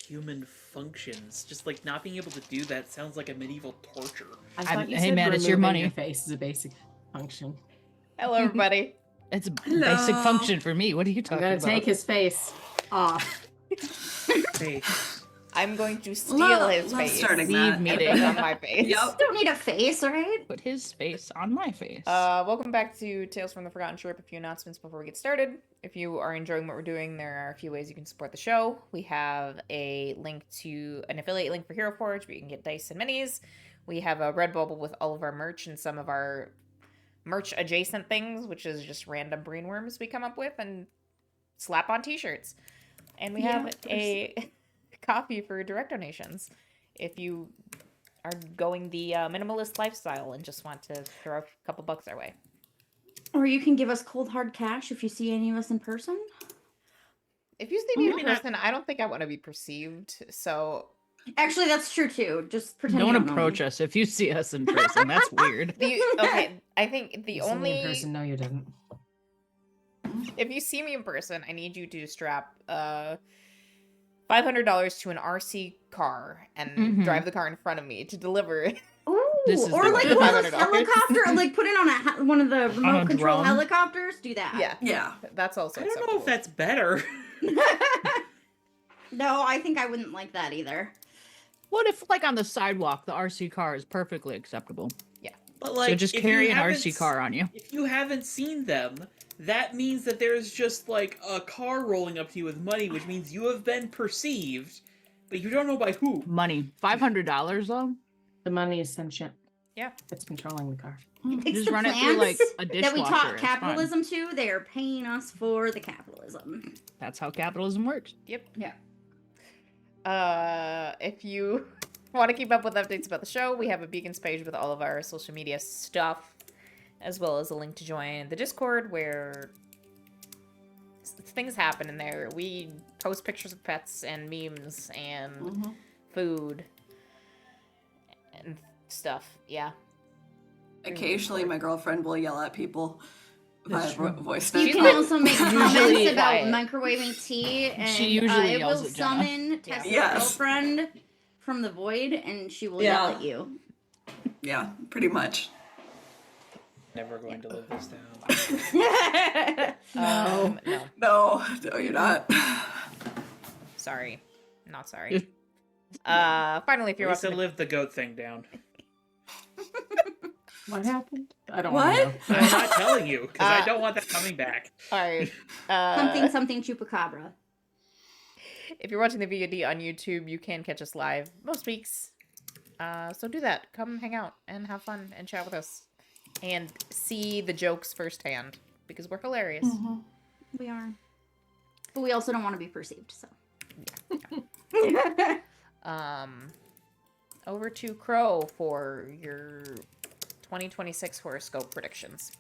human functions. Just like not being able to do that sounds like a medieval torture. Hey man, it's your money. Your face is a basic function. Hello, everybody. It's a basic function for me. What are you talking about? I'm gonna take his face off. Face. I'm going to steal his face. Starting Leave that. meeting. Put it on my face. Yep. Don't need a face, right? Put his face on my face. Welcome back to Tales from the Forgotten Ship. A few announcements before we get started. If you are enjoying what we're doing, there are a few ways you can support the show. We have a link to an affiliate link for Hero Forge where you can get dice and minis. We have a Redbubble with all of our merch and some of our merch adjacent things, which is just random brain worms we come up with and slap on t-shirts. And we have a coffee for direct donations if you are going the minimalist lifestyle and just want to throw a couple bucks our way. Or you can give us cold hard cash if you see any of us in person. If you see me in person, I don't think I want to be perceived, so... Actually, that's true too. Just pretend Don't you know approach me. us if you see us in person. That's weird. Okay, I think the You see me only... in person? No, you didn't. If you see me in person, I need you to strap $500 to an RC car and drive the car in front of me to deliver. Ooh, This is or the like way. one of those $500. helicopter, like put it on one of the remote control drone? helicopters. Do that. Yeah, Yeah. that's also I don't know acceptable. if that's better. No, I think I wouldn't like that either. What if, like, on the sidewalk, the RC car is perfectly acceptable? But like, So just if carry you an haven't RC car on you. If you haven't seen them, that means that there's just like a car rolling up to you with money, which means you have been perceived, but you don't know by who. Money. $500, though? The money is sentient. Yeah. It's controlling the car. It's Just the run it plants through, like, a dishwasher. that we it's taught fine. capitalism to. They are paying us for the capitalism. That's how capitalism works. Yep. Yeah. If you want to keep up with updates about the show, we have a Beacons page with all of our social media stuff, as well as a link to join the Discord where things happen in there. We post pictures of pets and memes and food and stuff. Yeah. Occasionally, my girlfriend will yell at people via voice You note. can also make Usually comments about quiet. microwaving tea, and She usually it yells will at Jenna. summon Tessa's Yes. girlfriend from the void, and she will Yeah. yell at you. Yeah, pretty much. Never going to live this down. No. No, you're not. Sorry. Not sorry. Finally, if you're At least I watching lived the goat thing down. What happened? I don't What? want to know. I'm not telling you, because I don't want that coming back. Alright. something chupacabra. If you're watching the VOD on YouTube, you can catch us live most weeks. So do that. Come hang out and have fun and chat with us. And see the jokes firsthand. Because we're hilarious. We are. But we also don't want to be perceived, so. Over to Crow for your 2026 horoscope predictions.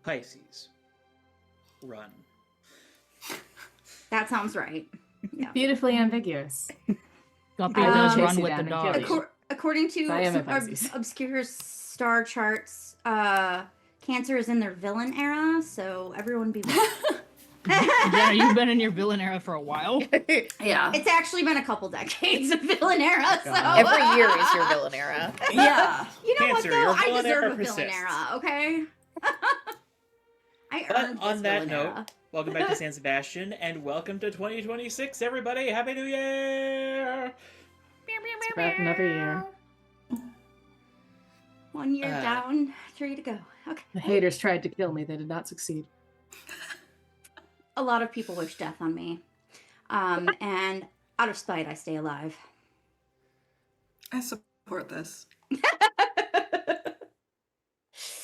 Pisces. Run. That sounds right. Yeah. Beautifully ambiguous. Guppy Um, does chase run you with down the and kill dog. you. According to I am a some Pisces. obscure star charts, Cancer is in their villain era, so everyone be ready. Yeah, you've been in your villain era for a while. Yeah. It's actually been a couple decades of villain era, so Every year is your villain era. Yeah. You know Cancer, what though? your I villain deserve era a villain persists. era, okay? I But earned on this that villain note, era. welcome back to San Sebastian, and welcome to 2026, everybody! Happy New Year! It's about another year. 1 year down, 3 to go. Okay. The haters tried to kill me. They did not succeed. A lot of people wish death on me. And out of spite, I stay alive. I support this. I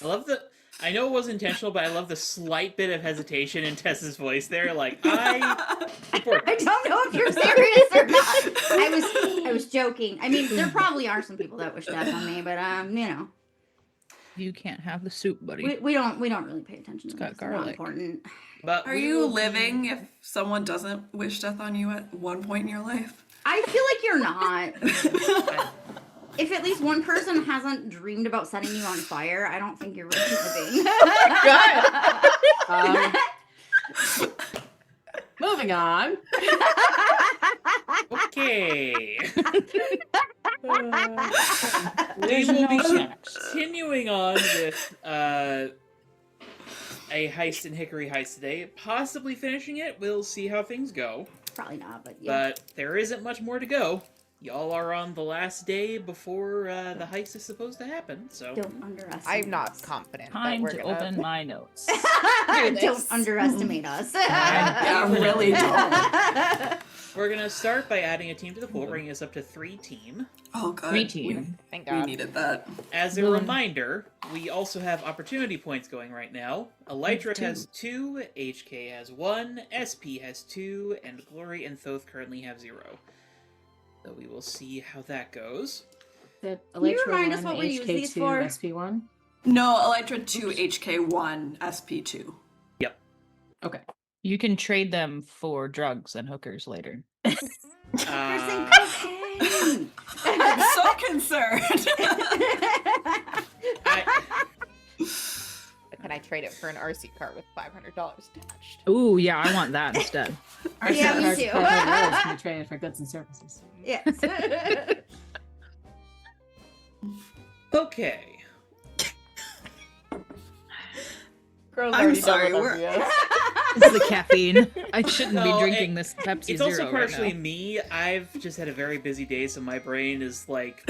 love the... I know it was intentional, but I love the slight bit of hesitation in Tessa's voice there. Like, I support I don't know if you're serious or not. I was joking. I mean, there probably are some people that wish death on me, but you know, You can't have the soup, buddy. we don't really pay attention to got that. It's not garlic. important. But Are we you will- living if someone doesn't wish death on you at one point in your life? I feel like you're not. If at least one person hasn't dreamed about setting you on fire, I don't think you're really living. Moving on. Okay. We There's will no be snacks. continuing on with a heist in Hickory Heist today. Possibly finishing it. We'll see how things go. Probably not, but yeah. But there isn't much more to go. Y'all are on the last day before the heist is supposed to happen, so... Don't underestimate I'm not us. confident that Time we're to gonna... open my notes. Don't this. underestimate us. Yeah, really don't. We're gonna start by adding a team to the pool, bringing us up to 3 team. Oh, good. 3 team. Thank We God. needed that. As a Boom. reminder, we also have opportunity points going right now. Elytra has 2, HK has 1, SP has 2, and Glory and Thoth currently have 0. So we will see how that goes. Can you remind us what we use these for? SP1? No, Elytra 2, HK1, SP2. Okay. You can trade them for drugs and hookers later. Cursing cocaine. I'm so concerned. Can I trade it for an RC car with $500 attached? Ooh, yeah, I want that instead. Yeah, me Cars too. for $500 can be traded for goods and services. Yes. Okay. Girls I'm already sorry, done with we're- us, This is the caffeine. I shouldn't be No, drinking this Pepsi It's Zero also right partially now. me. I've just had a very busy day, so my brain is, like,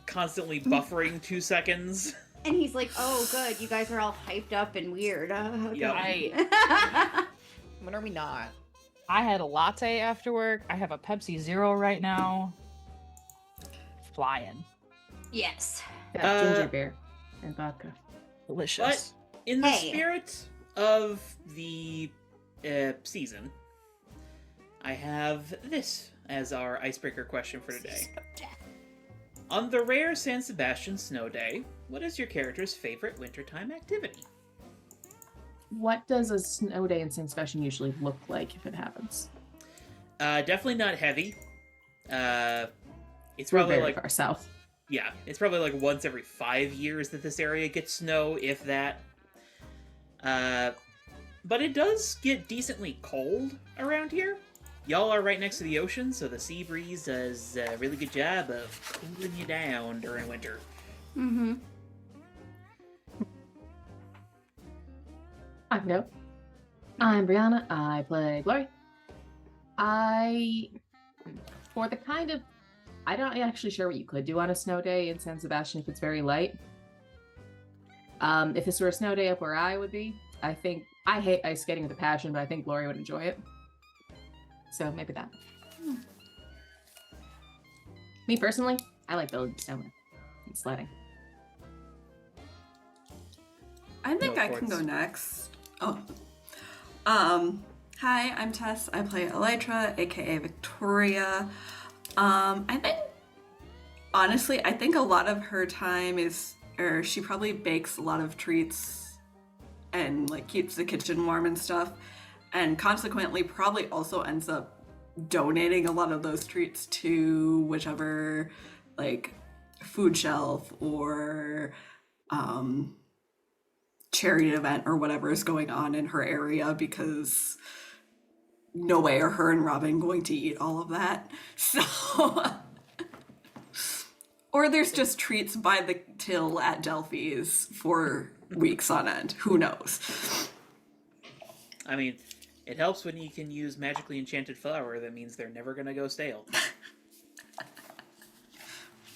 constantly buffering 2 seconds. And he's like, "Oh, good, you guys are all hyped up and weird." Yep. When are we not? I had a latte after work. I have a Pepsi Zero right now. Flying. Yes. Yeah, ginger beer and vodka. Delicious. In the Hey. spirit of the season, I have this as our icebreaker question for today. On the rare San Sebastián snow day, what is your character's favorite wintertime activity? What does a snow day in San Sebastián usually look like if it happens? Definitely not heavy. It's We're probably very like far south. yeah, it's probably like once every 5 years that this area gets snow, if that. But it does get decently cold around here. Y'all are right next to the ocean, so the sea breeze does a really good job of cooling you down during winter. Mm-hmm. I can go. I'm Brianna. I play Glory. For the kind of, I'm not actually sure what you could do on a snow day in San Sebastián if it's very light. If this were a snow day up where I would be, I think, I hate ice skating with a passion, but I think Glory would enjoy it. So maybe that. Me personally, I like building snowmen and sledding. I think No I can ports. go next. Oh. Hi, I'm Tess. I play Elytra, aka Victoria. I think, honestly, I think a lot of her time is, or she probably bakes a lot of treats and like keeps the kitchen warm and stuff, and consequently probably also ends up donating a lot of those treats to whichever like food shelf or charity event or whatever is going on in her area, because no way are her and Robin going to eat all of that. So or there's just treats by the till at Delphi's for weeks on end. Who knows? I mean, it helps when you can use magically enchanted flour. That means they're never gonna go stale.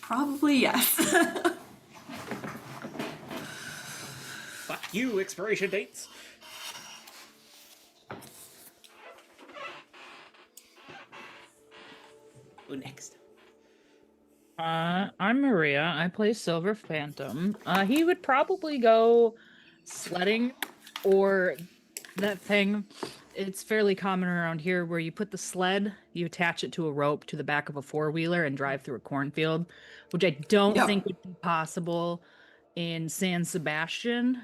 Probably yes. Fuck you, expiration dates! Who next? I'm Maria. I play Silver Phantom. He would probably go sledding or that thing. It's fairly common around here where you put the sled, you attach it to a rope to the back of a four-wheeler and drive through a cornfield, which I don't Yep. think would be possible in San Sebastian.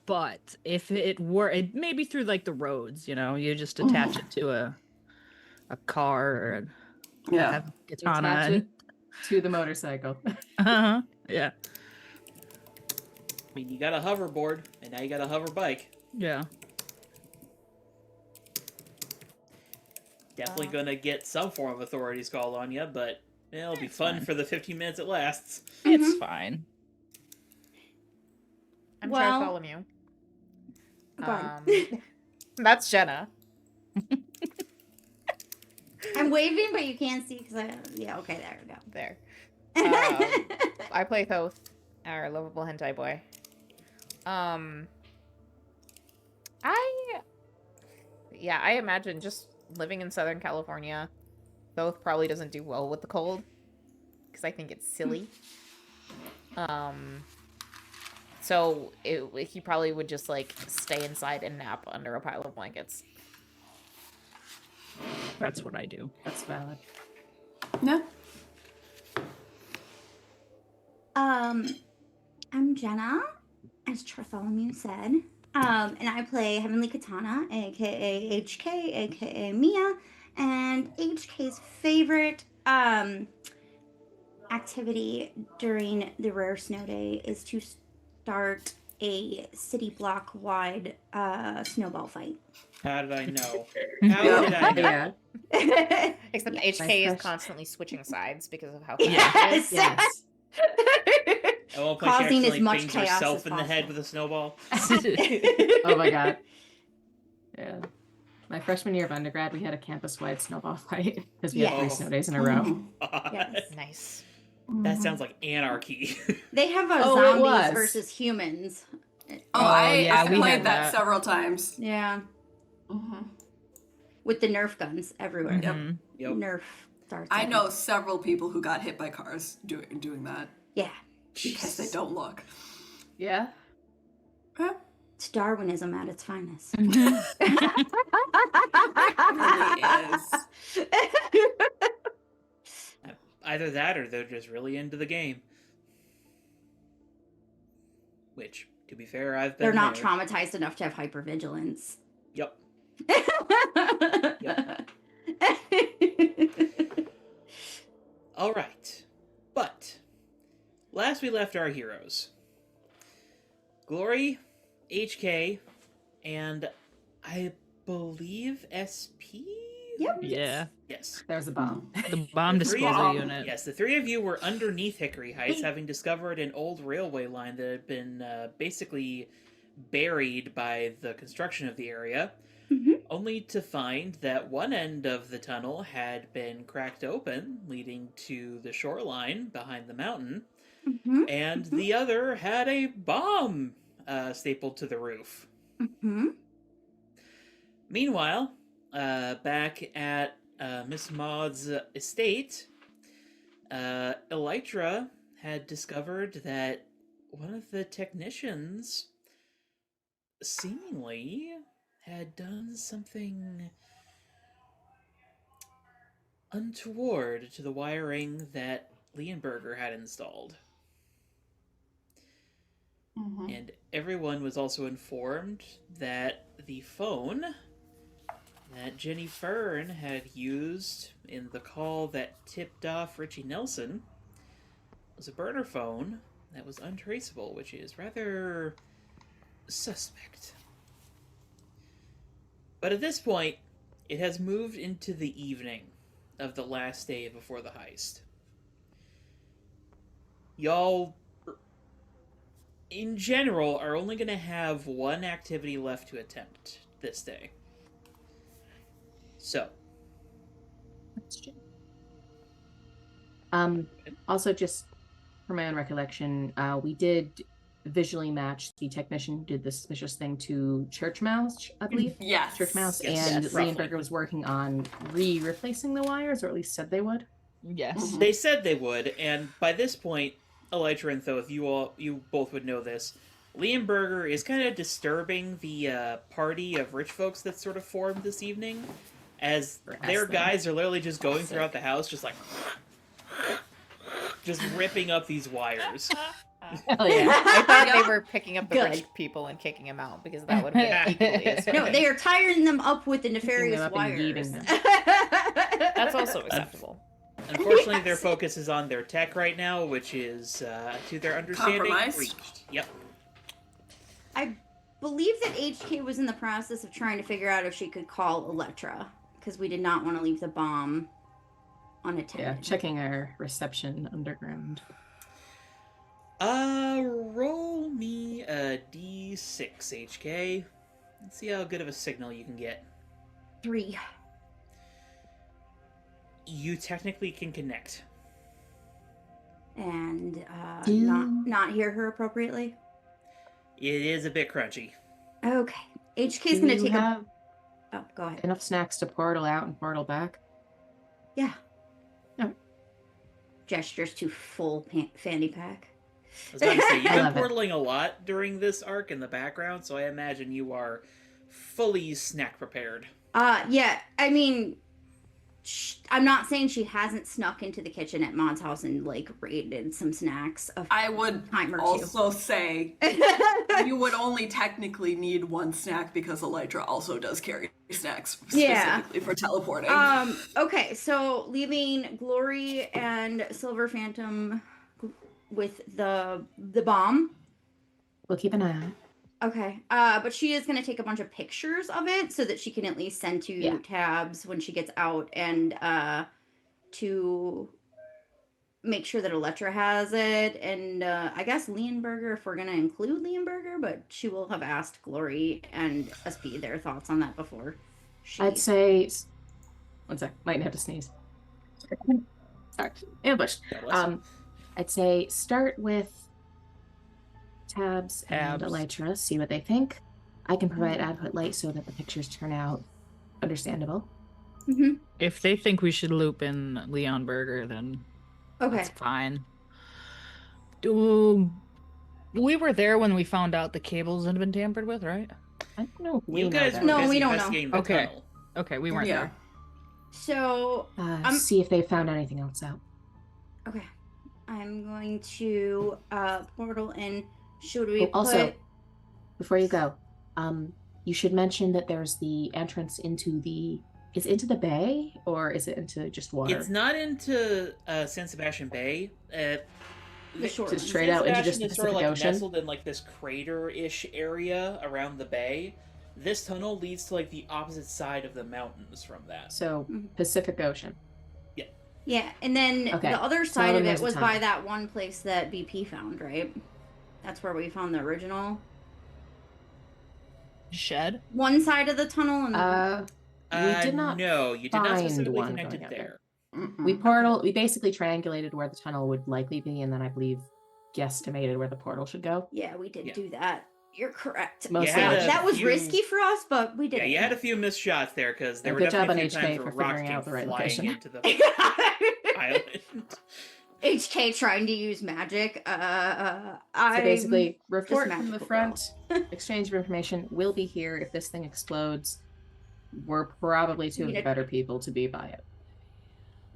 But if it were, it maybe through like the roads, you just attach it to a car or Yeah. have a Attach katana. it to the motorcycle. Uh-huh. Yeah. I mean, you got a hoverboard, and now you got a hover bike. Yeah. definitely gonna get some form of authorities called on you, but it'll be fun for the 15 minutes it lasts. It's fine. I'm Well- Bartholomew. Go on. That's Jenna. I'm waving, but you can't see because yeah, okay, there we go. There. I play Thoth, our lovable hentai boy. I imagine just living in Southern California, Thoth probably doesn't do well with the cold because I think it's silly. So he probably would just like stay inside and nap under a pile of blankets. That's what I do. That's valid. No. I'm Jenna, as Bartholomew said. And I play Heavenly Katana, aka HK, aka Mia. And HK's favorite activity during the rare snow day is to start a city block wide snowball fight. How did I know? How did I know? Yeah. Except Yeah. HK is fresh- constling switching sides because of how Yes. Yes. At one point, Causing she as actually much bangs chaos herself as in the head possible. with a snowball. Oh my god. Yeah. My freshman year of undergrad, we had a campus-wide snowball fight because we had Yes. 3 snow days in a row. Mhm. God. Yes. Nice. That sounds like anarchy. They have a Oh, it was. zombies versus humans. yeah, I we played had that that. several times. Yeah. Hmm. With the Nerf guns everywhere. Mhm. Yep. Nerf darts. I know several people who got hit by cars doing that Yeah. because they don't look. Yeah. Huh? It's Darwinism at its finest. It really is. Either that or they're just really into the game. Which, to be fair, I've been They're not there. traumatized enough to have hypervigilance. Yep. All right. But last we left our heroes, Glory, HK, and I believe SP? Yep. Yeah. Yes. There's a bomb. The bomb The three disposal of you- unit. Yes, the three of you were underneath Hickory Heights, having discovered an old railway line that had been basically buried by the construction of the area, Mhm. only to find that one end of the tunnel had been cracked open, leading to the shoreline behind the mountain, Mhm. and the other had a bomb stapled to the roof. Mhm. Meanwhile, back at Miss Maud's estate, Elytra had discovered that one of the technicians seemingly had done something untoward to the wiring that Leonberger had installed. Mhm. And everyone was also informed that the phone that Jenny Fern had used in the call that tipped off Richie Nelson was a burner phone that was untraceable, which is rather suspect. But at this point, it has moved into the evening of the last day before the heist. Y'all, in general, are only going to have one activity left to attempt this day. So, Also, just for my own recollection, we did visually match the technician who did the suspicious thing to Church Mouse, I believe. Yes. Church Mouse, Yes, and yes, roughly. Leonberger was working on replacing the wires, or at least said they would. Yes. they said they would, and by this point, Elytra and Thoth, you both would know this. Leonberger is kind of disturbing the party of rich folks that sort of formed this evening, as their Wrestling. guys are literally just going throughout the house, just like, just ripping up these wires. Hell yeah. I thought they Yep. were picking up the Good. rich people and kicking them out because that would have been equally as No, funny. they are tiring them up with the them nefarious up and wires. yeeting them. That's also acceptable. Unfortunately, their Yes. focus is on their tech right now, which is, to their understanding, Compromised? breached. Yep. I believe that HK was in the process of trying to figure out if she could call Electra, because we did not want to leave the bomb unattended. Yeah, checking our reception underground. Roll me a d6, HK. Let's see how good of a signal you can get. 3. You technically can connect. And Do- not hear her appropriately. It is a bit crunchy. Okay. HK's Do gonna you take have Oh, go ahead. enough snacks to portal out and portal back? Yeah. No. Gestures to full fanny pack. I was about to say, you've been Love it. portaling a lot during this arc in the background, so I imagine you are fully snack prepared. Yeah. I mean, I'm not saying she hasn't snuck into the kitchen at Maud's house and like raided some snacks. I would Time or two. also say you would only technically need one snack because Elytra also does carry snacks specifically for teleporting. Okay, so leaving Glory and Silver Phantom with the bomb. We'll keep an eye on it. Okay. But she is going to take a bunch of pictures of it so that she can at least send to Tabs when she gets out, and to make sure that Elytra has it. And I guess Leonberger, if we're going to include Leonberger, but she will have asked Glory and SP their thoughts on that before. I'd say... One sec. Might have to sneeze. Sorry. Ambush. God bless. I'd say start with Tabs and Elytra, see what they think. I can provide adequate light so that the pictures turn out understandable. Mm-hmm. If they think we should loop in Leon Berger, then Okay. that's fine. We were there when we found out the cables had been tampered with, right? I don't know. If we You know guys that. were No, busy we don't know. investigating the Okay. tunnel. Okay, we weren't there. So, See if they found anything else out. okay. I'm going to portal in. Should we Also, put... before you go, you should mention that there's the entrance into the... Is it into the bay, or is it into just water? It's not into San Sebastian Bay. The short Just one. straight San out into Sebastian just the is sort of Pacific like Ocean? nestled in like this crater-ish area around the bay. This tunnel leads to like the opposite side of the mountains from that. So, Mhm. Pacific Ocean. Yeah, and then Okay, the other so side then of there's it a was tunnel. by that one place that BP found, right? That's where we found the original. Shed? One side of the tunnel, and We did not No, you did not find specifically one connect it going there. there. We basically triangulated where the tunnel would likely be, and then I believe guesstimated where the portal should go. yeah, we did Yeah. do that. You're correct. Mostly You had a That was few- risky for us, but we did Yeah, it. you had a few missed shots there because there Yeah, were good job definitely a on few HK times for where rocks figuring came out the right flying location. into the island. HK trying to use magic. So basically, report from the magical front, exchange of information. We'll be here if this thing explodes. We're probably two of the better people to be by it.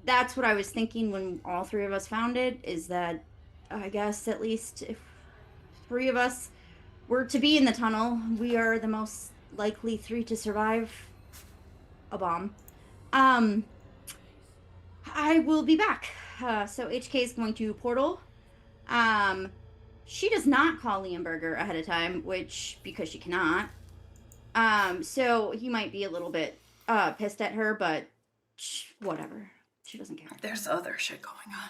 That's what I was thinking when all three of us found it, is that I guess at least if 3 of us were to be in the tunnel, we are the most likely 3 to survive a bomb. I will be back. So HK is going to portal. She does not call Leonberger ahead of time, because she cannot. So he might be a little bit pissed at her, but whatever. She doesn't care. There's other shit going on.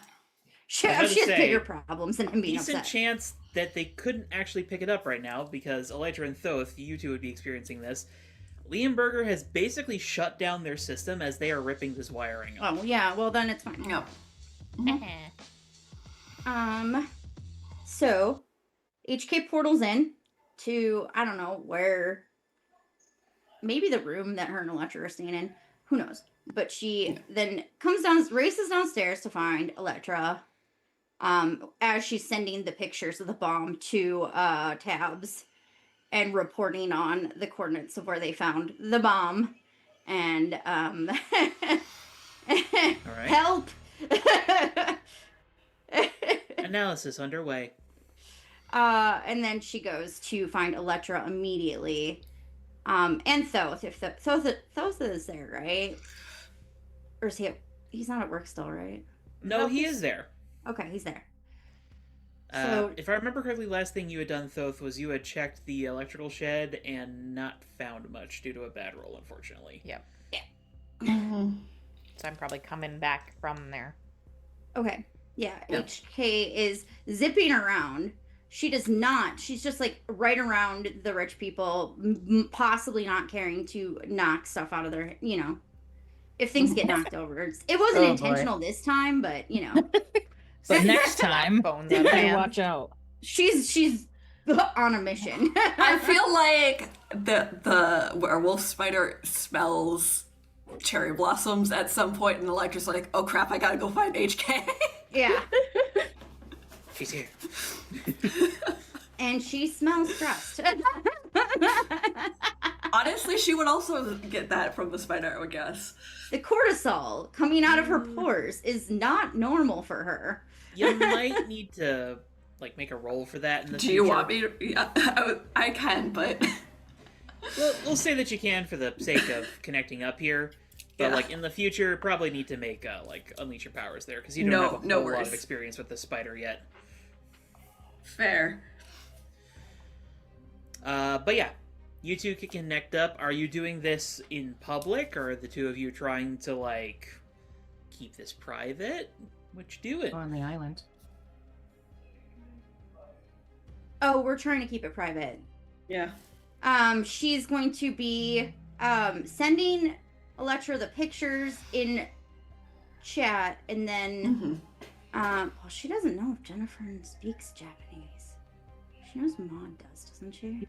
She I was has about to say, bigger problems than him being Decent upset. chance that they couldn't actually pick it up right now because Elytra and Thoth, you two would be experiencing this. Leonberger has basically shut down their system as they are ripping this wiring up. Oh yeah, well then it's fine. Yep. So HK portals in to, I don't know where, maybe the room that her and Elytra are staying in. Who knows? But she then races downstairs to find Elytra. As she's sending the pictures of the bomb to Tabs and reporting on the coordinates of where they found the bomb. And All right. help. Analysis underway. And then she goes to find Elytra immediately. And Thoth, if Thoth is there, right? Or is he's not at work still, right? No, he is there. Okay, he's there. If I remember correctly, last thing you had done, Thoth, was you had checked the electrical shed and not found much due to a bad roll, unfortunately. Yep. So I'm probably coming back from there. Okay. Yeah, Yep. HK is zipping around. She does not. She's just like right around the rich people, possibly not caring to knock stuff out of their, if things get knocked over. It wasn't Oh, boy. intentional this time, but But next time, Bones out of better hand. watch out. she's on a mission. I feel like the werewolf spider smells cherry blossoms at some point, and Electra's like, "Oh crap, I gotta go find HK." Yeah. She's here. And she smells stressed. Honestly, she would also get that from the spider, I would guess. The cortisol coming out of her pores is not normal for her. You might need to make a roll for that in the Do future. you want me to? Yeah, I can, but We'll say that you can for the sake of connecting up here. But Yeah. in the future, probably need to make unleash your powers there because you don't No- have a no whole lot worries. of experience with the spider yet. fair. But yeah, you two can connect up. Are you doing this in public, or are the two of you trying to keep this private? What you doing? On the island. Oh, we're trying to keep it private. Yeah. She's going to be sending Electra the pictures in chat, and then well, she doesn't know if Jennifer speaks Japanese. She knows Maud does, doesn't she?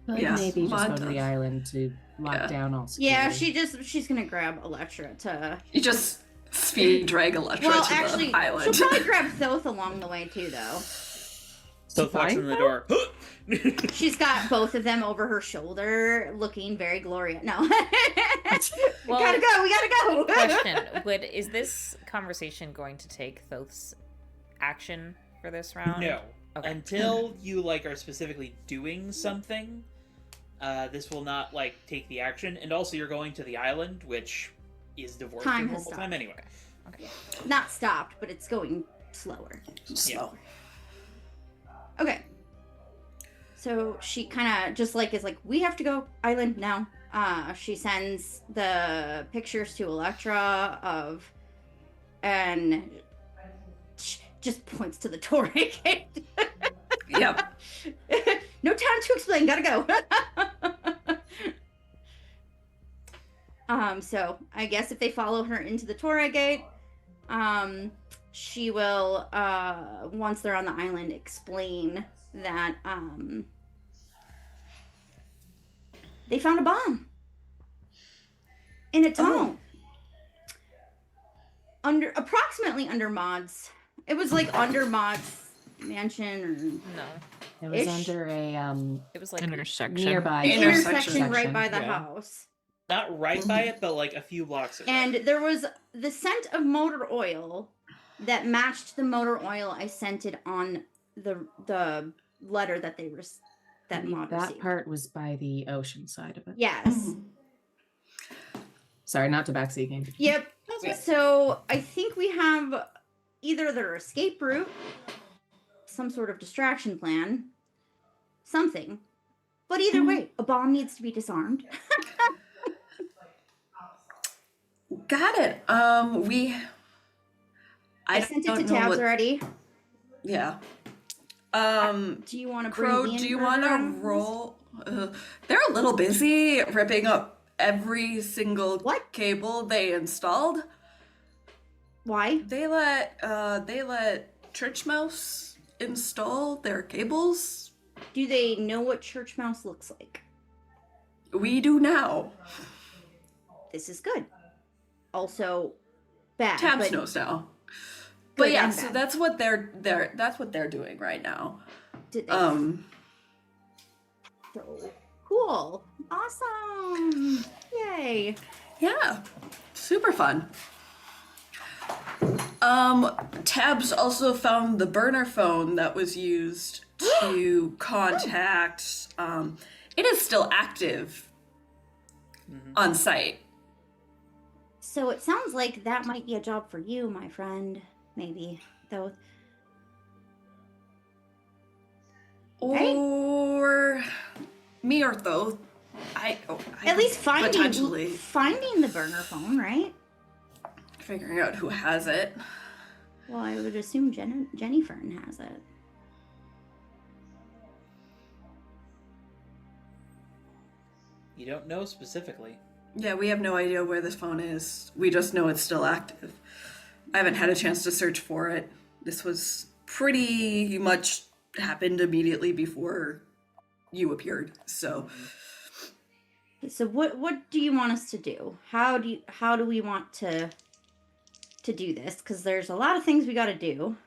But Yeah, maybe just Maud go to the does. island to lock Yeah. down all security. Yeah, she's gonna grab Electra to. You just speed drag Electra Well, to actually, the island. she'll probably grab Thoth along the way too, though. So walks in the door. She's got both of them over her shoulder, looking very glorious. No, Well, gotta go. We gotta go. Question: is this conversation going to take Thoth's action for this round? No. Okay. Until you are specifically doing something, this will not take the action. And also, you're going to the island, which is divorced Time from has normal stopped. time anyway. Okay. Not stopped, but it's going slower. Slow. Okay. So she kind of just is we have to go island now. She sends the pictures to Electra of, and just points to the Torre gate. Yep. No time to explain. Gotta go. So I guess if they follow her into the Torre gate, she will, once they're on the island, explain that they found a bomb in a tunnel approximately under Maud's. It was under Maud's mansion, or No, It was Ish. under a it was Intersection. nearby intersection right by the Yeah. house. Not right by it, but a few blocks away. And there was the scent of motor oil that matched the motor oil I scented on the letter that they that Maud that received. part was by the ocean side of it. Yes. Sorry, not to backseat game. Yep. So I think we have either their escape route, some sort of distraction plan, something. But either way, a bomb needs to be disarmed. Got it. I sent it don't to know Tabs what- already. Yeah. Do you want to bring Crow, me in do you for want to round? roll? They're a little busy ripping up every single What? cable they installed. Why? They let Church Mouse install their cables. Do they know what Church Mouse looks like? We do now. This is good. Also, bad. Tabs but knows now. good But yeah, and so bad. that's what they're doing right now. Did they? So cool. Awesome. Yay. Yeah, super fun. Tabs also found the burner phone that was used to contact. It is still active on site. So it sounds like that might be a job for you, my friend. Maybe, though. Hey. Or me or Thoth. At least potentially finding the burner phone, right? figuring out who has it. Well, I would assume Jenny Fern has it. You don't know specifically. Yeah, we have no idea where this phone is. We just know it's still active. I haven't had a chance to search for it. This was pretty much happened immediately before you appeared. So what do you want us to do? How do we want to do this? Because there's a lot of things we got to do.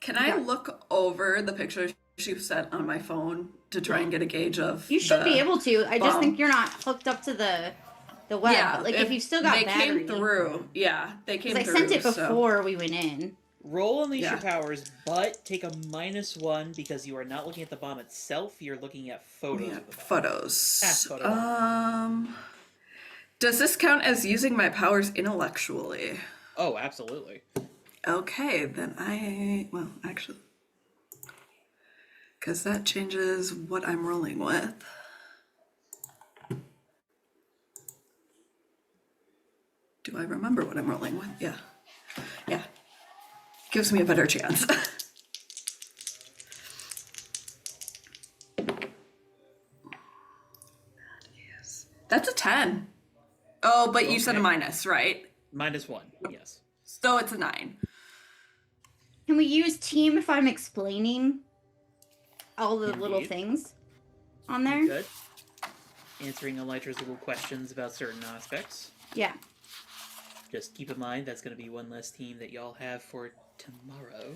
can I look over the pictures you sent on my phone to try and get a gauge of? You should be able to. I just bomb? think you're not hooked up to the web. Yeah, Like if you've still got they battery. came through. Yeah, they came 'Cause through. I sent it so- before we went in. Roll unleash Yeah. your powers, but take a -1 because you are not looking at the bomb itself. You're looking at photos Yeah, of the bomb. photos. Past photo. Does this count as using my powers intellectually? Oh, absolutely. Okay, then actually, because that changes what I'm rolling with. Do I remember what I'm rolling with? Yeah. Yeah. Gives me a better chance. That's a 10. Oh, but you said a Okay. minus, right? -1, yes. So it's a 9. Can we use team if I'm explaining all the little Indeed. things on there? Good. Answering Elytra's little questions about certain aspects. Yeah. Just keep in mind that's going to be one less team that y'all have for tomorrow.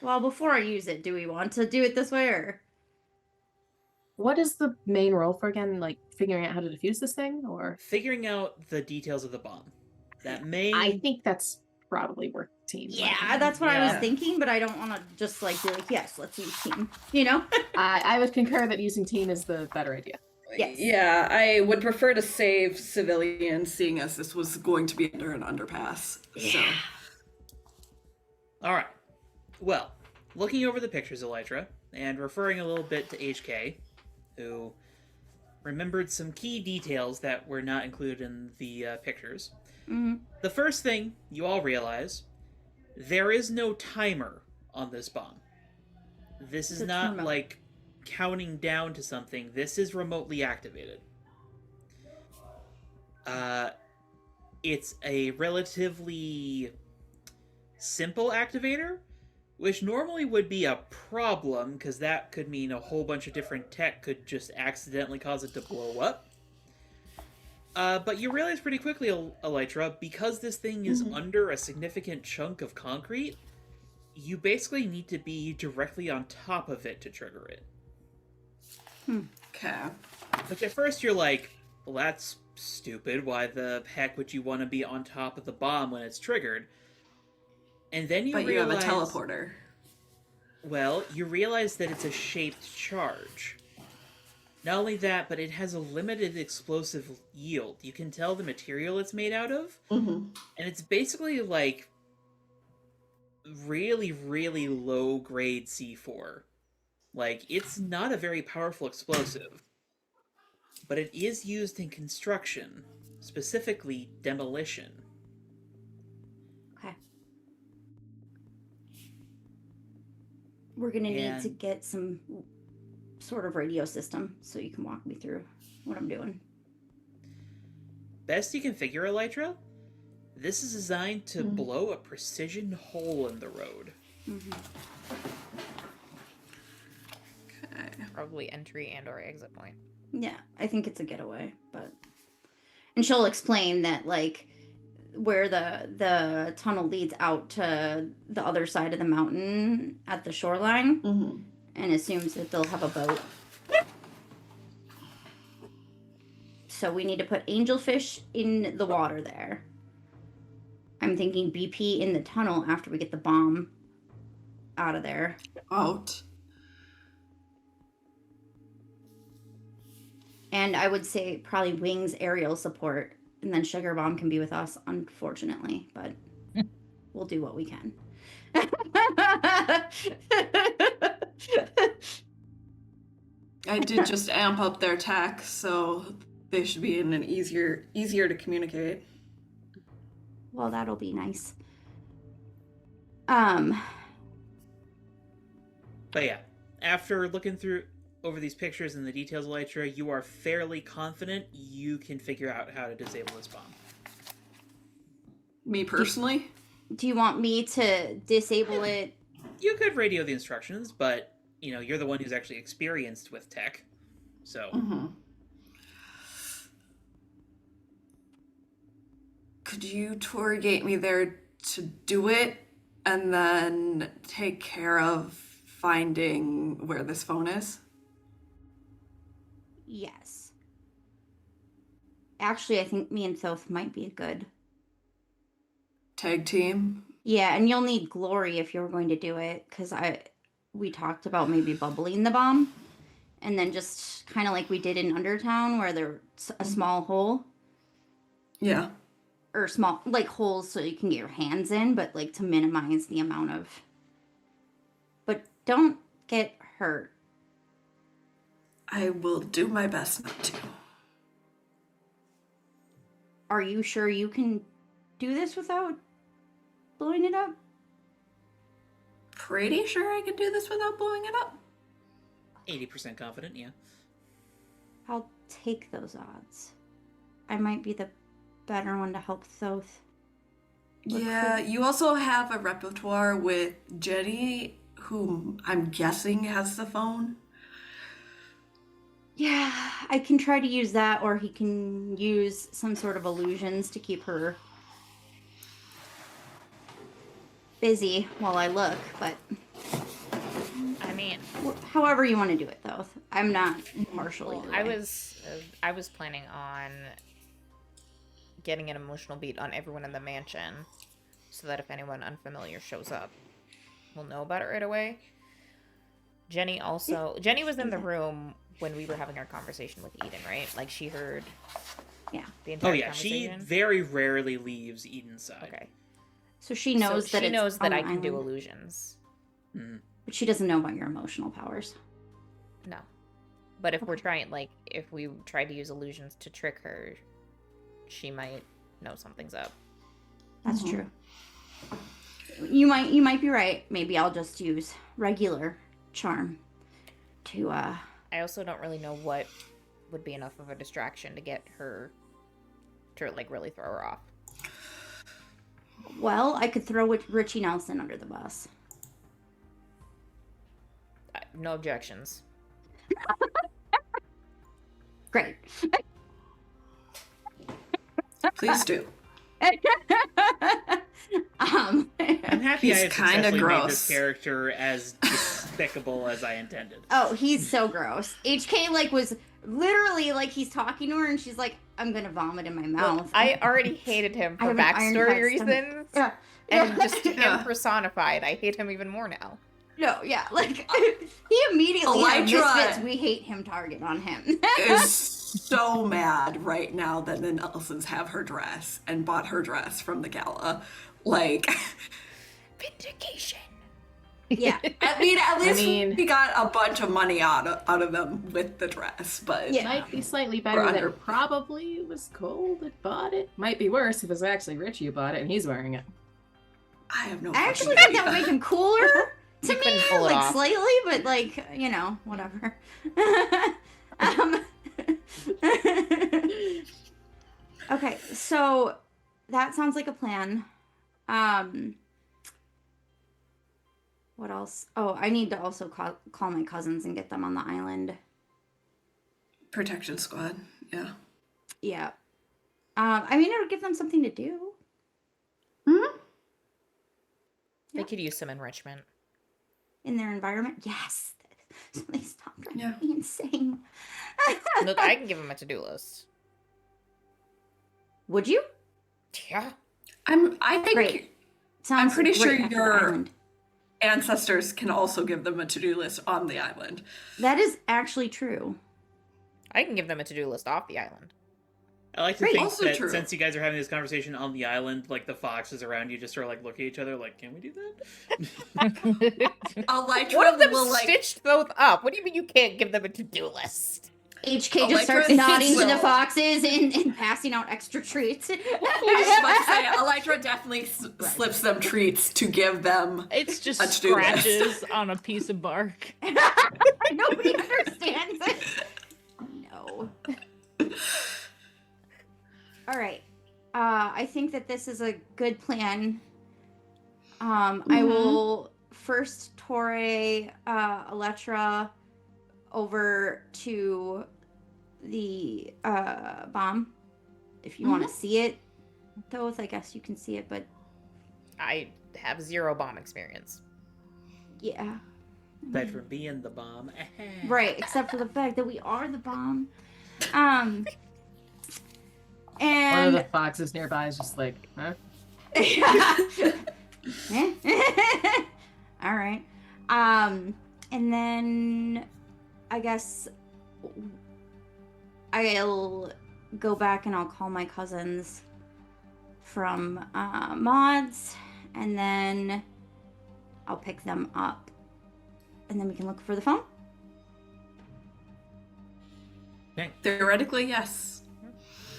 Well, before I use it, do we want to do it this way or? What is the main role for again? Like figuring out how to defuse this thing, or Figuring out the details of the bomb. That may... I think that's probably work team. Yeah, that's what I was Yeah. thinking, but I don't want to just like be like, yes, let's use team. You know? I would concur that using team is the better idea. Yes. Yeah, I would prefer to save civilians, seeing as this was going to be under an underpass. So, Alright. Well, looking over the pictures, Elytra, and referring a little bit to HK, who remembered some key details that were not included in the pictures. Mhm. The first thing you all realize, there is no timer on this bomb. This is It's not remote. like counting down to something. This is remotely activated. It's a relatively simple activator, which normally would be a problem, because that could mean a whole bunch of different tech could just accidentally cause it to blow up. But you realize pretty quickly, Elytra, because this thing is under a significant chunk of concrete, you basically need to be directly on top of it to trigger it. okay. Which at first you're like, well, that's stupid. Why the heck would you want to be on top of the bomb when it's triggered? And then you But realize... you have a teleporter. Well, you realize that it's a shaped charge. Not only that, but it has a limited explosive yield. You can tell the material it's made out of, Mm-hmm. and it's basically like really, really low-grade C4. Like, it's not a very powerful explosive, but it is used in construction, specifically demolition. Okay. We're gonna need to And- get some sort of radio system so you can walk me through what I'm doing. Best you can figure, Elytra, this is designed to blow a precision hole in the road. Okay. Probably entry and or exit point. Yeah, I think it's a getaway, but and she'll explain that like where the tunnel leads out to the other side of the mountain at the shoreline Mm-hmm. and assumes that they'll have a boat. So we need to put angelfish in the water there. I'm thinking BP in the tunnel after we get the bomb out of there. Out. And I would say probably wings aerial support. And then Sugar Bomb can be with us, unfortunately. But we'll do what we can. I I did just amp up their tech, so they should be in an easier to communicate. Well, that'll be nice. But yeah, after looking over these pictures and the details, Elytra, you are fairly confident you can figure out how to disable this bomb. Me personally? Do you want me to disable it? You could radio the instructions, but, you're the one who's actually experienced with tech. So... Mm-hmm. Could you tour gate me there to do it, and then take care of finding where this phone is? Yes. Actually, I think me and Thoth might be good. Tag team? Yeah, and you'll need Glory if you're going to do it, because we talked about maybe bubbling the bomb, and then just kind of like we did in Undertown, where there's a small hole. Yeah. Or small, like, holes so you can get your hands in, but, like, to minimize the amount of... But don't get hurt. I will do my best not to. Are you sure you can do this without blowing it up? Pretty sure I can do this without blowing it up. 80% confident, yeah. I'll take those odds. I might be the better one to help Thoth. Yeah, you also have a repertoire with Jenny, who I'm guessing has the phone. Yeah, I can try to use that, or he can use some sort of illusions to keep her busy while I look, but... I mean... However you want to do it, though. I'm not partial Well, either way. I was planning on getting an emotional beat on everyone in the mansion, so that if anyone unfamiliar shows up, we'll know about it right away. Jenny was in the room when we were having our conversation with Eden, right? Like, she heard the entire She conversation. very rarely leaves Eden's side. Okay. So she knows that she it's knows that on I the can do island, illusions. Mm. but she doesn't know about your emotional powers. No. But if we're trying, like, if we tried to use illusions to trick her, she might know something's up. That's true. You might be right. Maybe I'll just use regular charm to I also don't really know what would be enough of a distraction to get her to, like, really throw her off. Well, I could throw Richie Nelson under the bus. No objections. Great. Please do. I'm happy He's I have kinda successfully made gross. this character as despicable as I intended. Oh, he's so gross. HK was literally he's talking to her and she's like, I'm gonna vomit in my mouth. Look, I already hated him I for have an backstory iron-clad reasons. yeah. And just Yeah. him personified. I hate him even more now. No, yeah, he immediately had Elytra misfits we hate him target on him. is so mad right now that the Nelsons have her dress and bought her dress from the gala. Like, Vindication. Yeah. at least mean- we got a bunch of money out of them with the dress, but Yeah. Might be slightly better Or than under- it probably was Cole that bought it. Might be worse if it's actually Richie who bought it and he's wearing it. I have no I actually fucking think that would idea. make him cooler to You couldn't me, pull it off. slightly, but whatever. Okay, so that sounds like a plan. What else? Oh, I need to also call my cousins and get them on the island. Protection squad, yeah. Yeah. It'll give them something to do. Hmm? They Yeah. could use some enrichment. In their environment. Yes. So they stop Yeah. being insane. Look, I can give him a to-do list. Would you? Yeah. I think Great. Sounds pretty sure great after the you're- island. ancestors can also give them a to-do list on the island. That is actually true. I can give them a to-do list off the island. I like to Great. think Also that true. since you guys are having this conversation on the island, the foxes around you just sort of look at each other like, can we do that? Elytra One of them will like stitched both up. What do you mean you can't give them a to-do list? HK just Elytra starts nodding to the will- foxes and passing out extra treats. I was about to say, Elytra definitely slips them treats to give them. It's just A to-do list. scratches on a piece of bark. Nobody understands it. No. All right. I think that this is a good plan. I will first Torre Electra over to the bomb. If you want to see it, Thoth, I guess you can see it, but I have 0 bomb experience. yeah. Aside from being the bomb. Right, except for the fact that we are the bomb. One of And the foxes nearby is just like, huh? all right. And then I guess I'll go back and I'll call my cousins from mods, and then I'll pick them up, and then we can look for the phone. Theoretically, yes.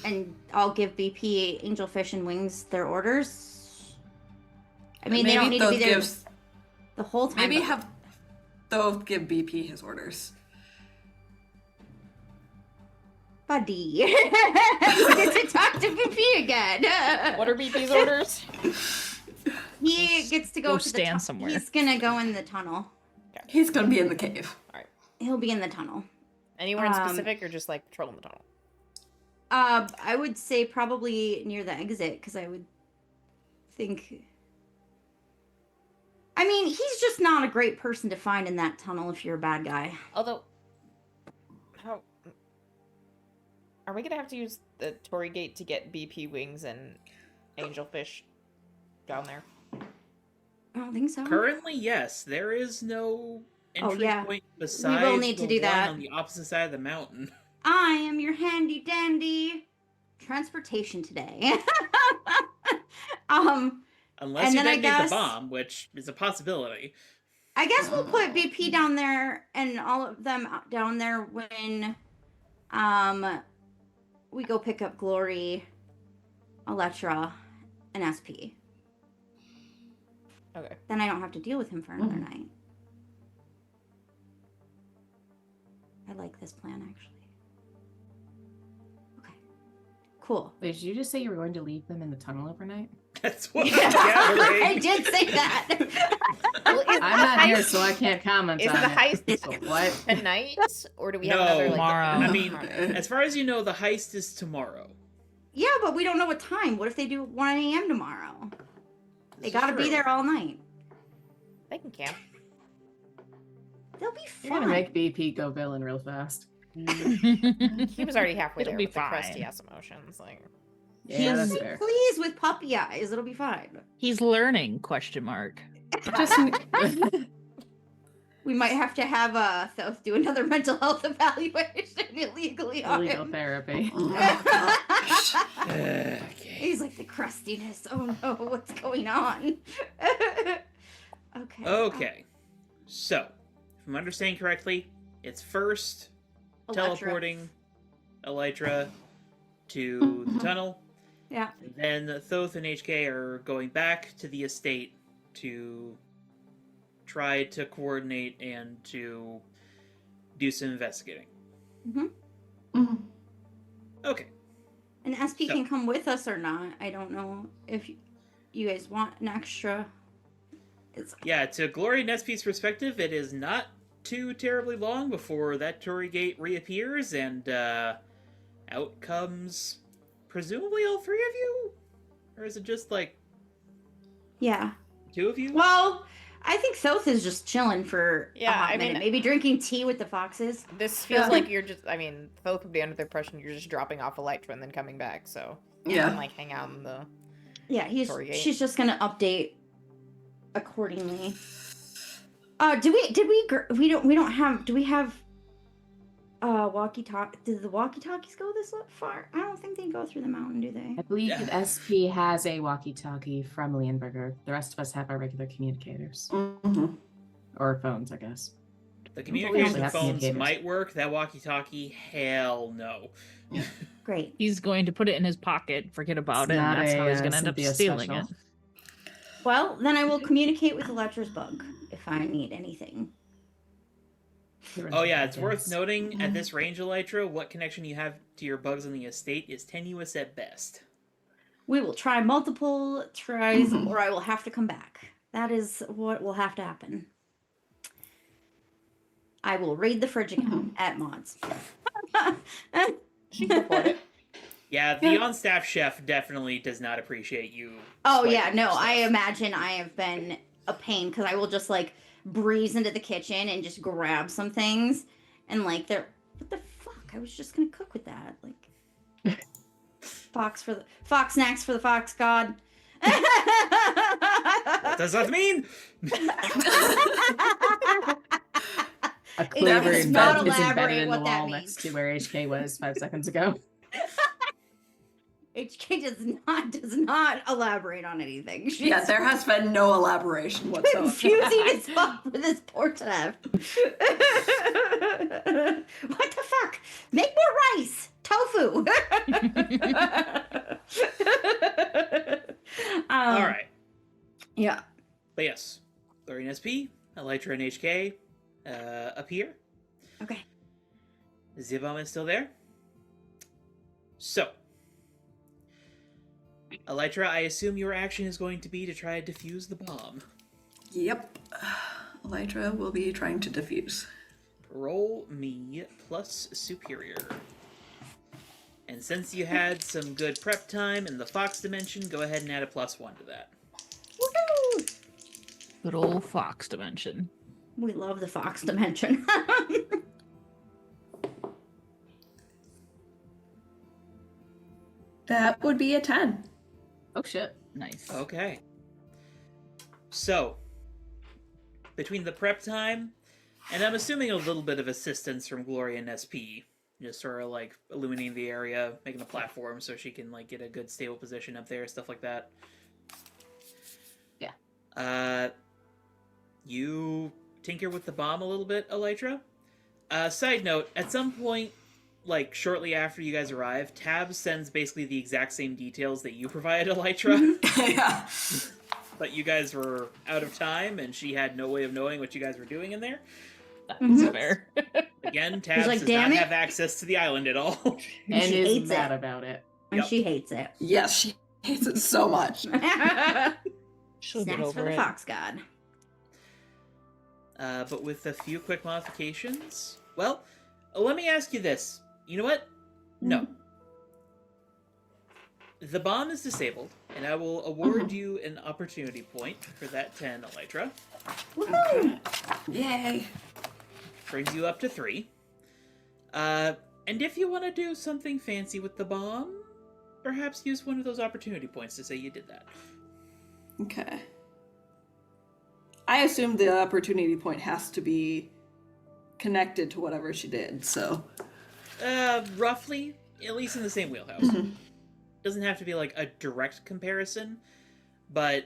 And I'll give BP Angelfish and Wings their orders. I mean, they don't need to be there the whole time. Maybe but- have Thoth give BP his orders. Buddy. You get to talk to BP again. What are BP's orders? He gets to go Go to stand the somewhere. He's gonna go in the tunnel. He's gonna be in the cave. He'll be in the tunnel. Anywhere in specific or just like patrolling the tunnel? I would say probably near the exit, because I would think. I mean, he's just not a great person to find in that tunnel if you're a bad guy. Although, how are we gonna have to use the Tory Gate to get BP Wings and Angelfish down there? I don't think so. Currently, yes. There is no entry yeah. point besides will need to the do one that. on the opposite side of the mountain. I am your handy dandy transportation today. Unless And you then I detonate guess- the bomb, which is a possibility. I guess we'll put BP down there and all of them down there when we go pick up Glory, Electra, and SP. Okay. Then I don't have to deal with him for another night. I like this plan, actually. Okay. Cool. Wait, did you just say you were going to leave them in the tunnel overnight? That's what I'm I gathering. did say that. Well, is I'm the not here, heist- so I can't comment Is on the it. heist So what? tonight, or do we have No, another like? tomorrow. I mean, as far as you know, the heist is tomorrow. Yeah, but we don't know what time. What if they do 1 a.m. tomorrow? They This is gotta be true. there all night. they can camp. They'll be You're gonna fun. make BP go villain real fast. He was already halfway It'll there be with the crusty fine. ass emotions. Like, Yeah, that's Be fair. pleased with puppy eyes. It'll be fine. He's learning, question mark. Just We might have to have Thoth do another mental health evaluation illegally on Illegal him. therapy. oh, gosh. Okay. He's like the crustiness. Oh no, what's going on? Okay. Okay. So, if I'm understanding correctly, it's first Electra. teleporting Elytra to the tunnel. Yeah. Then Thoth and HK are going back to the estate to try to coordinate and to do some investigating. Mhm. Okay. And SP So- can come with us or not. I don't know if you guys want an extra. It's Yeah, to Glory and SP's perspective, it is not too terribly long before that Tory Gate reappears and out comes presumably all three of you? Or is it just like yeah. two of you? Well, I think Thoth is just chilling for a Yeah, hot I minute. mean- Maybe drinking tea with the foxes. this feels Yeah. like you're just. I mean, both would be under the impression you're just dropping off Elytra and then coming back. So you Yeah. can like hang out in the. Yeah, Tory Gate. she's just gonna update accordingly. Do we have walkie-talkie? Did the walkie-talkies go this far? I don't think they go through the mountain, do they? I believe Yeah. SP has a walkie-talkie from Leonberger. The rest of us have our regular communicators. Mhm. Or phones, I guess. The we communication have phones communicators. might work. That walkie-talkie, hell no. Great. He's going to put it in his pocket, forget about it, and not that's how he's a, going to end up Cynthia stealing special. it. Well, then I will communicate with Electra's bug if I need anything. Oh yeah, it's worth noting at this range, Elytra, what connection you have to your bugs on the estate is tenuous at best. We will try multiple tries, or I will have to come back. That is what will have to happen. I will raid the fridge again at mods. She can afford it. Yeah, the on-staff chef definitely does not appreciate you. Oh swiping yeah, no, your stuff. I imagine I have been a pain because I will just like breeze into the kitchen and just grab some things and like they're what the fuck? I was just gonna cook with that. Like fox snacks for the fox god. What does that mean? A cleaver does in not bed is elaborate embedded in the what that wall means. next to where HK was 5 seconds ago. HK does not elaborate on anything. She's Yeah, there has been no elaboration whatsoever. confusing as fuck with this poor chef. What the fuck? Make more rice, tofu. All right. Yeah. But yes, Lori and SP, Elytra and HK appear. Okay. Zibom is still there. So, Elytra, I assume your action is going to be to try to defuse the bomb. Yep. Elytra will be trying to defuse. Roll me plus superior. And since you had some good prep time in the Fox dimension, go ahead and add a +1 to that. Woohoo! Good old Fox dimension. We love the Fox dimension. That would be a 10. Oh shit. Nice. Okay. So, between the prep time, and I'm assuming a little bit of assistance from Gloria and SP, just sort of like illuminating the area, making a platform so she can like get a good stable position up there, stuff like that. Yeah. You tinker with the bomb a little bit, Elytra. Side note, at some point, like shortly after you guys arrive, Tab sends basically the exact same details that you provided, Elytra. Yeah. But you guys were out of time, and she had no way of knowing what you guys were doing in there. That's fair. Again, Tabs like, does "Damn not it." have access to the island at all. And She is hates mad it. about it. And Yep. she hates it. Yes, she hates it so much. She'll get Snacks for over the it. Fox god. But with a few quick modifications, well, let me ask you this. You know what? No. The bomb is disabled, and I will award you an opportunity point for that 10, Elytra. Woohoo! Yay. Brings you up to 3. And if you want to do something fancy with the bomb, perhaps use one of those opportunity points to say you did that. Okay. I assume the opportunity point has to be connected to whatever she did, so. Roughly, at least in the same wheelhouse. Doesn't have to be like a direct comparison, but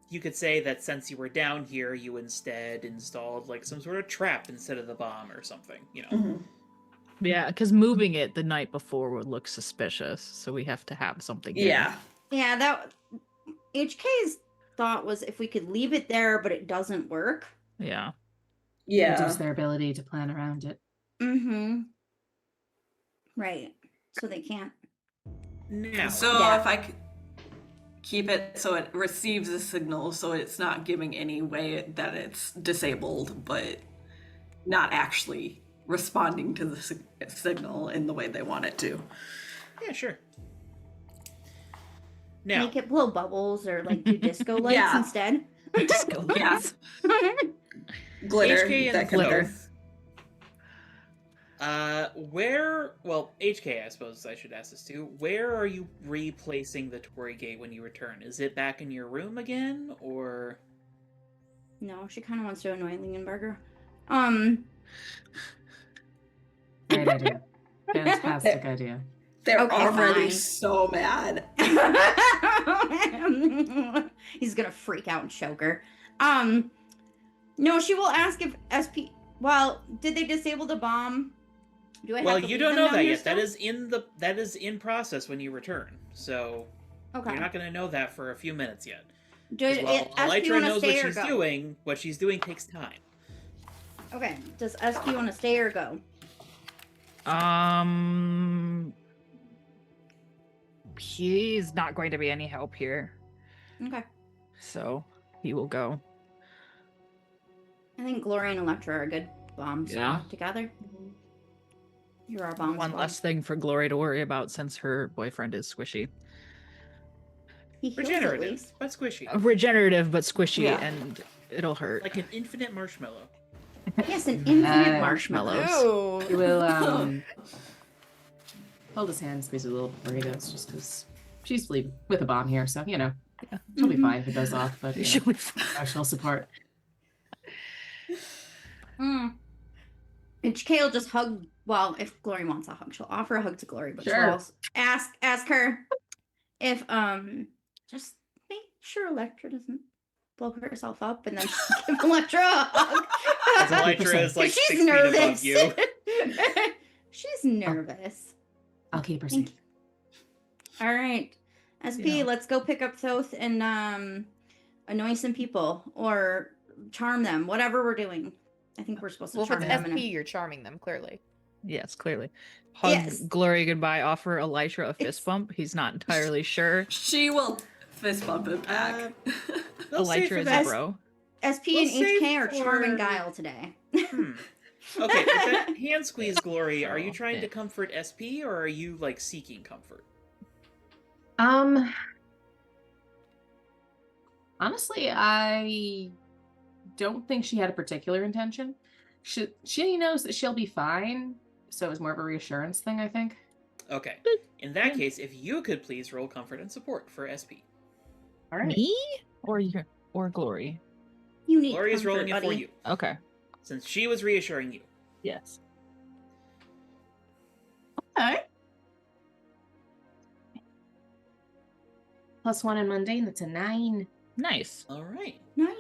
you could say that since you were down here, you instead installed like some sort of trap instead of the bomb or something, you know. Yeah, because moving it the night before would look suspicious, so we have to have something. here. Yeah. Yeah, that HK's thought was if we could leave it there, but it doesn't work. Yeah. Reduce their ability to plan around it. Mm-hmm. Right. So they can't. Now, So Yeah. if I could keep it so it receives a signal, so it's not giving any way that it's disabled, but not actually responding to the signal in the way they want it to. yeah, sure. Now, Make it blow bubbles or like do disco lights Yeah. instead. Disco Yeah. lights. Glitter. HK that and kind of glitter. Floth. Well, HK, I suppose I should ask this too. Where are you replacing the Torii gate when you return? Is it back in your room again, or? No, she kind of wants to annoy Lingenberger. Great idea. Fantastic idea. They're Okay, already fine. so mad. He's gonna freak out and choke her. No, she will ask if SP. Well, did they disable the bomb? Do I have Well, to you leave don't them know down that here yet. still? That is in process when you return. So Okay. you're not going to know that for a few minutes yet. Does While SP Elytra want to knows stay what or she's go? doing, what she's doing takes time. Okay. Does SP want to stay or go? He's not going to be any help here, Okay. so he will go. I think Gloria and Electra are a good bomb Yeah. squad together. You're our bomb One squad. less thing for Glory to worry about since her boyfriend is squishy. He heals at Regenerative, least. but squishy. Regenerative, but squishy, Yeah. and it'll hurt. Like an infinite marshmallow. Yes, an infinite Nice. marshmallow. Ew. He will hold his hand, squeeze it a little before he goes, just because she's sleeping with a bomb here, so you know she'll be Mhm. fine if it goes off. But She'll be fine. emotional support. And Kale just hug. Well, if Glory wants a hug, she'll offer a hug to Glory, but Sure. she'll also ask her if just make sure Electra doesn't blow herself up, and then give Electra a hug. As Elytra is like 'Cause 6 feet above you. She's nervous. I'll keep her Thank safe. you. All right, SP, Yeah. let's go pick up Thoth and annoy some people or charm them. Whatever we're doing, I think we're supposed to Well, if charm it's them. SP, you're charming them, clearly. Yes, clearly. Hug Yes. Glory goodbye, offer Elytra a fist It's- bump. He's not entirely sure. She will fist bump it back. They'll say Elytra for is that- a bro. SP We'll and HK save are charm and for- guile today. Hmm. Okay, with that hand squeeze, Glory, are you Oh, trying to yeah. comfort SP or are you like seeking comfort? Honestly, I don't think she had a particular intention. She knows that she'll be fine, so it was more of a reassurance thing, I think. Okay. In that case, if you could please roll comfort and support for SP. All right. Me or Glory? You need Glory is comfort, rolling it for buddy. you, Okay. since she was reassuring you. Yes. Okay. +1 in mundane, that's a 9. Nice. All right. 9.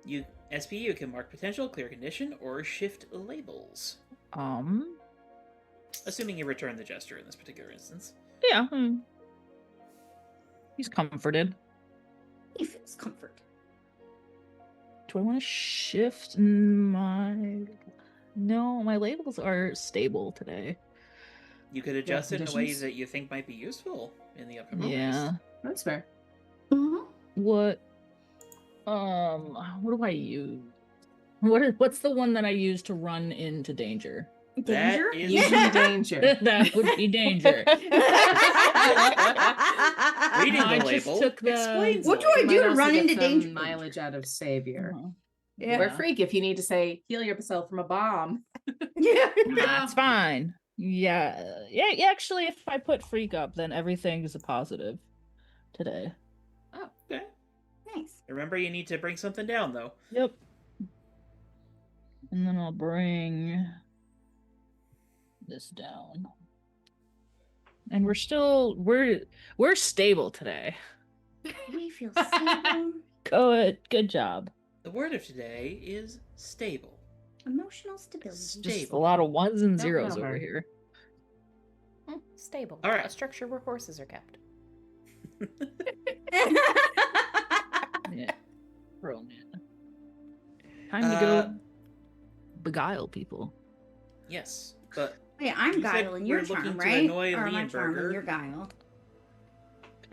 You SP, you can mark potential, clear condition, or shift labels. Assuming you return the gesture in this particular instance. Yeah. He's comforted. He feels comfort. Do I want to shift my... No, my labels are stable today. You could adjust it in a way conditions? that you think might be useful in the upcoming Yeah. That's fair. Mm-hmm. What do I use? What's the one that I use to run into danger? Danger? is- Usually danger. That would be danger. Reading I the just label took the- explains What it. do I You do might to also run get into some danger? mileage out of Savior. Uh-huh. Yeah. Or Freak if you need to say, heal yourself from a bomb. Yeah. That's fine. Yeah. Actually, if I put Freak up, then everything is a positive today. Oh, okay. Nice. Remember, you need to bring something down, though. Yep. And then I'll bring this down. And we're stable today. We feel stable. Good job. The word of today is stable. Emotional It's stability. just Stable. a lot of ones and Don't zeros know over her. here. Stable. All right. A structure where horses are kept. Yeah. Brilliant. Time to go beguile people. Yes, but Wait, I'm You said guile and you're we're looking charm, to right? annoy Or am I Leonberger. charm and you're guile?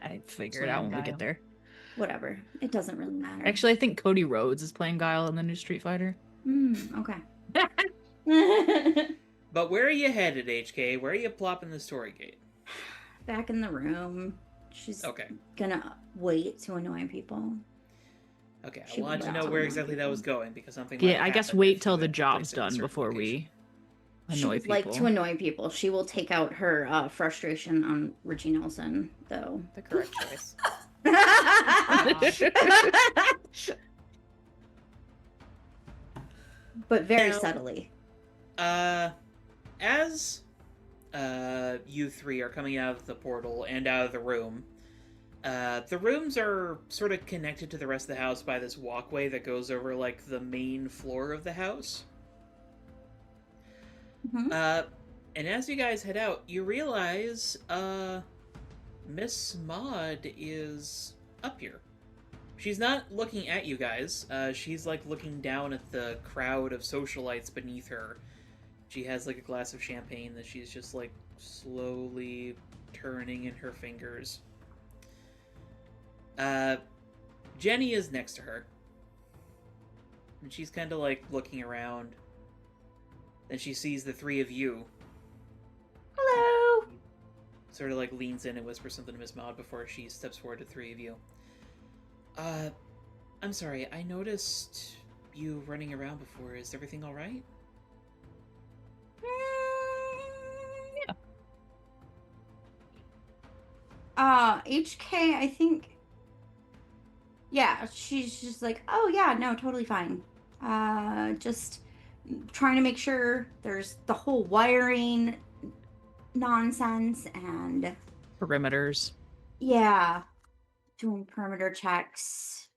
I figure it Slam out when we Guile. get there. Whatever. It doesn't really matter. Actually, I think Cody Rhodes is playing Guile in the new Street Fighter. Okay. but where are you headed, HK? Where are you plopping the story gate? Back in the room. She's Okay. gonna wait to annoy people. Okay, I She wanted to will know not where annoy exactly that people. was going because something. Yeah, might I guess happen wait if till you the had job's placed it in a done certain before location. we She annoy would people. like to annoy people. She will take out her frustration on Richie Nelson, though. The correct choice. But very Now- subtly. As you three are coming out of the portal and out of the room, The rooms are sort of connected to the rest of the house by this walkway that goes over, like, the main floor of the house. Mhm. And as you guys head out, you realize, Miss Maud is up here. She's not looking at you guys. She's, like, looking down at the crowd of socialites beneath her. She has, like, a glass of champagne that she's just, like, slowly turning in her fingers. Jenny is next to her. And she's kind of, like, looking around. Then she sees the three of you. Hello. Sort of, like, leans in and whispers something to Miss Maud before she steps forward to the three of you. I'm sorry, I noticed you running around before. Is everything alright? HK, I think. Yeah, she's just like, oh yeah, no, totally fine. Just trying to make sure there's the whole wiring nonsense and Perimeters. yeah, doing perimeter checks,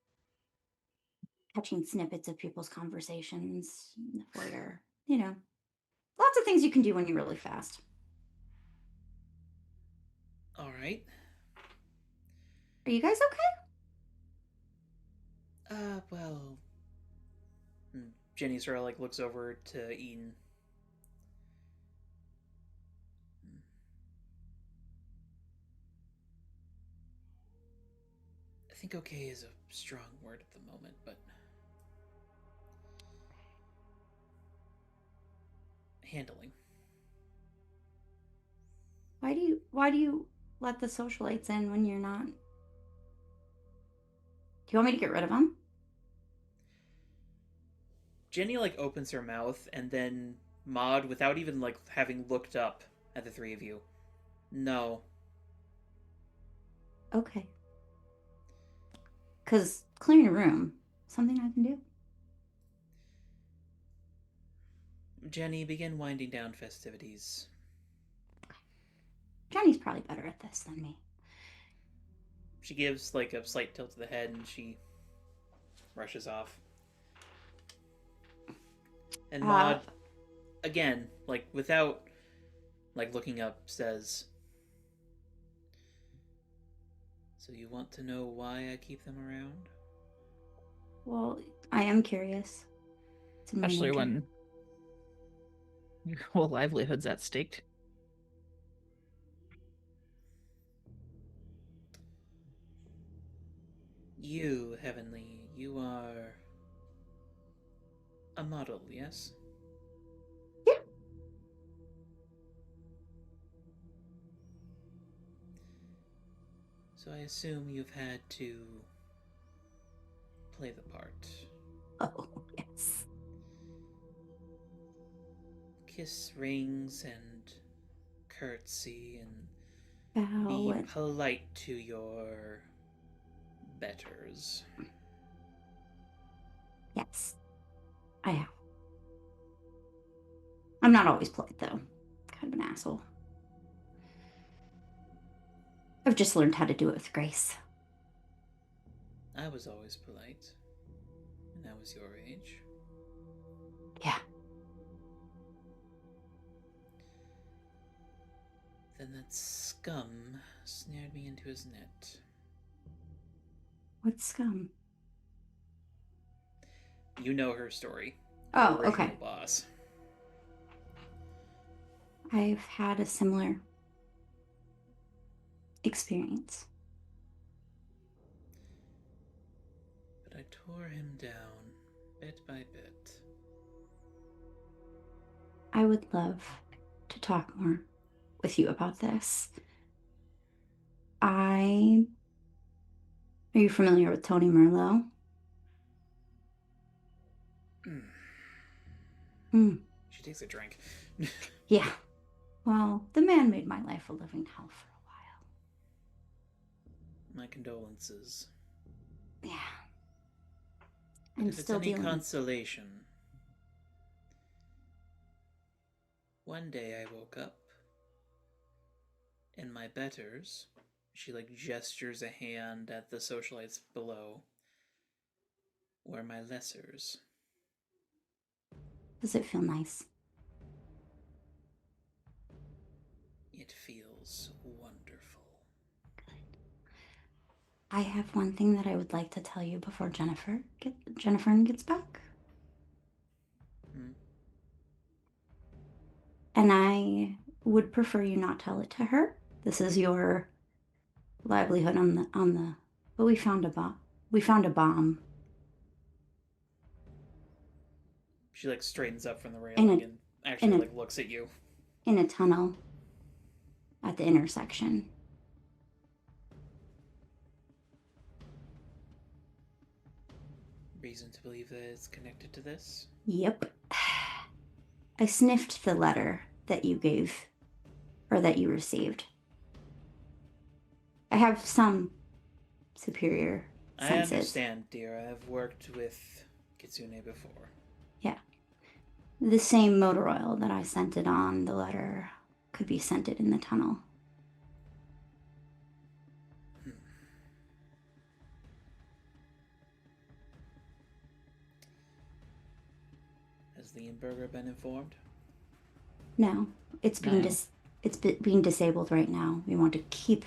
catching snippets of people's conversations in the foyer. You know, lots of things you can do when you're really fast. Alright. Are you guys okay? Well... Jenny sort of, like, looks over to Eden. I think okay is a strong word at the moment, but... handling. Why do you let the socialites in when you're not? Do you want me to get rid of them? Jenny, like, opens her mouth, and then Maud, without even, like, having looked up at the three of you, no. Okay. Because clearing a room, something I can do. Jenny, begin winding down festivities. Johnny's probably better at this than me. She gives, like, a slight tilt to the head, and she rushes off. And Maud, again, like, without, like, looking up, says, so you want to know why I keep them around? Well, I am curious. It's in my Especially nature. when your whole livelihood's at stake. You, Heavenly, you are a model, yes? Yeah. So I assume you've had to play the part. Oh, yes. Kiss rings and curtsy and Bow be and polite to your betters. yes, I have. I'm not always polite though. Kind of an asshole. I've just learned how to do it with grace. I was always polite. And I was your age. Yeah. Then that scum snared me into his net. What scum? You know her story. Oh, Original okay. boss. I've had a similar experience. But I tore him down, bit by bit. I would love to talk more with you about this. Are you familiar with Tony Merlot? She takes a drink. Yeah. Well, the man made my life a living hell for a while. My condolences. Yeah. But I'm if it's still any dealing. consolation, one day I woke up, and my betters She like gestures a hand at the socialites below. Were my lessers. Does it feel nice? It feels wonderful. I have one thing that I would like to tell you before Jennifer gets back. Hmm? And I would prefer you not tell it to her. This is your livelihood on the but we found a bomb. We found a bomb She like straightens up from the In railing a- and actually in a- like looks at you. in a tunnel at the intersection. Reason to believe that it's connected to this? Yep. I sniffed the letter that you gave or that you received. I have some superior senses. I understand, dear. I have worked with Kitsune before. Yeah. The same motor oil that I scented on the letter could be scented in the tunnel. Has the Inburger been informed? No, it's being No. being disabled right now. We want to keep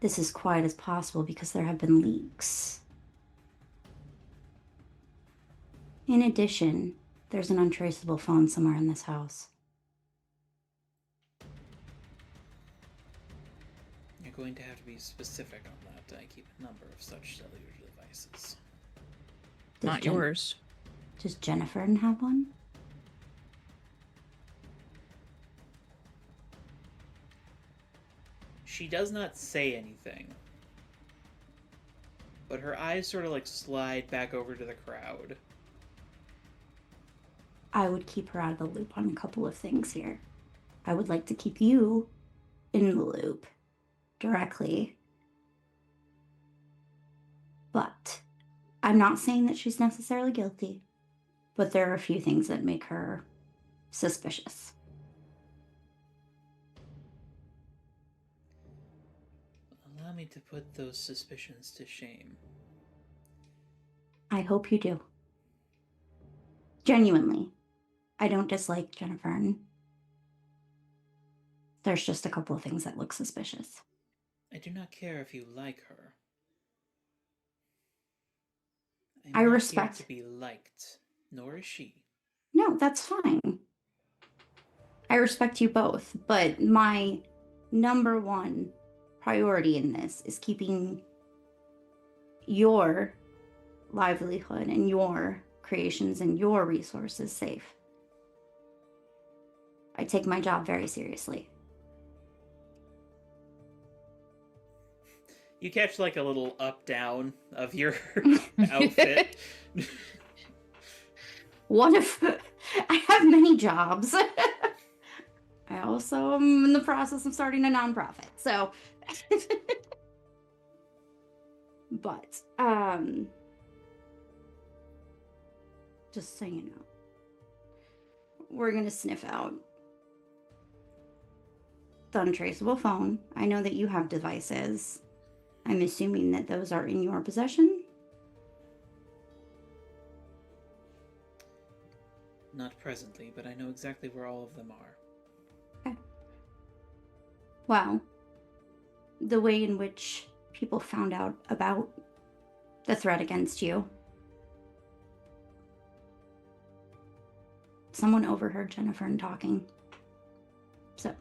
this as quiet as possible because there have been leaks. In addition, there's an untraceable phone somewhere in this house. You're going to have to be specific on that. I keep a number of such cellular devices. Does Not yours. Does Jennifer have one? She does not say anything, but her eyes sort of like slide back over to the crowd. I would keep her out of the loop on a couple of things here. I would like to keep you in the loop directly. But I'm not saying that she's necessarily guilty, but there are a few things that make her suspicious. Allow me to put those suspicions to shame. I hope you do. Genuinely, I don't dislike Jennifer. There's just a couple of things that look suspicious. I do not care if you like her. I'm I not respect- here to be liked, nor is she. No, that's fine. I respect you both, but my number one priority in this is keeping your livelihood and your creations and your resources safe. I take my job very seriously. You catch like a little up down of your outfit. What if I have many jobs? I also am in the process of starting a nonprofit. So, but, just so you know, we're going to sniff out the untraceable phone. I know that you have devices. I'm assuming that those are in your possession. Not presently, but I know exactly where all of them are. Okay. Well, the way in which people found out about the threat against you, someone overheard Jennifer talking. So,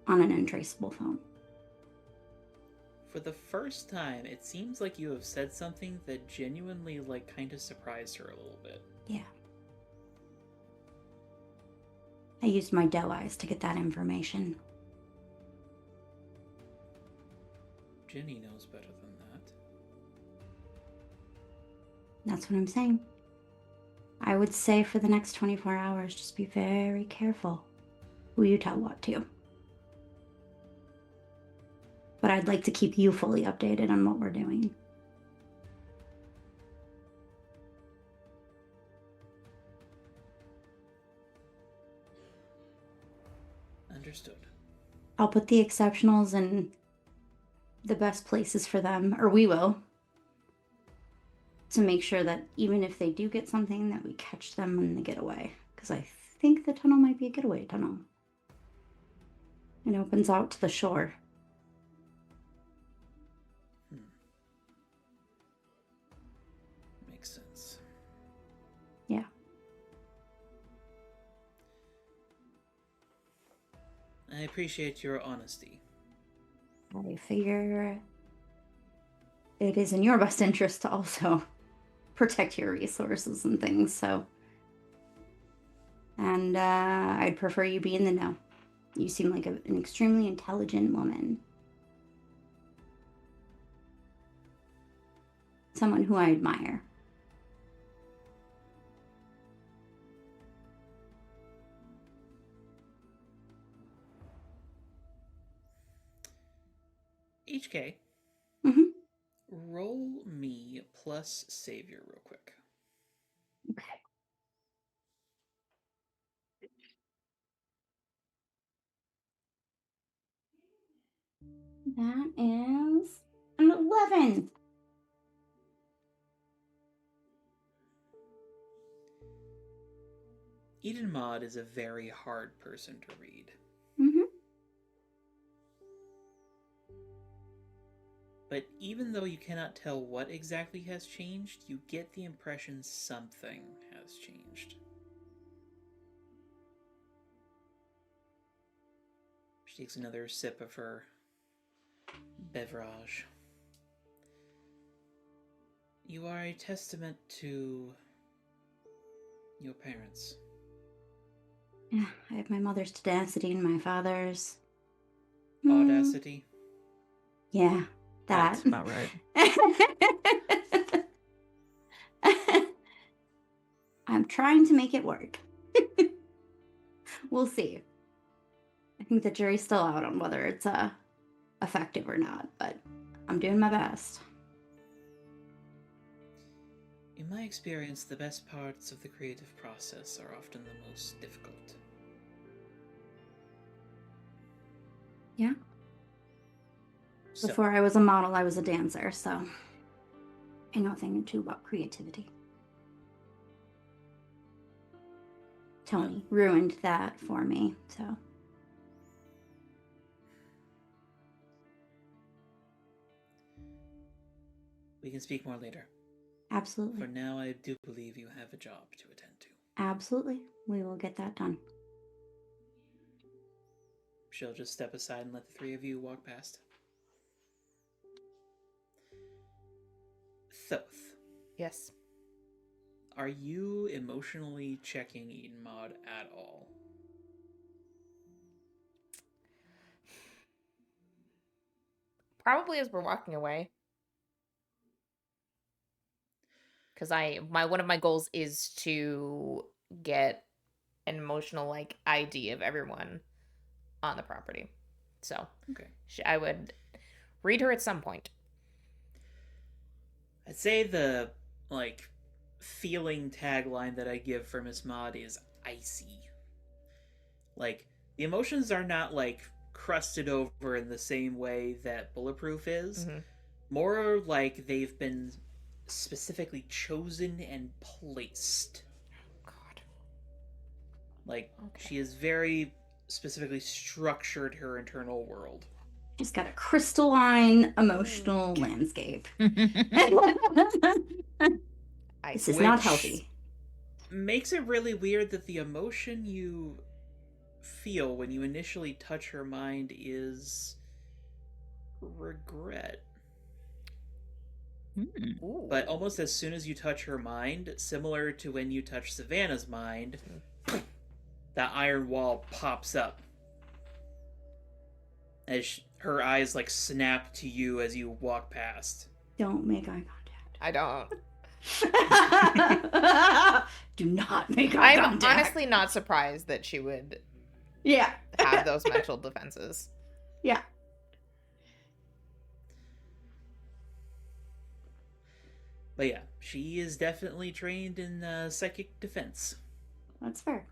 on an untraceable phone. For the first time, it seems like you have said something that genuinely, like, kind of surprised her a little bit. Yeah. I used my doe eyes to get that information. Jenny knows better than that. That's what I'm saying. I would say for the next 24 hours, just be very careful who you tell what to. But I'd like to keep you fully updated on what we're doing. Understood. I'll put the exceptionals in the best places for them, or we will, to make sure that even if they do get something, that we catch them when they get away. Because I think the tunnel might be a getaway tunnel. It opens out to the shore. Makes sense. Yeah. I appreciate your honesty. I figure it is in your best interest to also protect your resources and things, so. And I'd prefer you be in the know. You seem like an extremely intelligent woman. Someone who I admire. HK, Mm-hmm. roll me plus Savior real quick. Okay. That is an 11. Eden Maud is a very hard person to read. Mm-hmm. But even though you cannot tell what exactly has changed, you get the impression something has changed. She takes another sip of her beverage. You are a testament to your parents. Yeah, I have my mother's tenacity and my father's Audacity. Yeah, that. That's about right. I'm trying to make it work. We'll see. I think the jury's still out on whether it's effective or not, but I'm doing my best. In my experience, the best parts of the creative process are often the most difficult. Yeah. So, Before I was a model, I was a dancer, so I know a thing or two about creativity. Tony ruined that for me, so. we can speak more later. Absolutely. For now, I do believe you have a job to attend to. Absolutely. We will get that done. She'll just step aside and let the three of you walk past. Thoth, Yes. are you emotionally checking Eden Maud at all? Probably as we're walking away. Because one of my goals is to get an emotional ID of everyone on the property. So Okay. I would read her at some point. I'd say the, feeling tagline that I give for Miss Maud is icy. The emotions are not, crusted over in the same way that Bulletproof is. Mm-hmm. More like they've been specifically chosen and placed. God. Okay. Okay. She has very specifically structured her internal world. Just got a crystalline emotional landscape. This is not healthy. Makes it really weird that the emotion you feel when you initially touch her mind is regret. Ooh. But almost as soon as you touch her mind, similar to when you touch Savannah's mind, that iron wall pops up. As her eyes snap to you as you walk past. Don't make eye contact. I don't. Do not make eye I'm contact. honestly not surprised that she would Yeah. have those mental defenses. Yeah. But yeah, she is definitely trained in psychic defense. That's fair.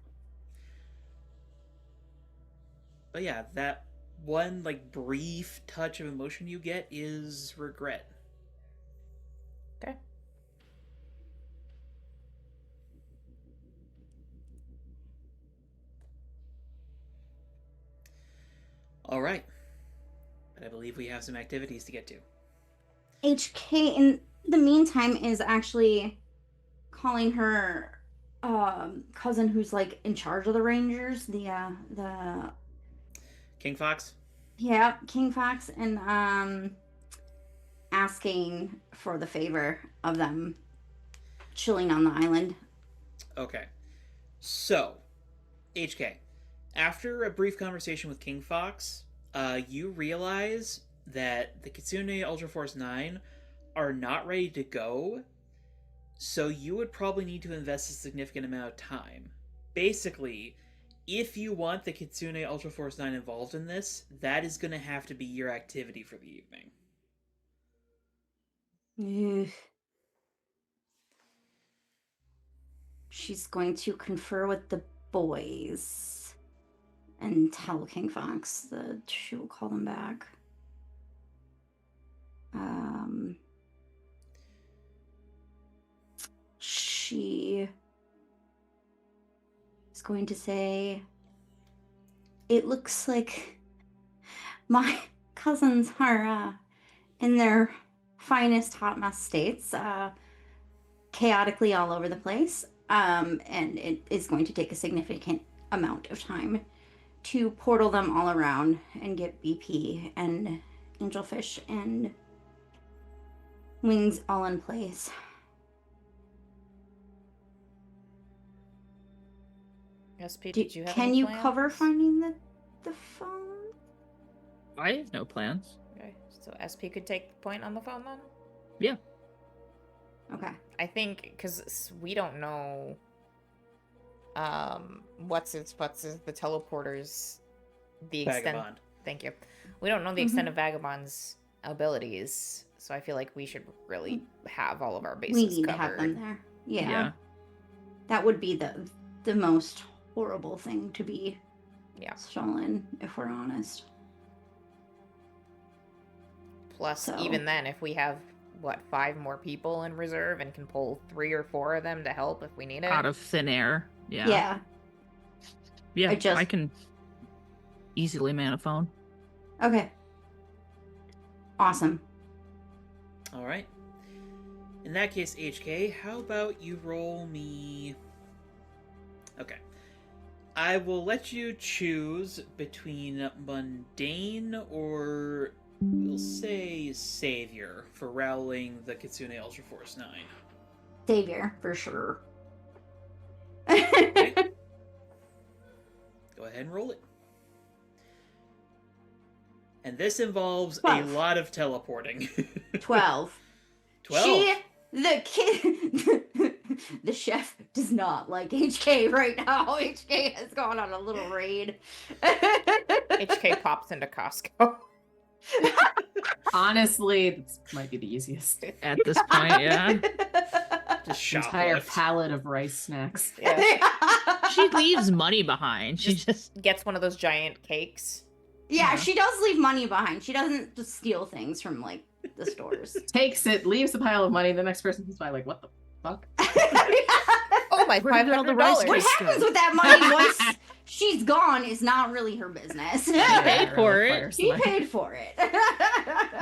But yeah, that one like brief touch of emotion you get is regret. Okay. All right. But I believe we have some activities to get to. HK in the meantime is actually calling her cousin who's like in charge of the Rangers, the King Fox? King Fox, and asking for the favor of them chilling on the island. Okay. So, HK, after a brief conversation with King Fox, you realize that the Kitsune Ultra Force 9 are not ready to go, so you would probably need to invest a significant amount of time. Basically, if you want the Kitsune Ultra Force 9 involved in this, that is going to have to be your activity for the evening. Ugh. She's going to confer with the boys and tell King Fox that she will call them back. She is going to say, it looks like my cousins are in their finest hot mess states, chaotically all over the place, and it is going to take a significant amount of time to portal them all around and get BP and angelfish and wings all in place. SP, did you have Can any you plans? cover finding the phone? I have no plans. Okay, so SP could take the point on the phone then? Yeah. Okay. I think because we don't know what's the teleporters, the extent. Vagabond. Thank you. We don't know the extent of Vagabond's abilities, so I feel like we should really have all of our bases We need covered. to have them there. Yeah. Yeah. That would be the most horrible thing to be stolen, if we're honest. Plus, So- even then, if we have 5 more people in reserve and can pull 3 or 4 of them to help if we need it. Out of thin air. Yeah. Yeah. Yeah. I just- I can easily man a phone. Okay. Awesome. All right. In that case, HK, how about you roll me... Okay. I will let you choose between mundane or, we'll say, savior for rallying the Kitsune Ultra Force 9. Savior, for sure. Okay. Go ahead and roll it. And this involves 12. a lot of teleporting. 12. 12. The chef does not like HK right now. HK has gone on a little raid. HK pops into Costco. Honestly, this might be the easiest. At this point, yeah. Just Entire shoplift. pallet of rice snacks. Yeah. She leaves money behind. She just Gets one of those giant cakes. Yeah, Yeah. she does leave money behind. She doesn't just steal things from, like, the stores. Takes it, leaves a pile of money. The next person comes by, like, what the fuck? Oh, my Where did all the rice $500. What cakes happens with that money once she's gone is not really her business. Yeah. paid for it. requires She money. paid for it.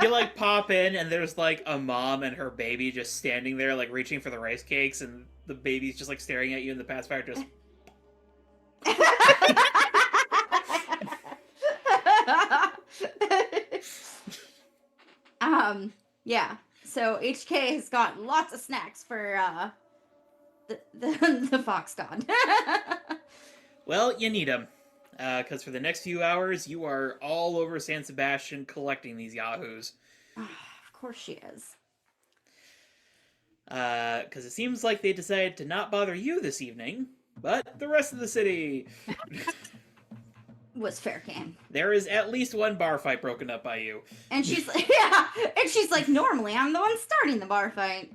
You like pop in and there's like a mom and her baby just standing there like reaching for the rice cakes and the baby's just like staring at you in the pacifier just Yeah. So HK has got lots of snacks for the fox god. well, you need them. Because for the next few hours, you are all over San Sebastian collecting these yahoos. Of course she is. Because it seems like they decided to not bother you this evening, but the rest of the city. Was fair game. There is at least one bar fight broken up by you. And she's like, yeah. And she's like, normally I'm the one starting the bar fight.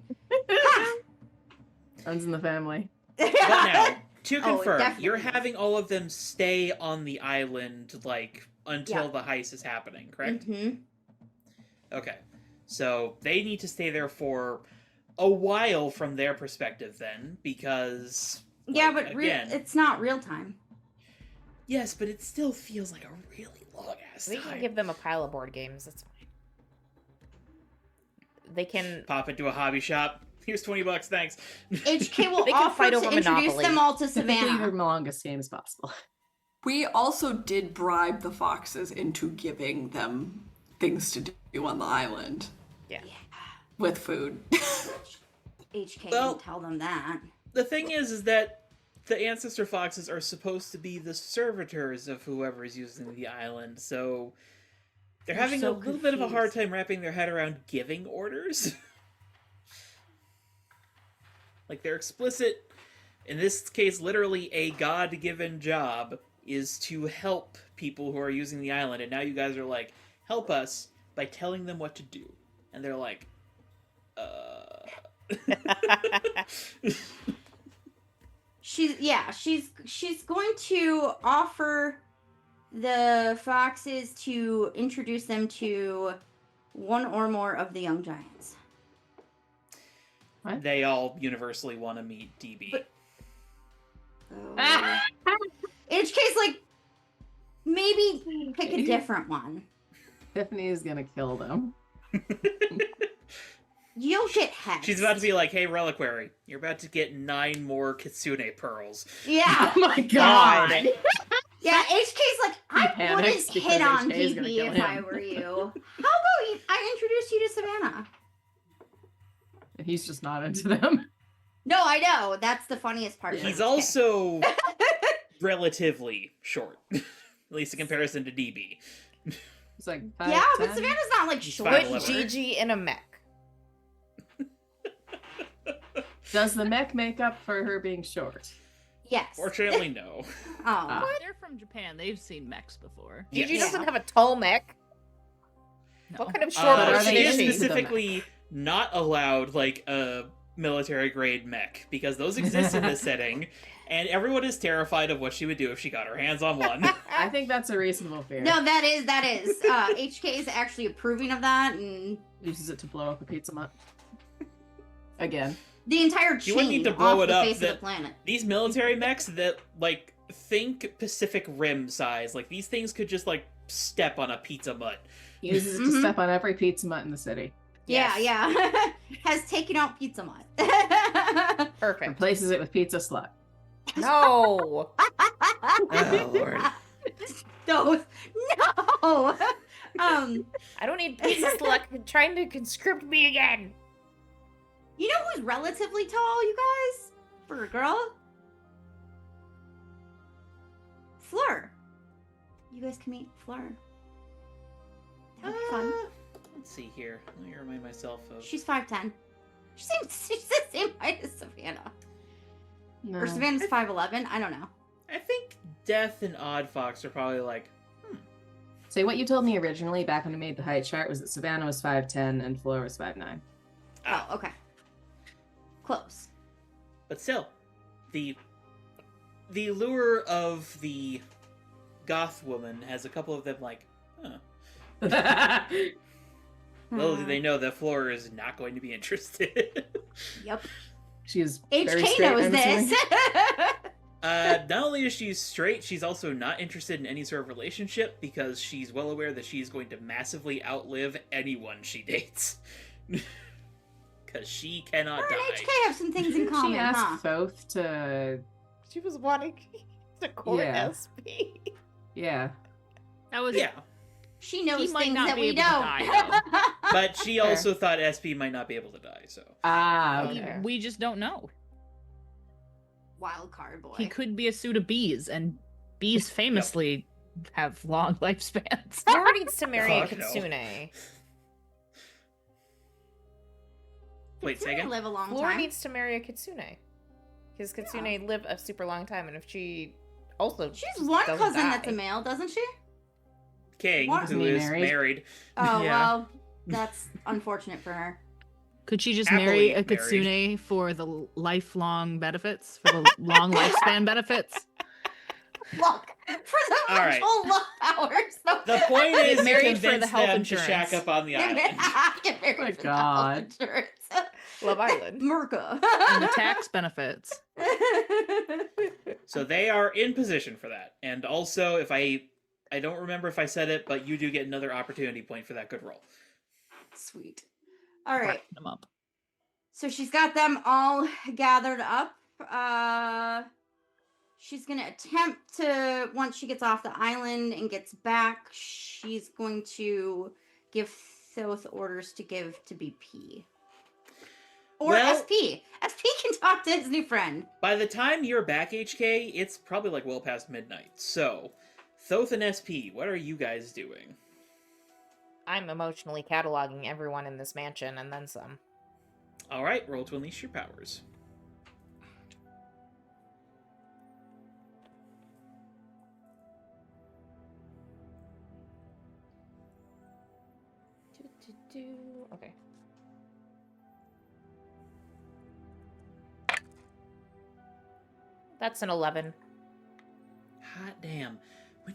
Runs in the family. But now, to Oh, confirm, definitely. you're having all of them stay on the island, like, until Yeah. the heist is happening, correct? Mm-hmm. Okay. So they need to stay there for a while from their perspective then, because... Yeah, like, but again... it's not real time. Yes, but it still feels like a really long-ass We time. can give them a pile of board games. That's fine. They can. Pop into a hobby shop. Here's $20, thanks. HK will They can offer fight to over introduce Monopoly. them all to Typically, the Savannah. longest game is possible. We also did bribe the foxes into giving them things to do on the island Yeah. with food. HK Well- didn't tell them that. The thing is that the ancestor foxes are supposed to be the servitors of whoever is using the island, so they're They're having so a little bit of a hard confused. time wrapping their head around giving orders. Like, they're explicit, in this case, literally a god-given job is to help people who are using the island, and now you guys are like, help us by telling them what to do. And they're like, She's going to offer the foxes to introduce them to one or more of the young giants. They all universally want to meet DB. But- HK's like, maybe pick a different one. Tiffany is gonna kill them. You'll get hexed. She's about to be like, hey, Reliquary, you're about to get 9 more Kitsune pearls. Yeah. Oh my god! Yeah, HK's like, I panics wouldn't because hit on HK is gonna DB kill if I him. were you. How about I introduce you to Savannah? And he's just not into them. No, I know. That's the funniest part. of He's HK. also relatively short, at least in comparison to DB. He's like, Yeah, but 5'10". Savannah's not like He's short. Put 5'11". Gigi in a mech. Does the mech make up for her being short? Yes. Fortunately, no. Oh. They're from Japan. They've seen mechs before. Gigi Yes. doesn't have a tall mech. No. What kind of short But are person they She is is she? into them? specifically not allowed, like, a military-grade mech, because those exist in this setting, and everyone is terrified of what she would do if she got her hands on one. I think that's a reasonable fear. No, that is. HK is actually approving of that, and Uses it to blow up a pizza mutt. Again. the entire You chain wouldn't need to blow off it the up, face of that- the planet. These military mechs that, like, think Pacific Rim size, like, these things could just, like, step on a pizza mutt. Uses it to Mhm. step on every pizza mutt in the city. Yeah, Yes. yeah. Has taken out Pizza Mutt. Perfect. Replaces it with pizza slut. No. Oh, Lord. Those. No. I don't need pizza luck trying to conscript me again. You know who's relatively tall, you guys? For a girl? Fleur. You guys can meet Fleur. That would be fun. Let's see here. Let me remind myself of... She's 5'10". She's the same height as Savannah. No. Or Savannah's 5'11". I don't know. I think Death and Odd Fox are probably like... So what you told me originally back when I made the height chart was that Savannah was 5'10 and Fleur was 5'9. Ah. Oh, okay. Close. But still, the lure of the goth woman has a couple of them like, huh. Little do they know that Flora is not going to be interested. Yep. She is very HK straight, knows I'm assuming. this. Not only is she straight, she's also not interested in any sort of relationship because she's well aware that she's going to massively outlive anyone she dates. Because she cannot Her and die. HK have some things in common, She asked huh? Thoth to... She was wanting to court Yeah. SP. Yeah. That was Yeah, She knows might things not that be we able to don't. die, but she Fair. also thought SP might not be able to die, so... Ah, We- okay. We just don't know. Wild card boy. He could be a suit of bees, and bees famously have long lifespans. Flora needs to marry a Fuck no. Kitsune. Wait, say Kitsune again? live a long Flora time. needs to marry a Kitsune. Because Kitsune live a super long time, and if she also She's just one doesn't cousin die- that's a male, doesn't she? King, What? who Isn't he is married? married. Oh, Yeah. well, that's unfortunate for her. Could she just Happily marry a married. Kitsune for the lifelong benefits? For the long lifespan benefits? Look, for the All right. actual luck powers. The point is to married for the convince health them to insurance. shack up on the island. Get married Oh my for the health God. insurance. Love Island. Merca. And the tax benefits. So they are in position for that. And also, if I don't remember if I said it, but you do get another opportunity point for that good roll. Sweet. All right. Wrapping them up. So she's got them all gathered up. She's going to attempt to, once she gets off the island and gets back, she's going to give Thoth orders to give to BP. Or Well- SP. SP can talk to his new friend. By the time you're back, HK, it's probably like well past midnight. So, Thoth and SP, what are you guys doing? I'm emotionally cataloging everyone in this mansion and then some. Alright, roll to unleash your powers. Okay. That's an 11. Hot damn. I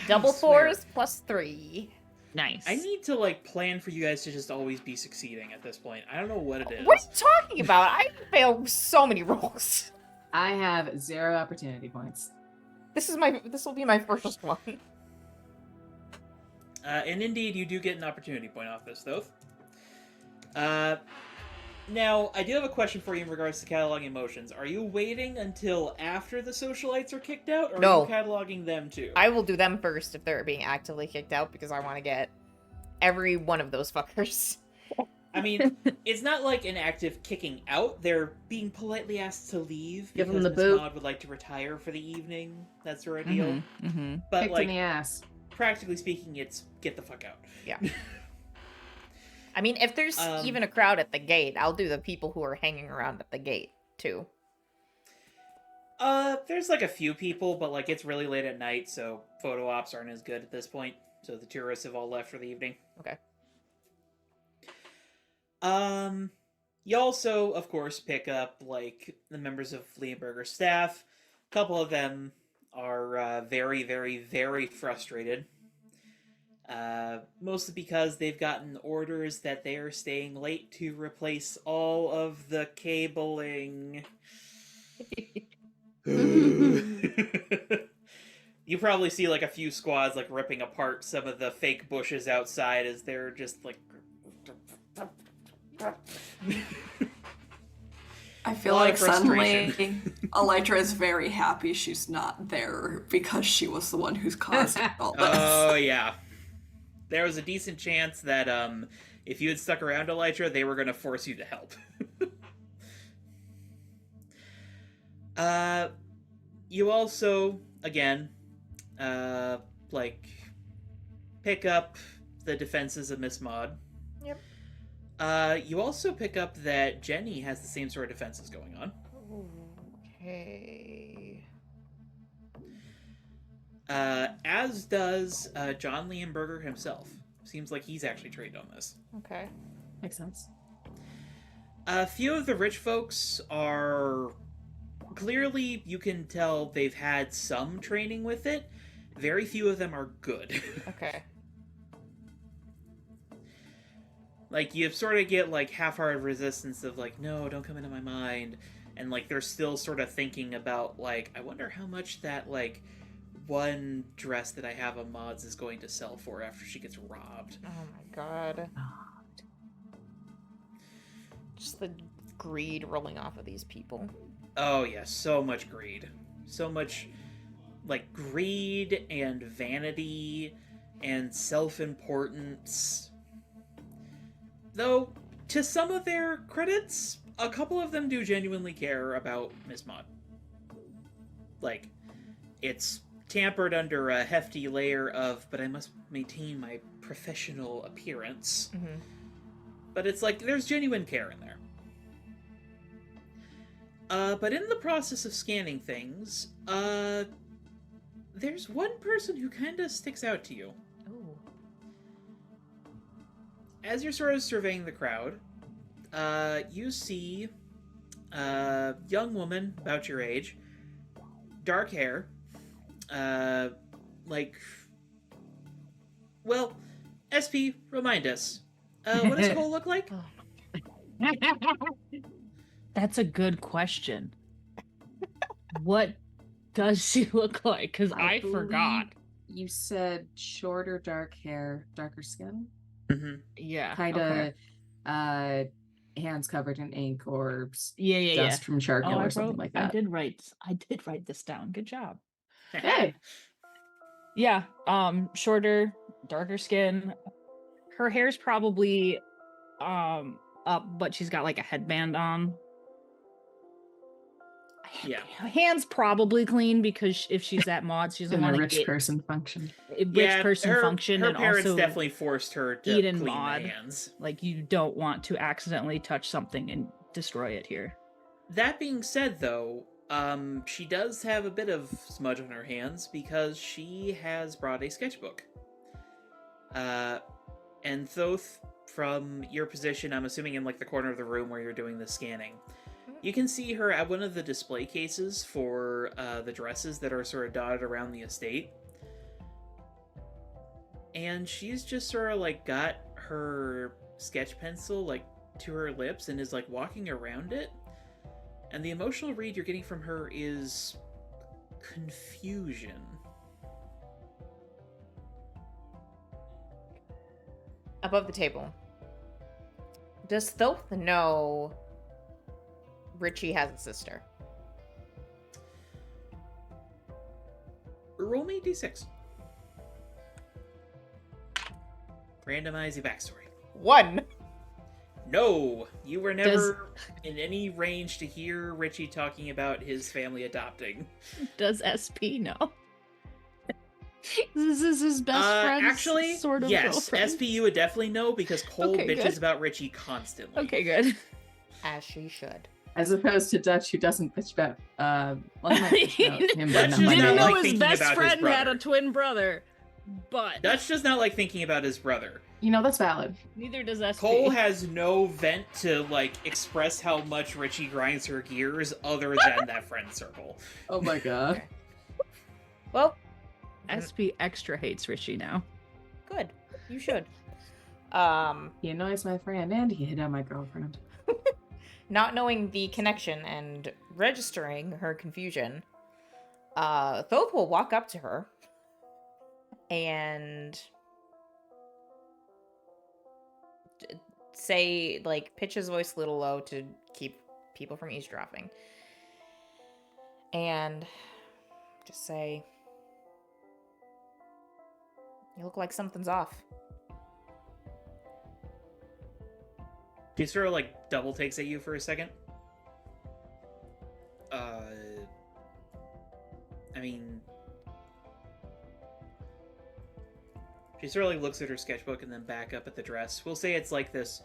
Double swear, fours plus 3. Nice. I need to, like, plan for you guys to just always be succeeding at this point. I don't know what it is. What are you talking about? I failed so many rolls. I have 0 opportunity points. This will be my first one. And indeed, you do get an opportunity point off this, Thoth. Now, I do have a question for you in regards to cataloging emotions. Are you waiting until after the socialites are kicked out, or No. are you cataloging them too? I will do them first if they're being actively kicked out because I want to get every one of those fuckers. I mean, it's not like an active kicking out. They're being politely asked to leave Give 'em because the Miss boot. Maud would like to retire for the evening. That sort of deal. Mm-hmm. But, Kicked like, in the ass. practically speaking, it's get the fuck out. Yeah. I mean, if there's even a crowd at the gate, I'll do the people who are hanging around at the gate, too. There's like a few people, but like it's really late at night, so photo ops aren't as good at this point. So the tourists have all left for the evening. Okay. You also, of course, pick up like the members of Leonberger's staff. A couple of them are very, very, very frustrated. Mostly because they've gotten orders that they are staying late to replace all of the cabling. You probably see like a few squads like ripping apart some of the fake bushes outside as they're just like. I feel A lot like of suddenly frustration. Elytra is very happy she's not there because she was the one who's causing all this. Oh yeah, there was a decent chance that if you had stuck around, Elytra, they were going to force you to help. You also, again, like, pick up the defenses of Miss Maud. Yep. You also pick up that Jenny has the same sort of defenses going on. Okay. As does John Leonberger himself. Seems like he's actually trained on this. Okay. Makes sense. A few of the rich folks are clearly, you can tell they've had some training with it. Very few of them are good. Okay. Like, you sort of get, like, half-hearted resistance of, like, no, don't come into my mind. And, like, they're still sort of thinking about, like, I wonder how much that, like, one dress that I have of Maud's is going to sell for after she gets robbed. Oh my god. Just the greed rolling off of these people. Oh, yeah, so much greed. So much, like, greed and vanity and self-importance. Though, to some of their credits, a couple of them do genuinely care about Miss Maud. Like, it's tampered under a hefty layer of, but I must maintain my professional appearance. Mm-hmm. But it's like, there's genuine care in there. But in the process of scanning things, there's one person who kind of sticks out to you. Ooh. As you're sort of surveying the crowd, you see a young woman about your age, dark hair, like, well, SP, remind us. What does Cole look like? That's a good question. What does she look like? Because I forgot. You said shorter, dark hair, darker skin, Mm-hmm. Yeah. kind of, okay. hands covered in ink or Yeah. dust from charcoal or something like I that. did write this down. Good job. Hey, Yeah. Shorter, darker skin. Her hair's probably up, but she's got like a headband on. Yeah. Hands probably clean because if she's at Maud, she doesn't in a want to rich get person function. function her and parents also definitely forced her to eat in clean Maud. the hands. Like you don't want to accidentally touch something and destroy it here. That being said, though, she does have a bit of smudge on her hands because she has brought a sketchbook. And Thoth, from your position, I'm assuming in like the corner of the room where you're doing the scanning, you can see her at one of the display cases for the dresses that are sort of dotted around the estate. And she's just sort of like got her sketch pencil like to her lips and is like walking around it. And the emotional read you're getting from her is confusion. Above the table. Does Thoth know Richie has a sister? Roll me d6. Randomize your backstory. 1. No, you were never in any range to hear Richie talking about his family adopting. Does SP know? This is his best friend. Actually, sort of yes, girlfriend. SP would definitely know because Cole Okay, bitches good. about Richie constantly. Okay, good. As she should. As opposed to Dutch, who doesn't bitch about, well, he might bitch about him, but Dutch not does my not Didn't name. know like his thinking best about his friend had a brother. twin brother, but Dutch does not like thinking about his brother. You know, that's valid. neither does SP. Cole has no vent to, like, express how much Richie grinds her gears other than that friend circle. Oh my god. Okay. Well, SP extra hates Richie now. good. You should. He annoys my friend and he hit on my girlfriend. Not knowing the connection and registering her confusion, Thoth will walk up to her and say, like, pitch his voice a little low to keep people from eavesdropping. And just say, you look like something's off. She sort of, like, double takes at you for a second. I mean... She sort of, like, looks at her sketchbook and then back up at the dress. We'll say it's, like, this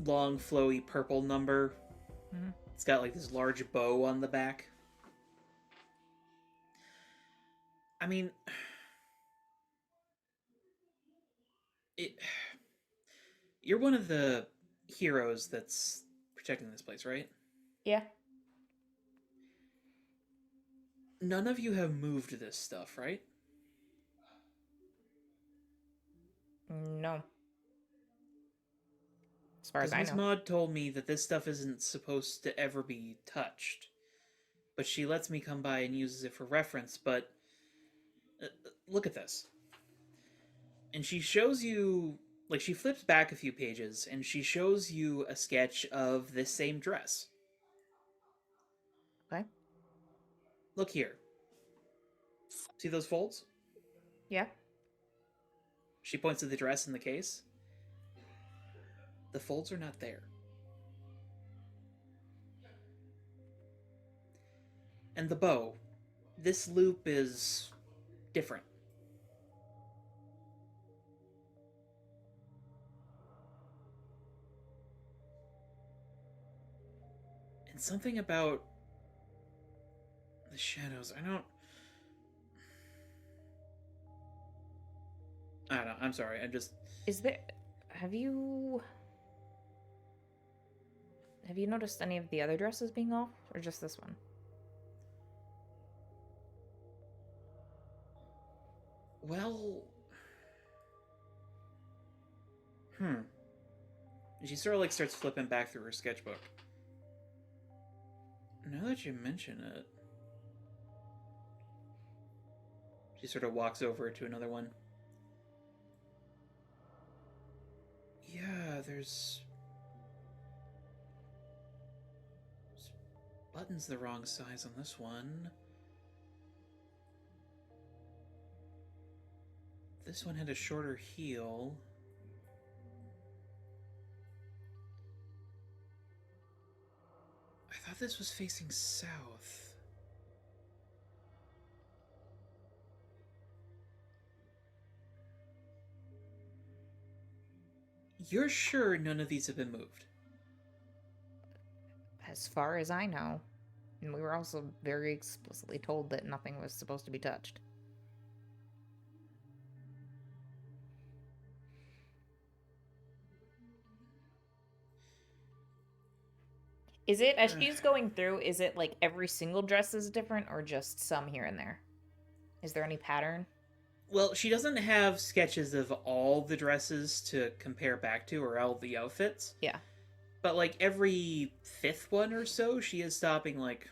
long, flowy purple number. Mhm. It's got, like, this large bow on the back. I mean... You're one of the heroes that's protecting this place, right? Yeah. None of you have moved this stuff, right? No. As far as Because I Miss know. Maud told me that this stuff isn't supposed to ever be touched. But she lets me come by and uses it for reference, but... look at this. And she shows you... Like, she flips back a few pages, and she shows you a sketch of this same dress. Okay. Look here. See those folds? Yeah. She points to the dress in the case. The folds are not there. And the bow. This loop is different. And something about the shadows. I don't know. I'm sorry. Is there... Have you noticed any of the other dresses being off? Or just this one? Well... She sort of like starts flipping back through her sketchbook. Now that you mention it... She sort of walks over to another one. Yeah, there's buttons the wrong size on this one. This one had a shorter heel. I thought this was facing south. You're sure none of these have been moved? As far as I know. And we were also very explicitly told that nothing was supposed to be touched. Is it, as she's going through, is it like every single dress is different or just some here and there? Is there any pattern? Well, she doesn't have sketches of all the dresses to compare back to, or all the outfits. Yeah. But like every fifth one or so, she is stopping like,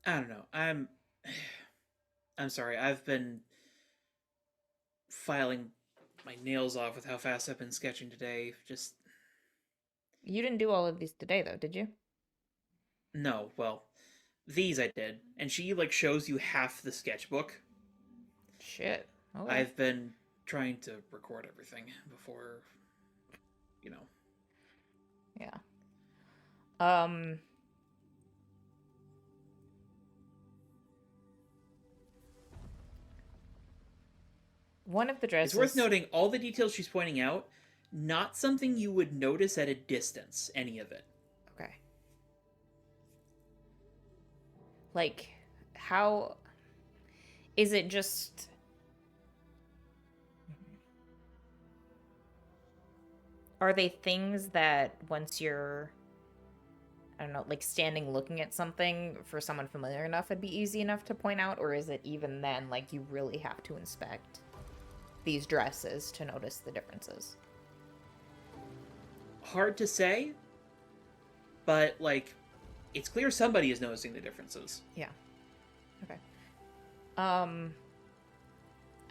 I don't know. I'm sorry. I've been filing my nails off with how fast I've been sketching today. Just... You didn't do all of these today, though, did you? No, well, these I did. And she, like, shows you half the sketchbook. Shit. Oh. I've been trying to record everything before, you know. Yeah. One of the dresses... It's worth noting, all the details she's pointing out, not something you would notice at a distance, any of it. Okay. Like, how... Is it just... Are they things that once you're, I don't know, like standing looking at something for someone familiar enough, it'd be easy enough to point out? Or is it even then, like, you really have to inspect these dresses to notice the differences? Hard to say, but, like, it's clear somebody is noticing the differences. Yeah. Okay.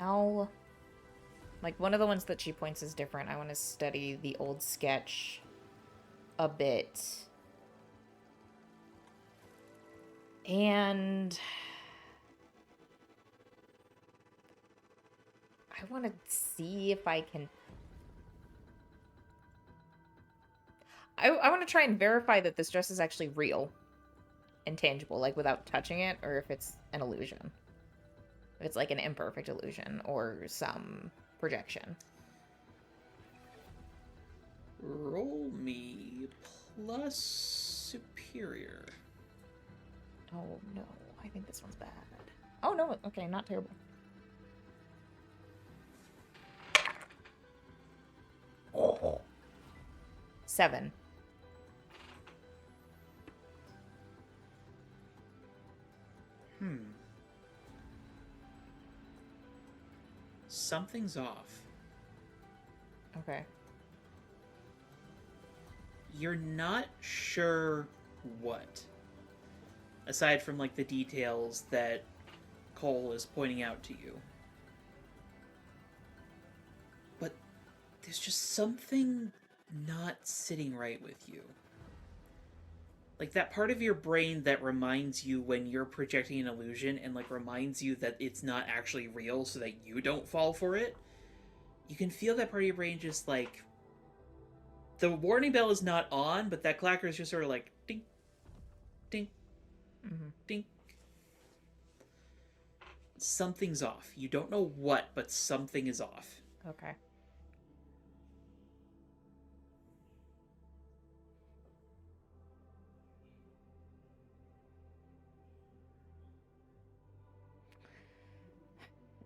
I'll... Like, one of the ones that she points is different. I want to study the old sketch a bit. And... I want to see if I can... I want to try and verify that this dress is actually real and tangible, like, without touching it, or if it's an illusion. If it's, like, an imperfect illusion or some... projection. Roll me plus superior. Oh no, I think this one's bad. Oh no, okay, not terrible. Oh. 7. Something's off. Okay. You're not sure what. Aside from, like, the details that Cole is pointing out to you. But there's just something not sitting right with you. Like, that part of your brain that reminds you when you're projecting an illusion and, like, reminds you that it's not actually real so that you don't fall for it. You can feel that part of your brain just, like... The warning bell is not on, but that clacker is just sort of like, ding, ding, ding. Something's off. You don't know what, but something is off. Okay.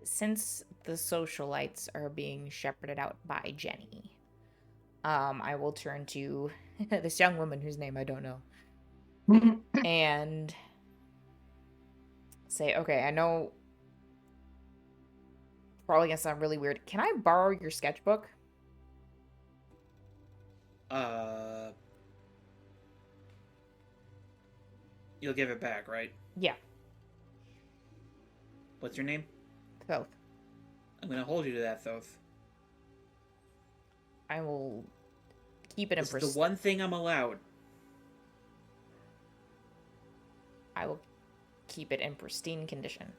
Since the socialites are being shepherded out by Jenny, I will turn to this young woman whose name I don't know. And say, okay, I know probably gonna sound really weird. Can I borrow your sketchbook? You'll give it back, right? Yeah. What's your name? Thoth. I'm gonna hold you to that, Thoth. I will keep it in It's the one thing I'm allowed. I will keep it in pristine condition.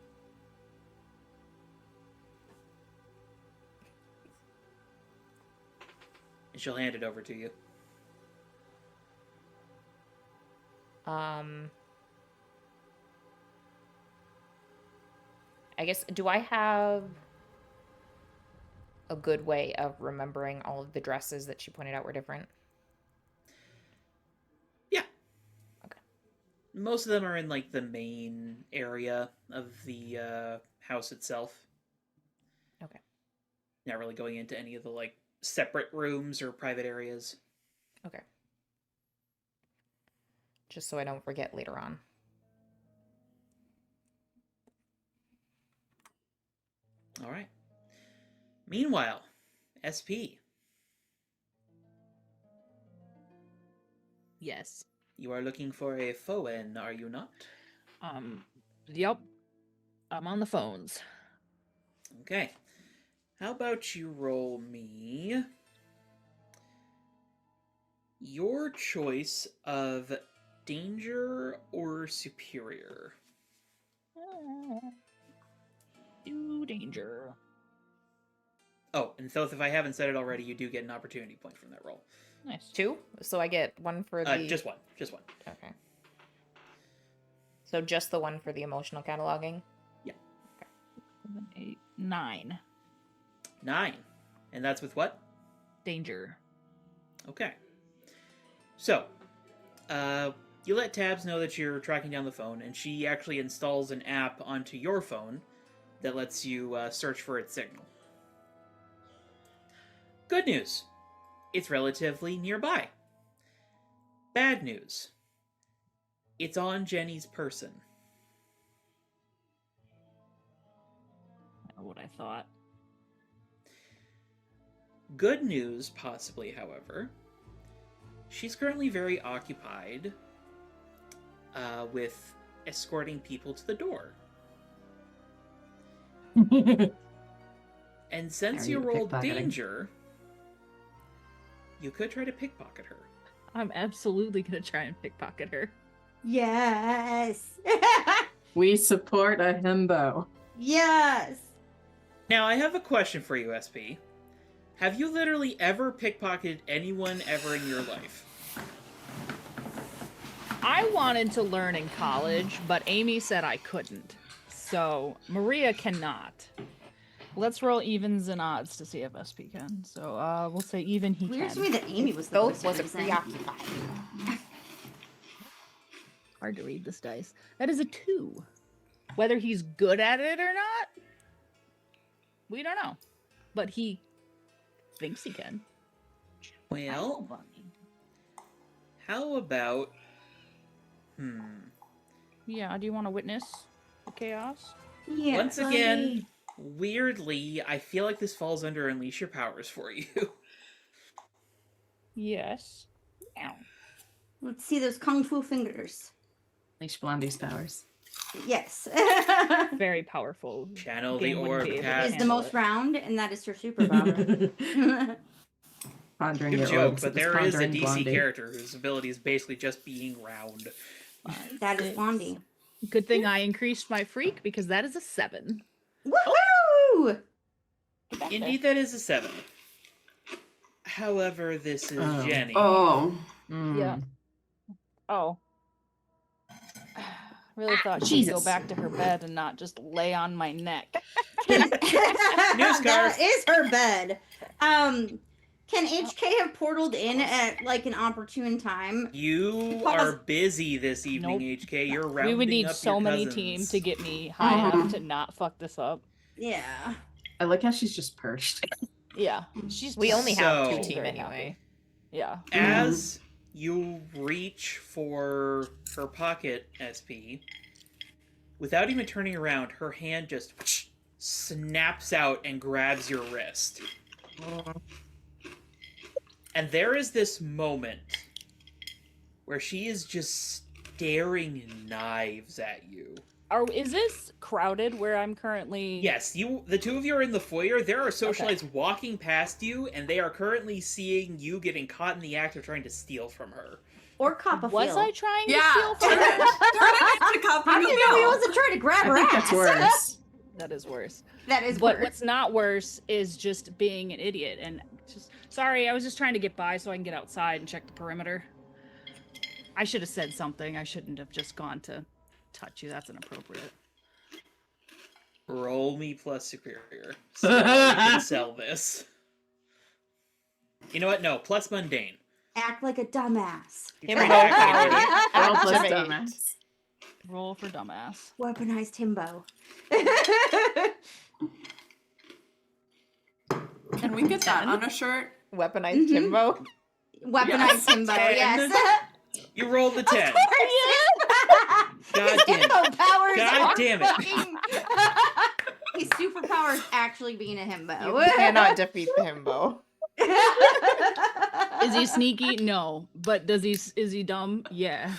And she'll hand it over to you. I guess, do I have a good way of remembering all of the dresses that she pointed out were different? Yeah. Okay. Most of them are in, like, the main area of the house itself. Okay. Not really going into any of the, like, separate rooms or private areas. Okay. Just so I don't forget later on. All right. Meanwhile, SP, Yes. you are looking for a Foen, are you not? Yep. I'm on the phones. Okay. How about you roll me your choice of danger or superior? Do danger. Oh, and Thoth, if I haven't said it already, you do get an opportunity point from that roll. Nice. 2? So I get one for the... Just one. Just one. Okay. So just the one for the emotional cataloging? Yeah. 7, 8, 9. 9. And that's with what? Danger. Okay. So, you let Tabs know that you're tracking down the phone, and she actually installs an app onto your phone that lets you search for its signal. Good news. It's relatively nearby. Bad news. It's on Jenny's person. Not what I thought. Good news, possibly, however. She's currently very occupied with escorting people to the door. And since Are you you rolled pickpocketing? danger, you could try to pickpocket her. I'm absolutely gonna try and pickpocket her. Yes. We support a himbo. Yes. Now, I have a question for you, SP. Have you literally ever pickpocketed anyone ever in your life? I wanted to learn in college, but Amy said I couldn't. So Maria cannot. Let's roll evens and odds to see if SP can. So we'll say even he Weird can. to me that Amy was the Thoth voice wasn't reason. preoccupied. Hard to read this dice. That is a 2. Whether he's good at it or not, we don't know. But he thinks he can. Well, how about... Yeah, do you want to witness the chaos? Yeah. Once again, weirdly, I feel like this falls under Unleash Your Powers for you. Yes. Ow. Let's see those kung fu fingers. Unleash Blondie's powers. Yes. Very powerful. Channel the Game wouldn't orb, be able to Cat. Is the handle most it. round, and that is her superpower. Pondering Good your joke, orbs, but it was there is a pondering DC Blondie. character whose ability is basically just being round. That is Blondie. Good thing I increased my freak because that is a 7. Woohoo! Indeed, that is a 7. However, this is Jenny. Oh. Yeah. Oh. Really thought she'd go Jesus. back to her bed and not just lay on my neck. That is her bed. Can HK have portaled in at like an opportune time? You are busy this evening, Nope. HK. You're rounding We would need up so your many cousins. teams to get me high enough to not fuck this up. Yeah. I like how she's just perched. Yeah. She's We only have So- 2 team Very anyway. Yeah. As you reach for her pocket, SP, without even turning around, her hand just snaps out and grabs your wrist. And there is this moment where she is just staring knives at you. Is this crowded where I'm currently? Yes, the two of you are in the foyer. There are socialites walking past you, and they are currently seeing you getting caught in the act of trying to steal from her. Or cop a Was feel. I trying to Yeah, steal turn from her? it into cop How do you know he wasn't trying to grab her I think ass? that's worse. That is worse. That is But worse. what's not worse is just being an idiot and just sorry, I was just trying to get by so I can get outside and check the perimeter. I should have said something. I shouldn't have just gone to touch you. That's inappropriate. Roll me plus superior. So we can sell this. You know what? No, plus mundane. Act like a dumbass. You Himbo try to act like power. an Roll plus Activate. dumbass. Roll for dumbass. Weaponized himbo. Can we get that on a shirt? Weaponized Mhm. Himbo. Weaponized himbo, yes. You rolled the 10. God His damn it. himbo powers God are damn it. fucking... His superpower is actually being a himbo. You cannot defeat the Himbo. Is he sneaky? No. But is he dumb? Yeah.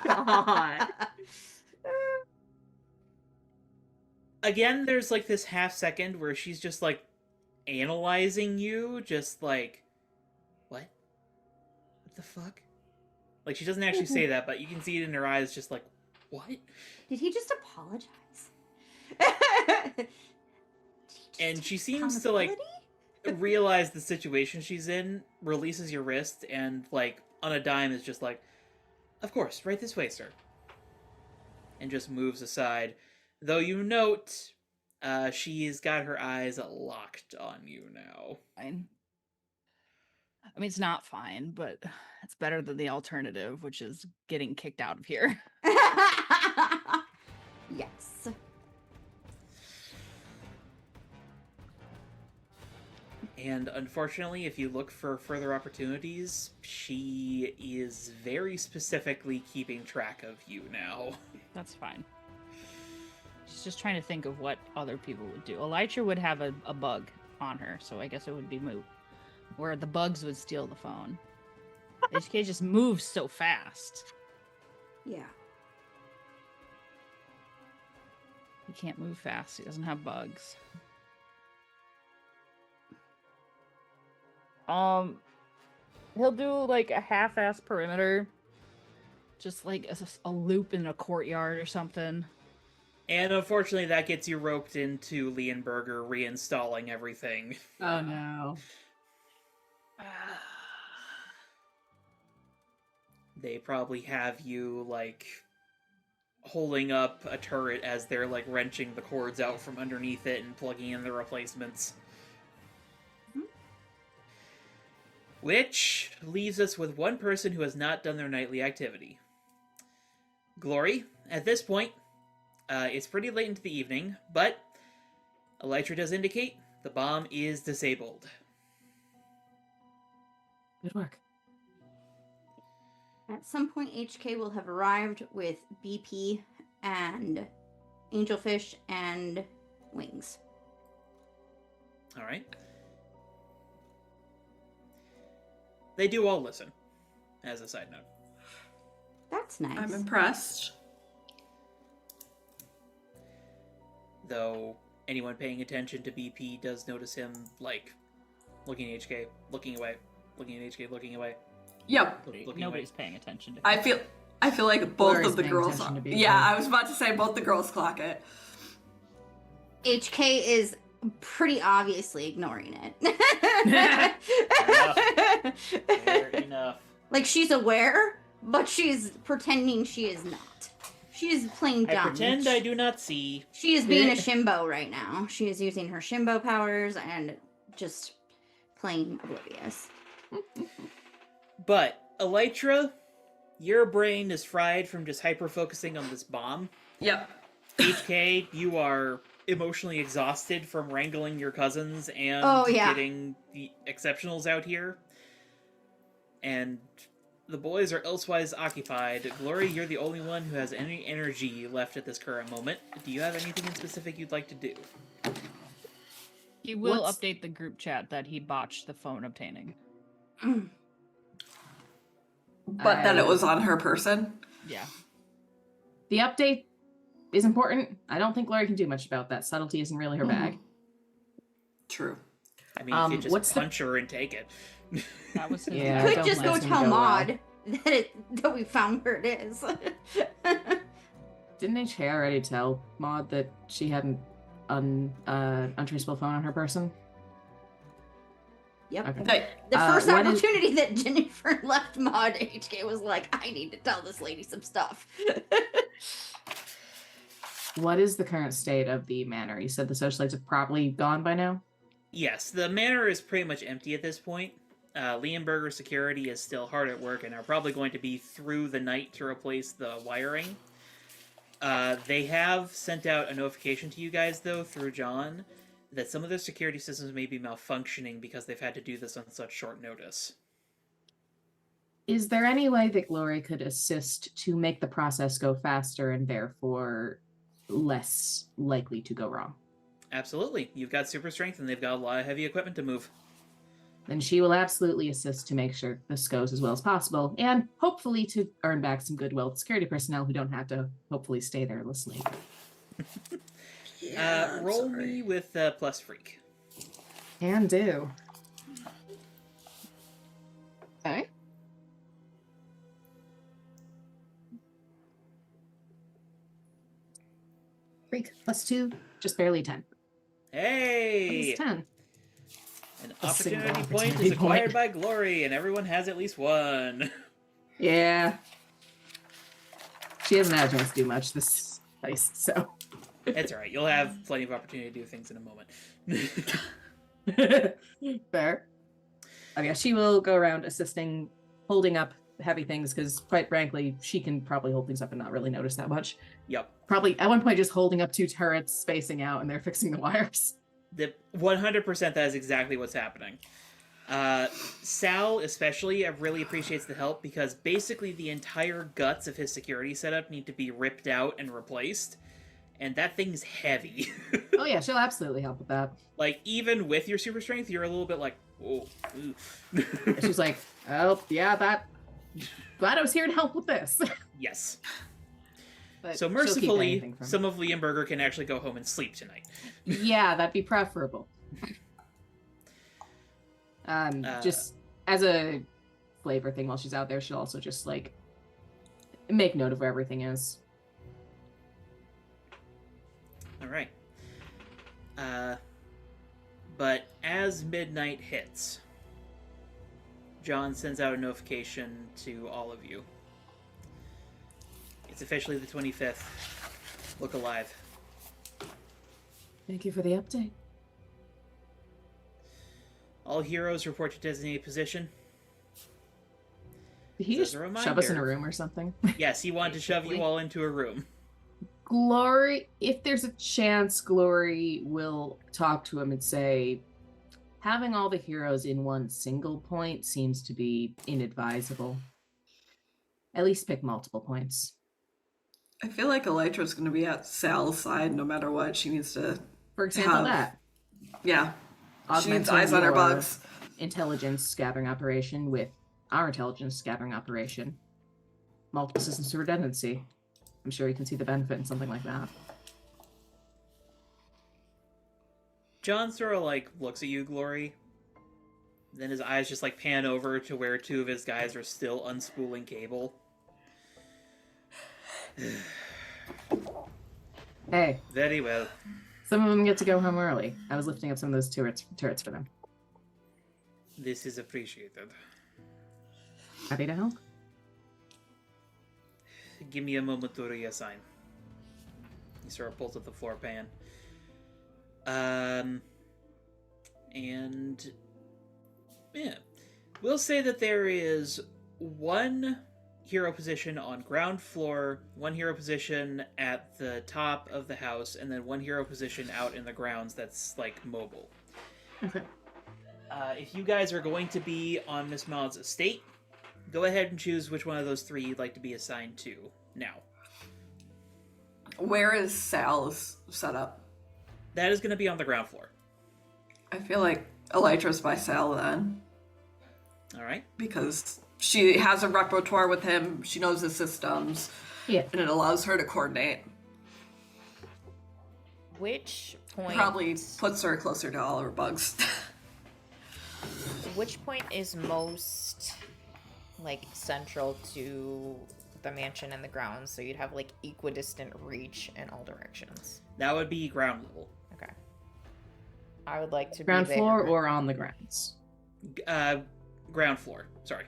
God. Again, there's like this half second where she's just like analyzing you, just like, what? What the fuck? Like, she doesn't actually say that, but you can see it in her eyes, just like, what? Did he just apologize? And she seems to like realize the situation she's in, releases your wrist, and like on a dime is just like, of course, right this way, sir. And just moves aside. Though you note, she's got her eyes locked on you now. Fine. I mean, it's not fine, but it's better than the alternative, which is getting kicked out of here. Yes. And unfortunately, if you look for further opportunities, she is very specifically keeping track of you now. That's fine. She's just trying to think of what other people would do. Elytra would have a bug on her, so I guess it would be moot. Where the bugs would steal the phone. HK just moves so fast. Yeah. He can't move fast. He doesn't have bugs. He'll do like a half-ass perimeter. Just like a loop in a courtyard or something. And unfortunately, that gets you roped into Leonberger reinstalling everything. Oh no. They probably have you, like, holding up a turret as they're, like, wrenching the cords out from underneath it and plugging in the replacements. Which leaves us with one person who has not done their nightly activity. Glory, at this point, it's pretty late into the evening, but Elytra does indicate the bomb is disabled. Good work. At some point, HK will have arrived with BP and angelfish and wings. Alright. They do all listen, as a side note. That's nice. I'm impressed. Though anyone paying attention to BP does notice him, like, looking at HK, looking away, looking at HK, looking away. Yep. Looking Nobody's away. paying attention to him. I feel like both Glory's of the paying girls attention are. to BP. Yeah, I was about to say both the girls clock it. HK is pretty obviously ignoring it. Fair enough. Like, she's aware, but she's pretending she is not. She is playing I dumb. pretend I do not see. She is being a shimbo right now. She is using her shimbo powers and just playing oblivious. But, Elytra, your brain is fried from just hyper-focusing on this bomb. Yep. HK, you are emotionally exhausted from wrangling your cousins and Oh, yeah. getting the exceptionals out here. And the boys are elsewise occupied. Glory, you're the only one who has any energy left at this current moment. Do you have anything in specific you'd like to do? He will What's- update the group chat that he botched the phone obtaining. But that it was on her person. Yeah. The update is important. I don't think Glory can do much about that. Subtlety isn't really her bag. True. I mean, you could just what's the- punch her and take it. That was his Yeah, Could don't just let go him tell go well. Maud that we found where it is. Didn't HK already tell Maud that she had an untraceable phone on her person? Yep. Okay. Like, The first what is- opportunity that Jennifer left Maud, HK was like, I need to tell this lady some stuff. What is the current state of the manor? You said the socialites have probably gone by now? Yes, the manor is pretty much empty at this point. Leonberger security is still hard at work and are probably going to be through the night to replace the wiring. They have sent out a notification to you guys, though, through John, that some of their security systems may be malfunctioning because they've had to do this on such short notice. Is there any way that Glory could assist to make the process go faster and therefore less likely to go wrong? Absolutely. You've got super strength and they've got a lot of heavy equipment to move. Then she will absolutely assist to make sure this goes as well as possible, and hopefully to earn back some goodwill with security personnel who don't have to hopefully stay there listening. yeah, I'm Roll sorry. me with plus freak. Can do. Okay. Freak +2, just barely 10. Hey! It's 10. An A single opportunity point opportunity is acquired point. by Glory, and everyone has at least one. Yeah. She hasn't had a chance to do much this heist, so. It's alright, you'll have plenty of opportunity to do things in a moment. Fair. Oh yeah, she will go around assisting, holding up heavy things, because quite frankly, she can probably hold things up and not really notice that much. Yep. Probably at one point just holding up 2 turrets, spacing out, and they're fixing the wires. The 100% that is exactly what's happening. Sal especially really appreciates the help because basically the entire guts of his security setup need to be ripped out and replaced, and that thing's heavy. Oh yeah, she'll absolutely help with that. Like, even with your super strength, you're a little bit like, oh, ooh. And she's like, oh yeah, glad I was here to help with this. Yes. But So she'll keep mercifully, anything from- some of Leonberger can actually go home and sleep tonight. Yeah, that'd be preferable. Just as a flavor thing while she's out there, she'll also just like make note of where everything is. All right. But as midnight hits, John sends out a notification to all of you. It's officially the 25th. Look alive. Thank you for the update. All heroes report to designated position. Did he As just a shove us in a reminder- room or something? Yes, he wanted to shove you Basically. all into a room. Glory, if there's a chance, Glory will talk to him and say, having all the heroes in one single point seems to be inadvisable. At least pick multiple points. I feel like Elytra's going to be at Sal's side no matter what. She needs to, For example, Have- that. yeah. She needs Augmenting eyes on her your bugs. Intelligence gathering operation with our intelligence gathering operation. Multiple systems of redundancy. I'm sure you can see the benefit in something like that. John sort of like looks at you, Glory. Then his eyes just like pan over to where 2 of his guys are still unspooling cable. Hey, Very well. some of them get to go home early. I was lifting up some of those turrets for them. This is appreciated. Happy to help. Give me a moment to reassign. He sort of pulls up the floor pan. And yeah, we'll say that there is 1 hero position on ground floor, 1 hero position at the top of the house, and then 1 hero position out in the grounds that's like mobile. Okay. If you guys are going to be on Miss Maud's estate, Go ahead and choose which one of those three you'd like to be assigned to now. Where is Sal's set up? That is going to be on the ground floor. I feel like Elytra's by Sal then. All right. Because she has a repertoire with him, she knows his systems, Yeah. and it allows her to coordinate. Which point? Probably puts her closer to all her bugs. Which point is most like central to the mansion and the grounds? So you'd have like equidistant reach in all directions. That would be ground level. Okay. I would like to Ground be there. floor or on the grounds? Ground floor. Sorry.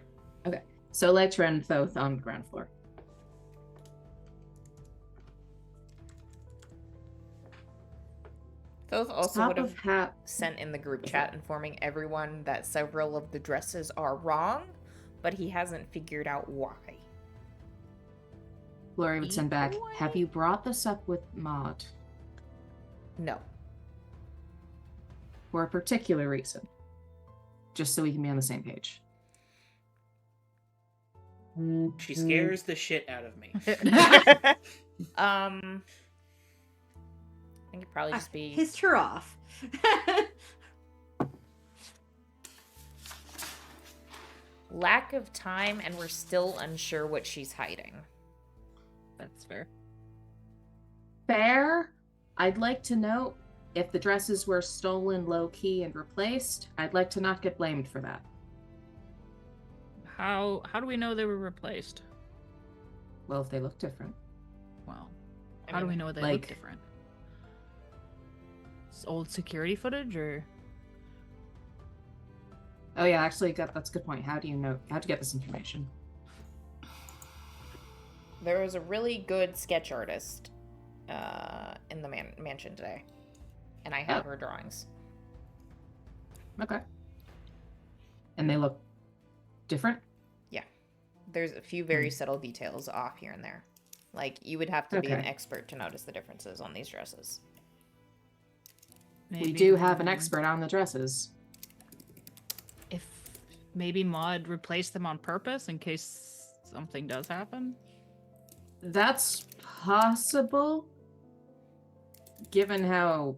Okay. So Elytra and Thoth on the ground floor. Thoth also Top would of have sent in the group chat informing everyone that several of the dresses are wrong, but he hasn't figured out why. Glory would send back, Equally? have you brought this up with Maud? No. For a particular reason. Just so we can be on the same page. She scares the shit out of me. I think it'd probably just be Pissed her off. lack of time, and we're still unsure what she's hiding. That's fair. Fair. I'd like to know if the dresses were stolen low-key and replaced. I'd like to not get blamed for that. How do we know they were replaced? Well, if they look different. Well, I how do mean, we know they like- look different? It's old security footage, or Oh yeah, actually, that's a good point. How do you know? How'd you get this information? There was a really good sketch artist in the mansion today, and I have Oh. her drawings. Okay. And they look different? There's a few very subtle details off here and there. Like, you would have to be an Okay. expert to notice the differences on these dresses. We do have an expert on the dresses. If maybe Maud replaced them on purpose in case something does happen. That's possible, given how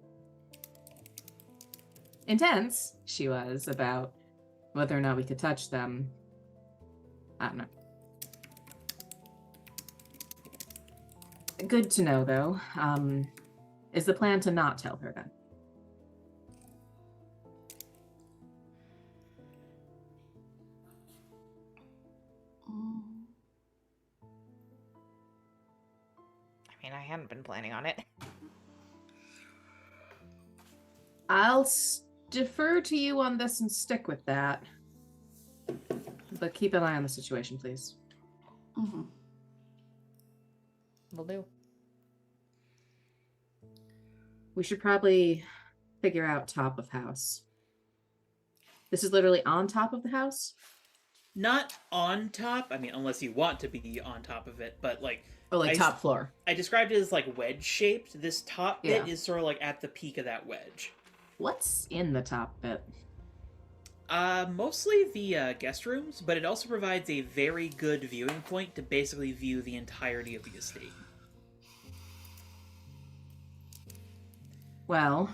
intense she was about whether or not we could touch them. I don't know. Good to know, though. Is the plan to not tell her then? I mean, I hadn't been planning on it. I'll defer to you on this and stick with that. But keep an eye on the situation, please. Mm-hmm. Will do. We should probably figure out top of house. This is literally on top of the house? Not on top. I mean, unless you want to be on top of it, but like Oh, like I top floor. I described it as like wedge shaped. This top bit Yeah. is sort of like at the peak of that wedge. What's in the top bit? Mostly the guest rooms, but it also provides a very good viewing point to basically view the entirety of the estate. Well,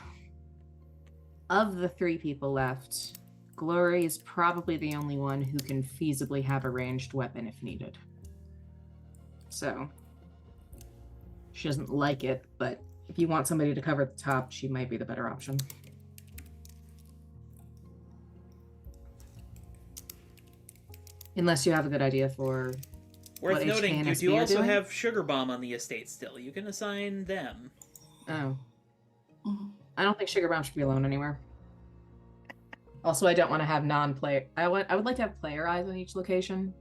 of the 3 people left, Glory is probably the only one who can feasibly have a ranged weapon if needed. So, she doesn't like it, but if you want somebody to cover the top, she might be the better option. Unless you have a good idea for Worth what noting, you HKNSB do are also doing? have Sugar Bomb on the estate still. You can assign them. Oh. Mm-hmm. I don't think Sugar Bomb should be alone anywhere. Also, I don't want to have non-player. I would like to have player eyes on each location.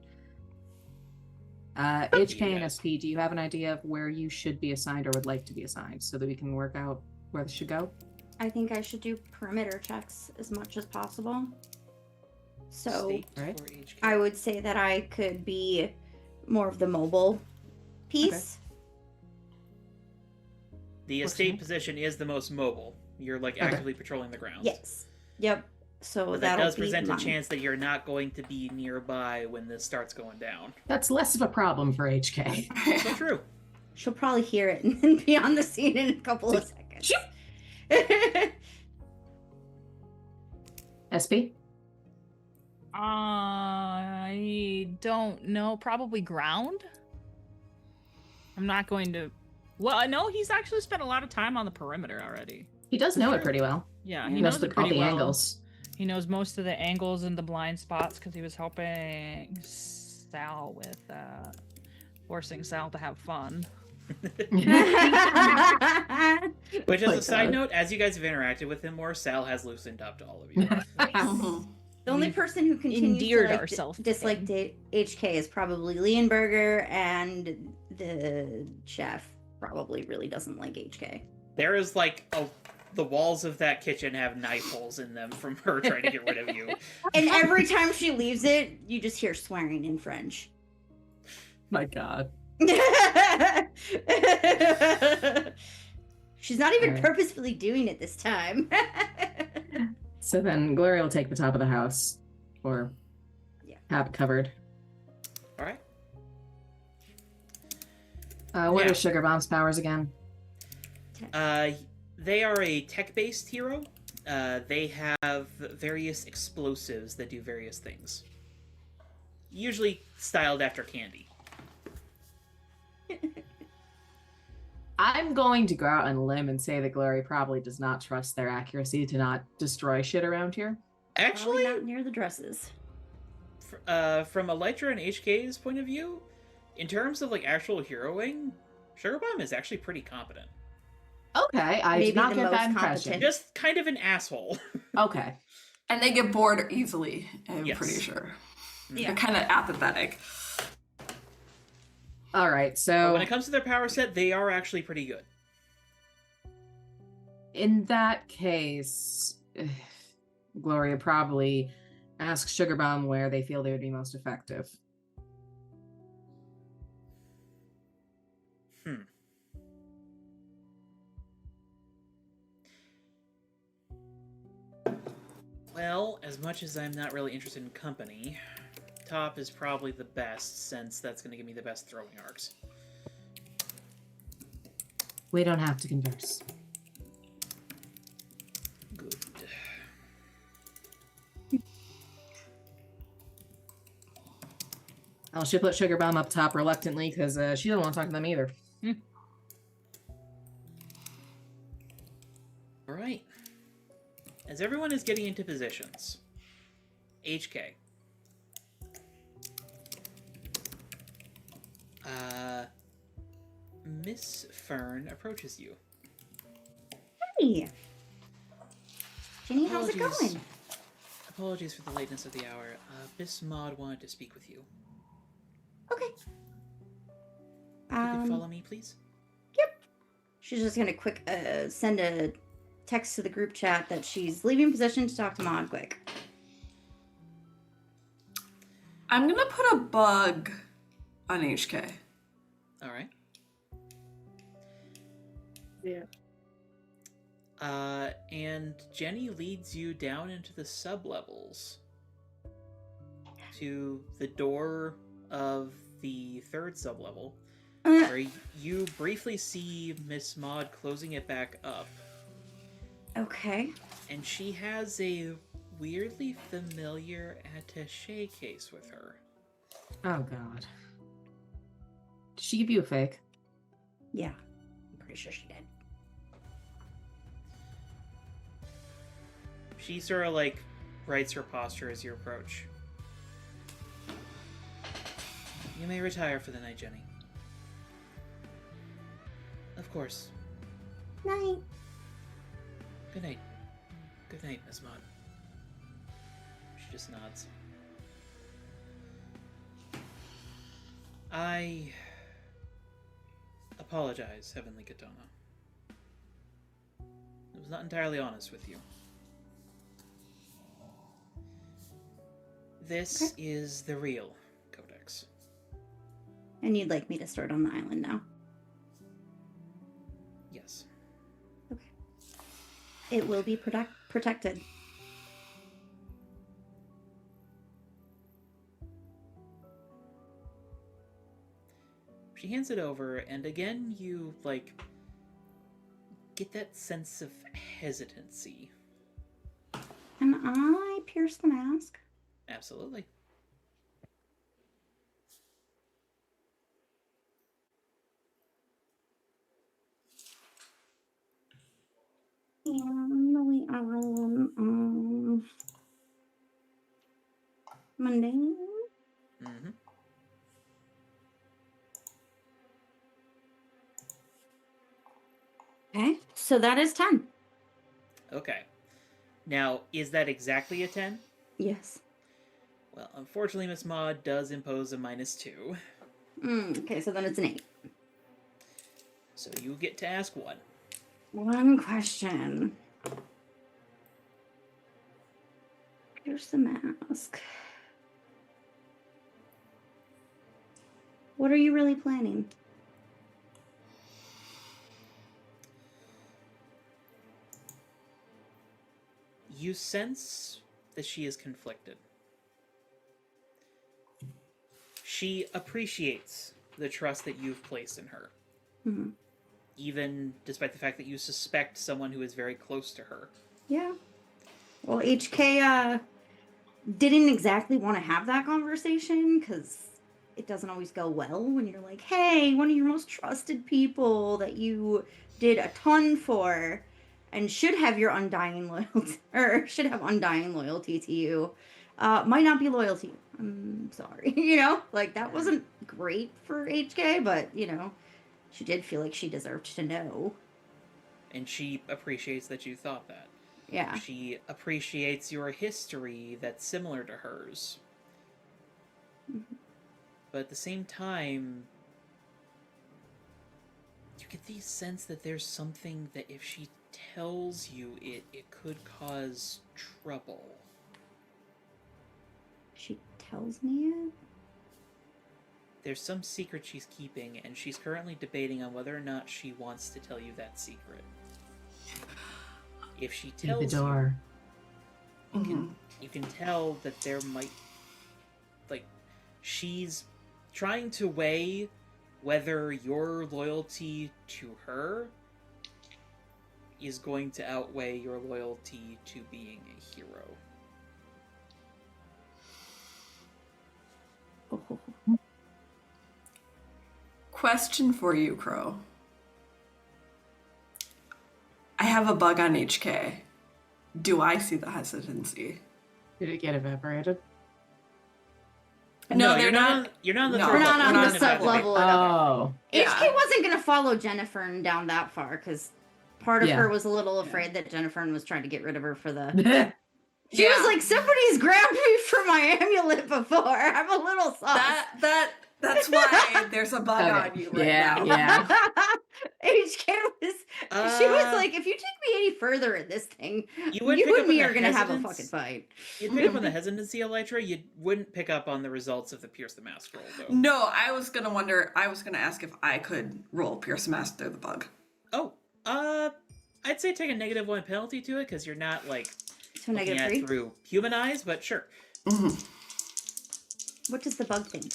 HK and Yes. SP, do you have an idea of where you should be assigned or would like to be assigned so that we can work out where this should go? I think I should do perimeter checks as much as possible. So Estate Right. for HK. I would say that I could be more of the mobile piece. The Works for estate me. position is the most mobile. You're like Okay. actively patrolling the grounds. Yes. Yep. So But that that'll does be present a mine. chance that you're not going to be nearby when this starts going down. That's less of a problem for HK. So true. She'll probably hear it and then be on the scene in a couple of seconds. SP? I don't know. Probably ground. I'm not going to. Well, I know he's actually spent a lot of time on the perimeter already. He does know it pretty well. Yeah, He he knows knows it all pretty the well. angles. He knows most of the angles and the blind spots because he was helping Sal with forcing Sal to have fun. Which, as My a side God. note, as you guys have interacted with him more, Sal has loosened up to all of you. Mhm. The only We've person who continues endeared to like, ourselves to dislike him. HK is probably Leonberger, and the chef probably really doesn't like HK. There is like the walls of that kitchen have knife holes in them from her trying to get rid of you. And every time she leaves it, you just hear swearing in French. My God. She's not even Alright. purposefully doing it this time. So then Gloria will take the top of the house. Or Yeah. have it covered. All right. What Yeah. are Sugar Bomb's powers again? They are a tech-based hero. They have various explosives that do various things. Usually styled after candy. I'm going to go out on a limb and say that Gloria probably does not trust their accuracy to not destroy shit around here. Probably Actually, not near the dresses. from Elytra and HK's point of view, in terms of like actual heroing, Sugar Bomb is actually pretty competent. Okay, I Maybe did not the get that most impression. competent. Just kind of an asshole. Okay. And they get bored easily, I'm Yes. pretty sure. Yeah. They're kind of apathetic. All right, But so when it comes to their power set, they are actually pretty good. in that case, Gloria probably asks Sugar Bomb where they feel they would be most effective. Well, as much as I'm not really interested in company, top is probably the best, since that's going to give me the best throwing arcs. We don't have to converse. Good. She'll put Sugar Bomb up top reluctantly because she doesn't want to talk to them either. Alright. As everyone is getting into positions, HK. Miss Fern approaches you. Hey, Jenny, how's it Apologies. going? Apologies for the lateness of the hour. Miss Maud wanted to speak with you. Okay. If you could follow me, please. She's just gonna quick send a text to the group chat that she's leaving position to talk to Maud quick. I'm gonna put a bug on HK. Alright. Yeah. And Jenny leads you down into the sub-levels to the door of the third sub-level, where you briefly see Miss Maud closing it back up, Okay. and she has a weirdly familiar attaché case with her. Oh God. Did she give you a fake? Yeah. I'm pretty sure she did. She sort of like rights her posture as you approach. You may retire for the night, Jenny. Of course. Night. Good night. Good night, Miss Maud. She just nods. I apologize, Heavenly Katana. I was not entirely honest with you. This is the real Codex. And you'd like me to start on the island now? Yes. It will be protected. She hands it over, and again you, like, get that sense of hesitancy. Can I pierce the mask? Absolutely. And we are on Monday. Mm-hmm. Okay, so that is 10. Okay. Now, is that exactly a 10? Yes. Well, unfortunately, Miss Maud does impose a -2. Okay, so then it's an 8. So you get to ask one. One question. Here's the mask. What are you really planning? You sense that she is conflicted. She appreciates the trust that you've placed in her, Hmm. even despite the fact that you suspect someone who is very close to her. Yeah. Well, HK didn't exactly want to have that conversation because it doesn't always go well when you're like, hey, one of your most trusted people that you did a ton for and should have your undying loyalty, or should have undying loyalty to you, might not be loyal to you. I'm sorry. Like, that wasn't great for HK, but, she did feel like she deserved to know. And she appreciates that you thought that. Yeah. She appreciates your history that's similar to hers. Mhm. But at the same time, you get the sense that there's something that if she tells you it could cause trouble. She tells me it? There's some secret she's keeping, and she's currently debating on whether or not she wants to tell you that secret. If she Through tells the door. you can tell that there might, like, she's trying to weigh whether your loyalty to her is going to outweigh your loyalty to being a hero. Question for you, Crow. I have a bug on HK. Do I see the hesitancy? Did it get evaporated? No, you're they're not. You're not on the no, third We're not level. on You're the in sub that level. Oh. Yeah. HK wasn't going to follow Jennifer down that far because part of Yeah. her was a little afraid that Jennifer was trying to get rid of her for the. She Yeah. was like, somebody's grabbed me for my amulet before. I'm a little sus. That's why there's a bug on you right Yeah, now. yeah. HK was. She was like, if you take me any further in this thing, You you, would pick up and on me the are going to have a hesitance. fucking fight. You'd pick up on the hesitancy, Elytra. You wouldn't pick up on the results of the Pierce the Mask roll, though. No, I was gonna ask if I could roll Pierce Mask through the bug. Oh, I'd say take a -1 penalty to it because you're not like So looking at -3. it through human eyes, but sure. Mm-hmm. What does the bug think?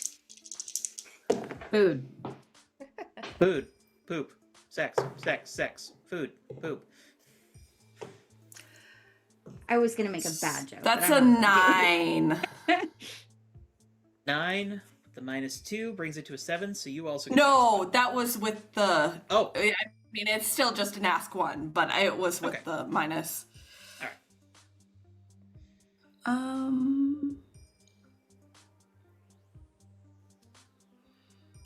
Food. Food, poop, sex, food, poop. I was going to make a bad joke. That's but a I'm not gonna 9. 9. The -2 brings it to a 7. So you also get No, that was with the. Oh, I mean, it's still just an ask one, but it was with Okay. the minus. All right.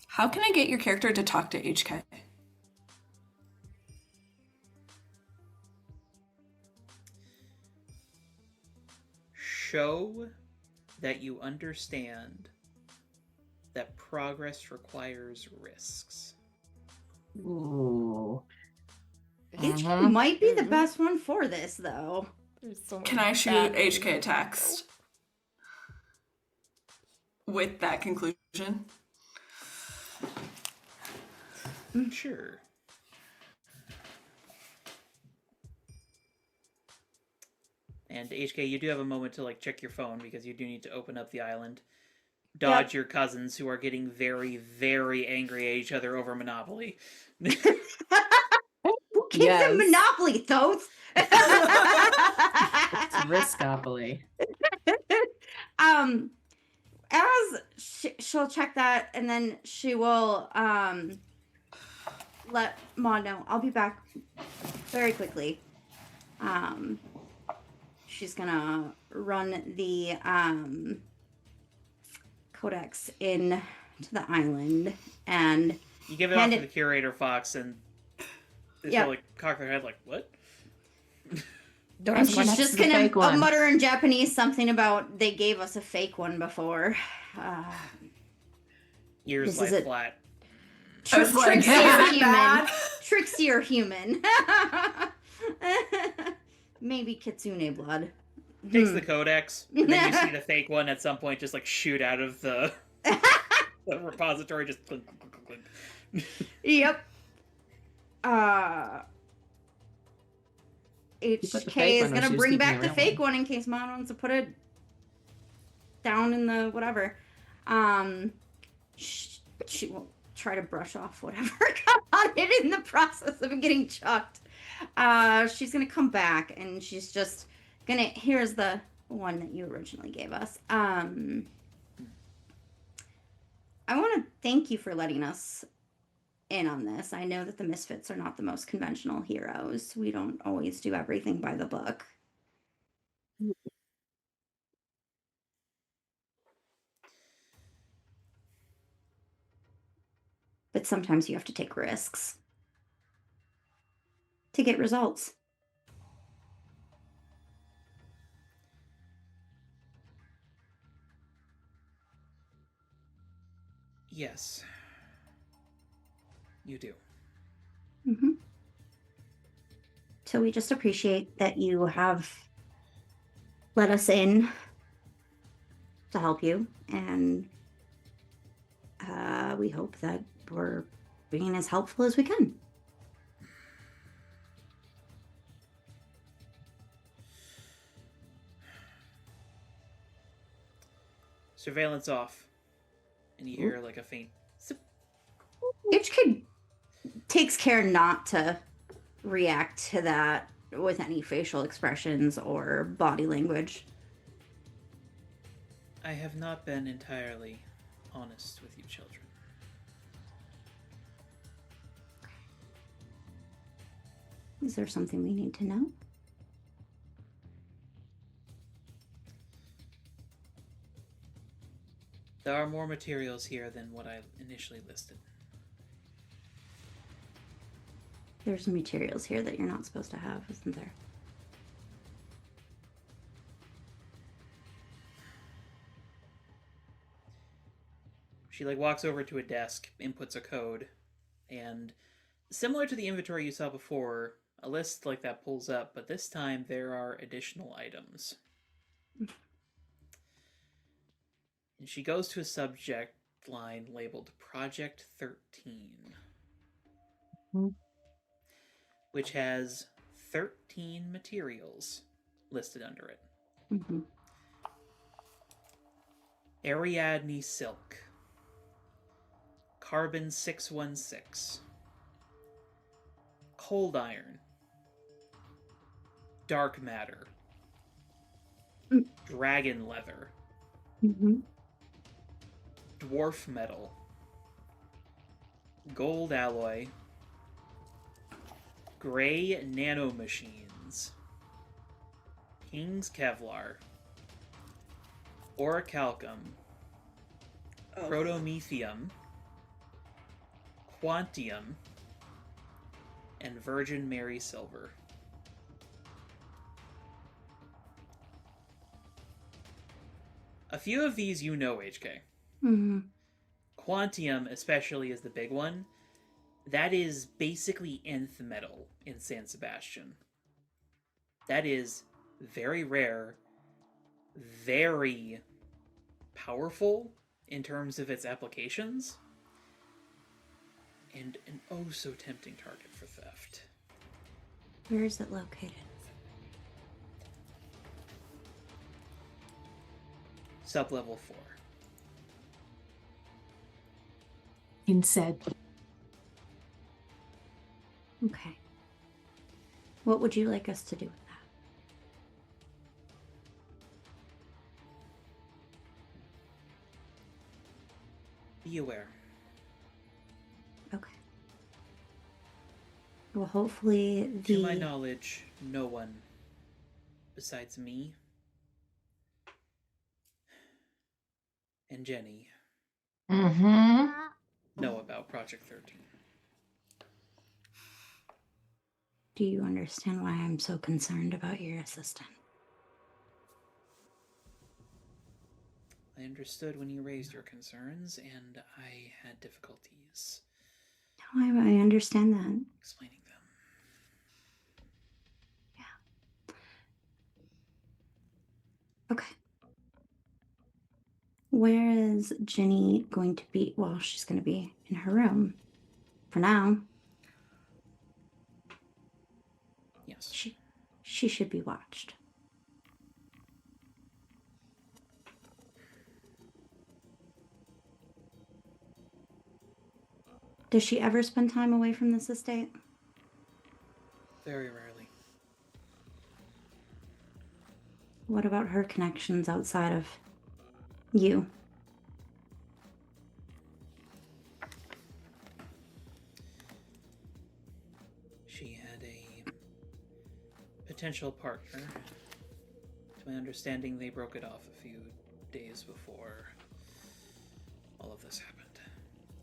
How can I get your character to talk to HK? Show that you understand that progress requires risks. Ooh. HK might be the best one for this, though. Can I shoot HK a text with that conclusion? Sure. And HK, you do have a moment to like check your phone because you do need to open up the island. dodge your cousins who are getting very, very angry at each other over Monopoly. Who gives him Monopoly, Thoth? It's Riskopoly. As she'll check that, and then she will let Maud know, I'll be back very quickly. She's gonna run the codex in to the island, and you give it off to the curator Fox, and they'll like cock their head like, what? And she's just gonna mutter in Japanese something about they gave us a fake one before. Ears lie flat. Trixier human. Maybe Kitsune blood. Takes the codex, and then you see the fake one at some point just like shoot out of the, the repository, just clink, clink, clink, clink. Yep. HK is gonna bring back the fake one in case Mom wants to put it down in the whatever. She will try to brush off whatever got on it in the process of it getting chucked. She's gonna come back and she's just gonna. Here's the one that you originally gave us. I want to thank you for letting us in on this. I know that the Misfits are not the most conventional heroes. We don't always do everything by the book. But sometimes you have to take risks to get results. Yes. You do. Mm-hmm. So we just appreciate that you have let us in to help you, and we hope that we're being as helpful as we can. Surveillance off, and you hear like a faint zip. HK takes care not to react to that with any facial expressions or body language. I have not been entirely honest with you children. Is there something we need to know? There are more materials here than what I initially listed. There's materials here that you're not supposed to have, isn't there? She like walks over to a desk, inputs a code, and similar to the inventory you saw before, a list like that pulls up, but this time there are additional items. And she goes to a subject line labeled Project 13, which has 13 materials listed under it. Mm-hmm. Ariadne silk, carbon 616, cold iron, dark matter, dragon leather, dwarf metal, gold alloy, gray nanomachines, King's Kevlar, orichalcum, protomethium, quantium, and Virgin Mary silver. A few of these you know, HK. Mm-hmm. Quantium, especially, is the big one. That is basically nth metal in San Sebastián. That is very rare, very powerful in terms of its applications, and an oh so tempting target for theft. Where is it located? Sublevel 4. Instead. Okay. What would you like us to do with that? Be aware. Okay. Well, hopefully To my knowledge, no one besides me and Jenny Mm-hmm. know about Project 13. Do you understand why I'm so concerned about your assistant? I understood when you raised your concerns, and I had difficulties No, I understand that. explaining them. Okay. Where is Jenny going to be? Well, she's going to be in her room for now. Yes. She should be watched. Does she ever spend time away from this estate? Very rarely. What about her connections outside of you? She had a potential partner. To my understanding, they broke it off a few days before all of this happened.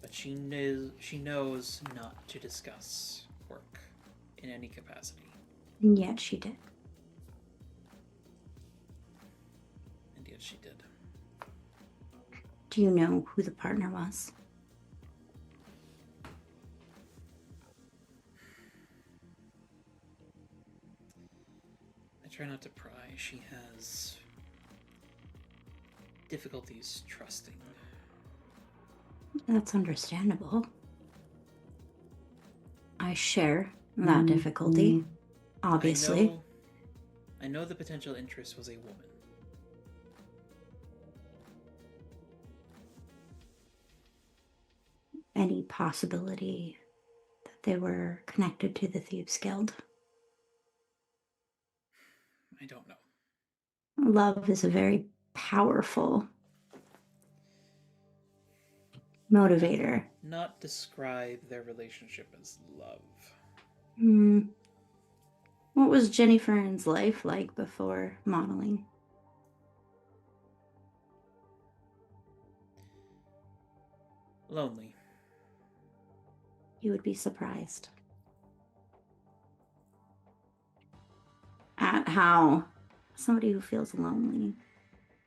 But she knows not to discuss work in any capacity. And yet she did. And yet she did. Do you know who the partner was? I try not to pry. She has difficulties trusting. That's understandable. I share that difficulty, obviously. I know the potential interest was a woman. Any possibility that they were connected to the Thieves Guild? I don't know. Love is a very powerful motivator. Not describe their relationship as love. What was Jenny Fern's life like before modeling? Lonely. You would be surprised at how somebody who feels lonely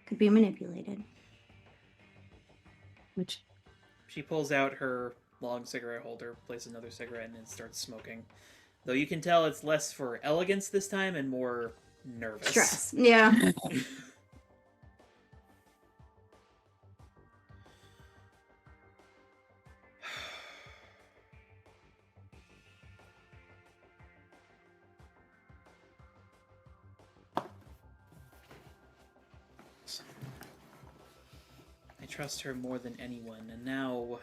could be manipulated. Which She pulls out her long cigarette holder, places another cigarette, and then starts smoking. Though you can tell it's less for elegance this time and more nervous. Stress. Yeah. I trust her more than anyone, and now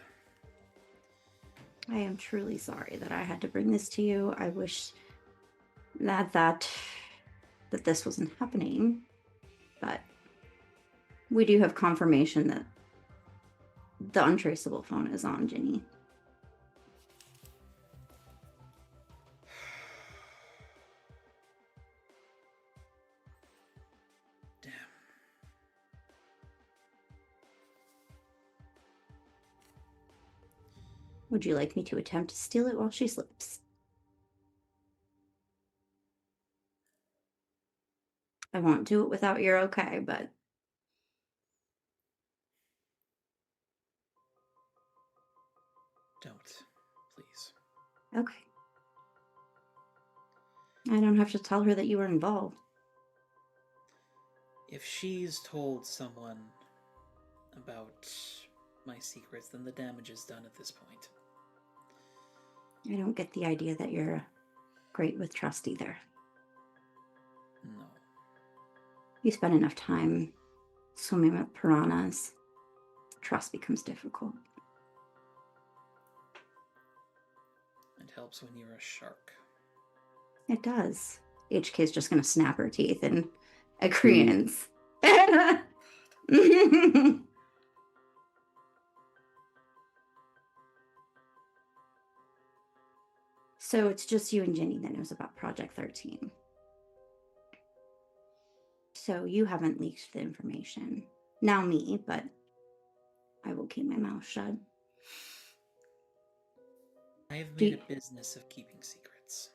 I am truly sorry that I had to bring this to you. I wish that this wasn't happening, but we do have confirmation that the untraceable phone is on Ginny. damn. Would you like me to attempt to steal it while she sleeps? I won't do it without your okay, but Don't, please. okay. I don't have to tell her that you were involved. If she's told someone about my secrets, then the damage is done at this point. I don't get the idea that you're great with trust either. No. You spend enough time swimming with piranhas, trust becomes difficult. helps when you're a shark. It does. HK's just gonna snap her teeth in agreeance. So it's just you and Ginny that knows about Project 13. So you haven't leaked the information. Now me, but I will keep my mouth shut. I have made a business of keeping secrets.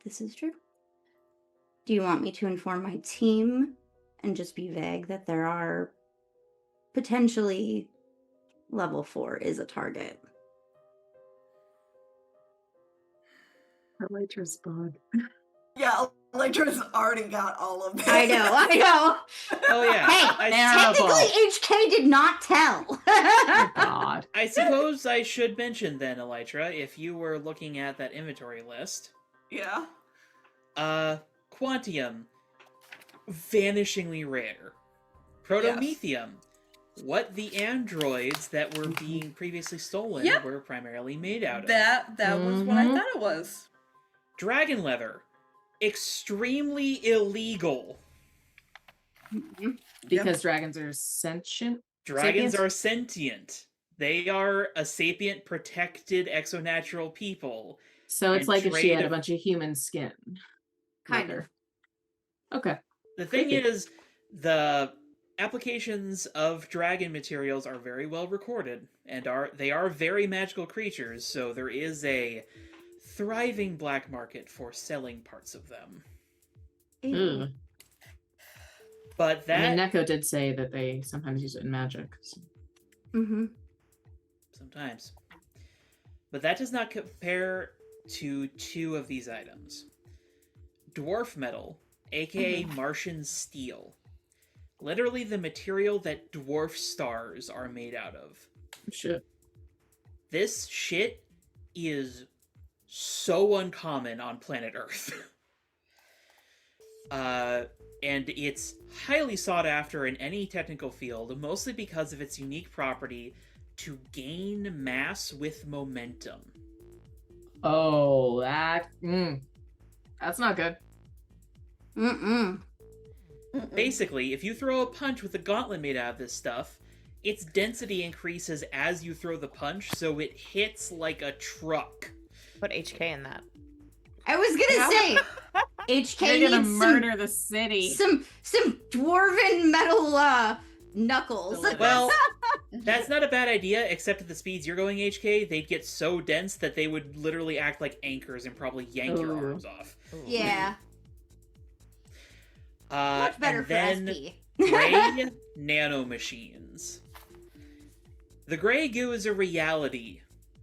This is true. Do you want me to inform my team and just be vague that there are potentially level 4 is a target? Elytra's bug. Yeah, Elytra's already got all of this. I know. Oh yeah. Hey, terrible. technically HK did not tell. Oh, God. I suppose I should mention then, Elytra, if you were looking at that inventory list. Yeah. Quantium, vanishingly rare. Protomethium, what the androids that were being previously stolen Yep. were primarily made out of. That was what I thought it was. Dragon leather, extremely illegal. Because dragons are sentient? Dragons Sapiens? are sentient. They are a sapient, protected, exonatural people. So it's And like if she trade had a of- bunch of human skin. Kind of. Okay. The thing Creepy. is, the applications of dragon materials are very well recorded, and they are very magical creatures, so there is a thriving black market for selling parts of them. Ew. But I mean, that Neko did say that they sometimes use it in magic. So. Mm-hmm. sometimes. But that does not compare to two of these items. Dwarf metal, aka Martian steel. Literally the material that dwarf stars are made out of. Shit. This shit is so uncommon on planet Earth. And it's highly sought after in any technical field, mostly because of its unique property to gain mass with momentum. Oh, that's not good. Mm-mm. Basically, if you throw a punch with a gauntlet made out of this stuff, its density increases as you throw the punch, so it hits like a truck. Put HK in that. I was gonna say HK You're gonna needs murder the city. some dwarven metal knuckles. Well, that's not a bad idea, except at the speeds you're going, HK, they'd get so dense that they would literally act like anchors and probably yank your Ooh. arms off. Yeah, much better and for then SP. gray nanomachines. The gray goo is a reality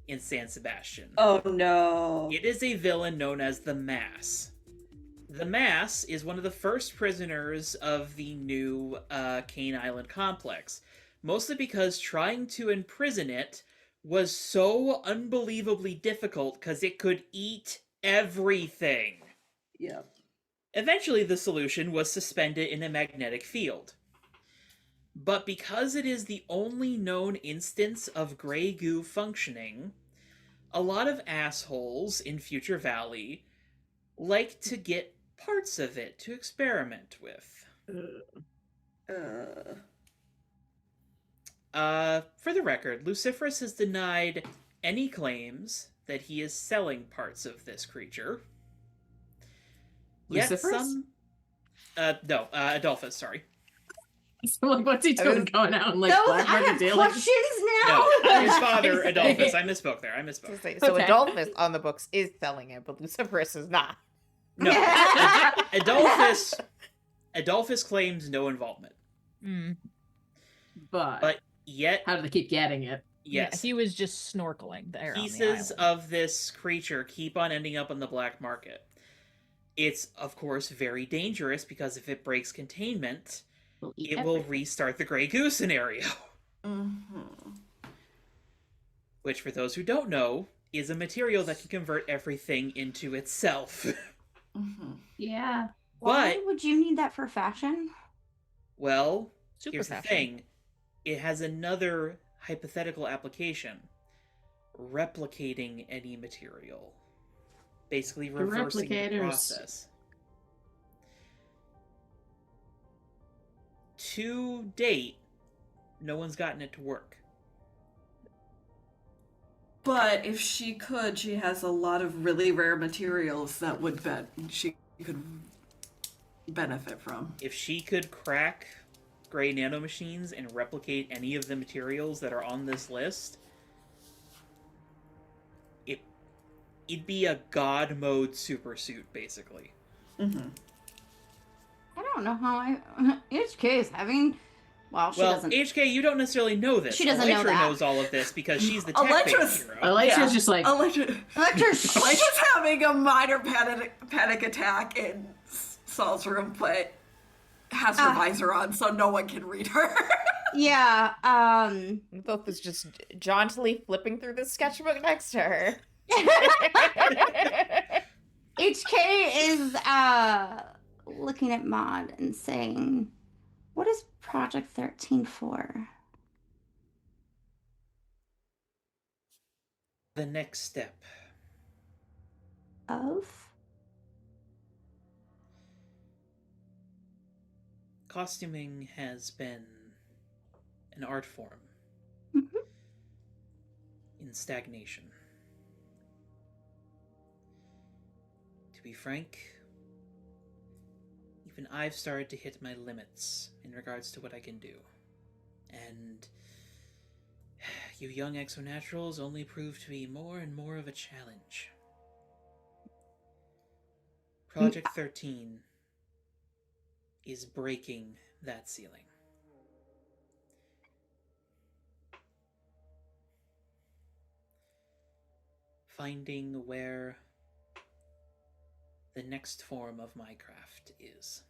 in San Sebastian. Oh no. It is a villain known as the Mass. The Mass is one of the first prisoners of the new Cane Island complex, mostly because trying to imprison it was so unbelievably difficult because it could eat everything. Yeah. Eventually, the solution was suspend it in a magnetic field. But because it is the only known instance of gray goo functioning, a lot of assholes in Future Valley like to get parts of it to experiment with. For the record, Luciferus has denied any claims that he is selling parts of this creature. Yet Luciferus? no, Adolphus, sorry. So, like, what's he doing going out and like Those, black I market have dealing? questions No, now. his father, Okay. Adolphus. I misspoke there. So Okay. Adolphus on the books is selling it, but Luciferus is not. No, Adolphus claims no involvement. But Yet, how do they keep getting it? yes, Yeah, he was just snorkeling there. on the pieces island. of this creature keep on ending up on the black market. It's, of course, very dangerous because if it breaks containment, We'll eat it will everything. restart the Grey Goo scenario. Mm-hmm. Which, for those who don't know, is a material that can convert everything into itself. Mm-hmm. Yeah. Why But- would you need that for fashion? Well, Super here's fashion. the thing. It has another hypothetical application. replicating any material. Basically reversing the replicators. process. To date, no one's gotten it to work. But if she could, she has a lot of really rare materials that she could benefit from. If she could crack gray nanomachines and replicate any of the materials that are on this list, it'd be a god mode supersuit, basically. Mm-hmm. I don't know how HK is having. Well, she doesn't. HK, you don't necessarily know this. She doesn't know Elytra that. knows all of this because she's the tech-based hero. Elytra's just like, Elytra's having a minor panic attack in Saul's room, but has her visor on, so no one can read her. Yeah. Both is just jauntily flipping through the sketchbook next to her. HK is looking at Maud and saying, "What is Project 13 for?" The next step. Of? Costuming has been an art form in stagnation. To be frank, even I've started to hit my limits in regards to what I can do. And you young exonaturals only prove to be more and more of a challenge. Project 13 is breaking that ceiling. Finding where the next form of my craft is.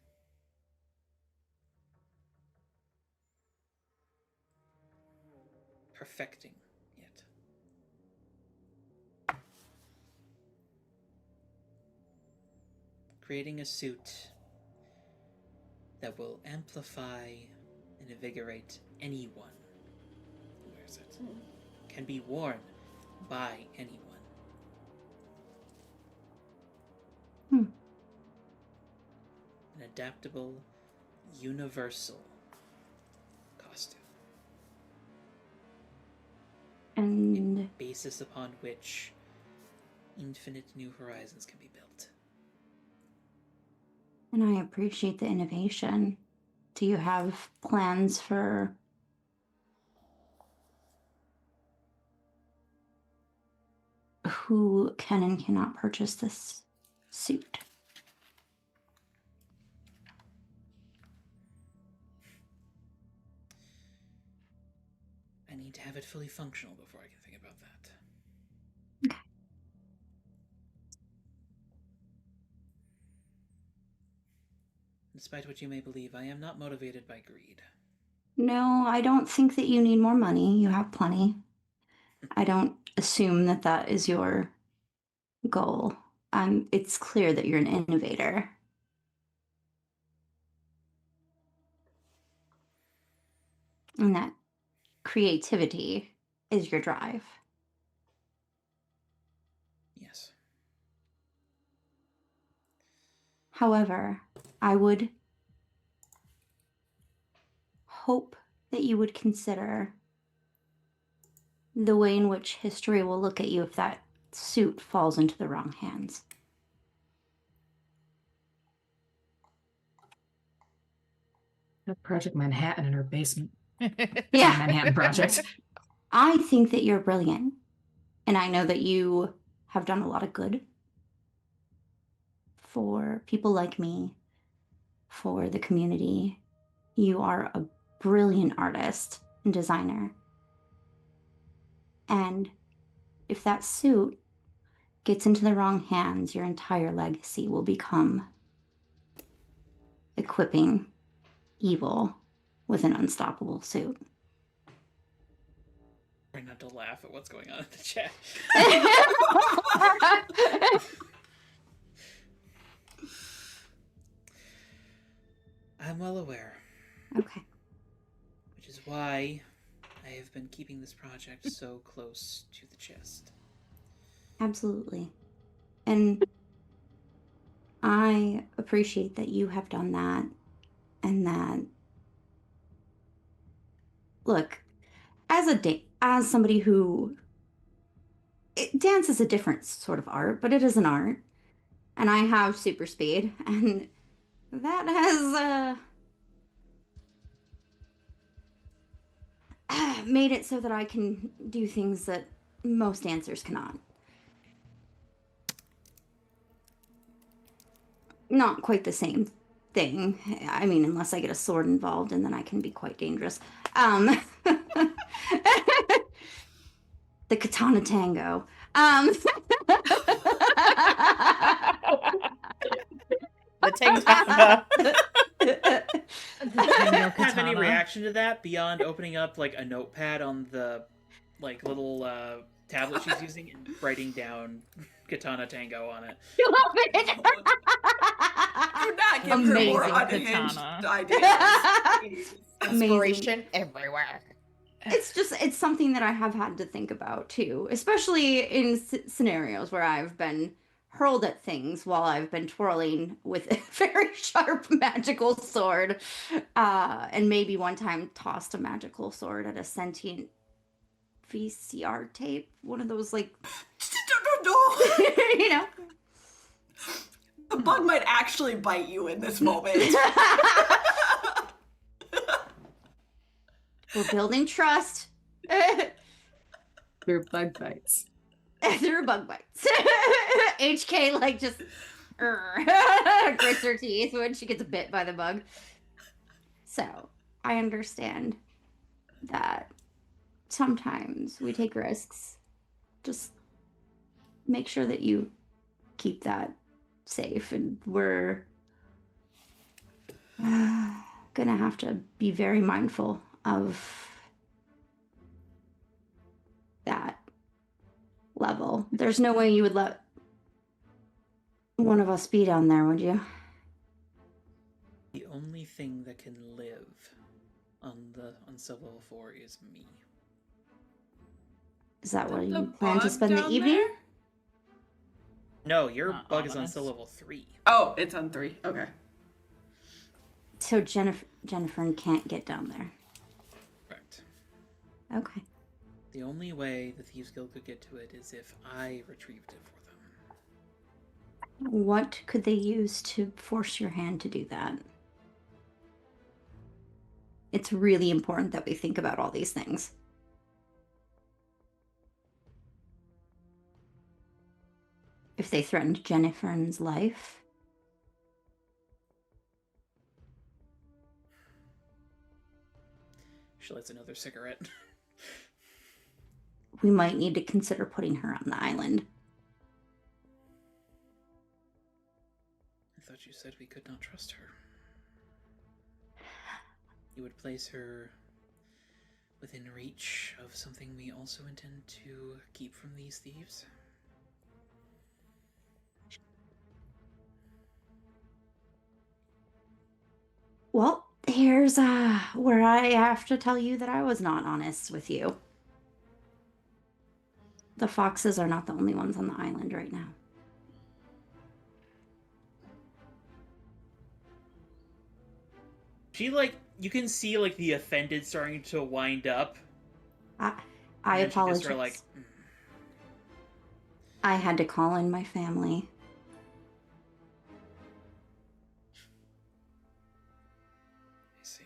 Perfecting it. Creating a suit that will amplify and invigorate anyone who wears it. Can be worn by anyone. An adaptable, universal costume. And A basis upon which infinite new horizons can be built. and I appreciate the innovation. Do you have plans for who can and cannot purchase this suit? I need to have it fully functional before I can think about that. Okay. Despite what you may believe, I am not motivated by greed. No, I don't think that you need more money. You have plenty. I don't assume that that is your goal. It's clear that you're an innovator. And that creativity is your drive. Yes. However, I would hope that you would consider the way in which history will look at you if that suit falls into the wrong hands. Project Manhattan in her basement. Yeah. Manhattan Project. I think that you're brilliant. And I know that you have done a lot of good for people like me, for the community. You are a brilliant artist and designer. And if that suit gets into the wrong hands, your entire legacy will become equipping evil with an unstoppable suit. Try not to laugh at what's going on in the chat. I'm well aware. Okay. Which is why I have been keeping this project so close to the chest. Absolutely. And I appreciate that you have done that, and that, look, as somebody who dance is a different sort of art, but it is an art, and I have super speed, and that has made it so that I can do things that most dancers cannot. Not quite the same thing. I mean, unless I get a sword involved, and then I can be quite dangerous. The katana tango. The Tangana. Have any reaction to that beyond opening up like a notepad on the like little tablet she's using and writing down Katana Tango on it? You love it. Do not give Amazing her more unhinged katana. ideas. Inspiration everywhere. It's something that I have had to think about too, especially in scenarios where I've been hurled at things while I've been twirling with a very sharp magical sword, and maybe one time tossed a magical sword at a sentient VCR tape, one of those like No. you know. The bug might actually bite you in this moment. We're building trust. Through bug bites. Through bug bites. HK like just grits her teeth when she gets bit by the bug. So I understand that sometimes we take risks. Just make sure that you keep that safe, and we're gonna have to be very mindful of that level. There's no way you would let one of us be down there, would you? The only thing that can live on level 4 is me. Is that where The you plan to bug spend the down evening? there? No, your Not bug is on ominous. level 3. Oh, it's on 3. Okay. So Jennifer can't get down there. Correct. Okay. The only way the Thieves Guild could get to it is if I retrieved it for them. What could they use to force your hand to do that? It's really important that we think about all these things. If they threatened Jennifer's life, She lights another cigarette. we might need to consider putting her on the island. I thought you said we could not trust her. You would place her within reach of something we also intend to keep from these thieves? Well, here's where I have to tell you that I was not honest with you. The foxes are not the only ones on the island right now. She, like, you can see, like, the offended starting to wind up. I and then she just apologize. sort of like, I had to call in my family. I see.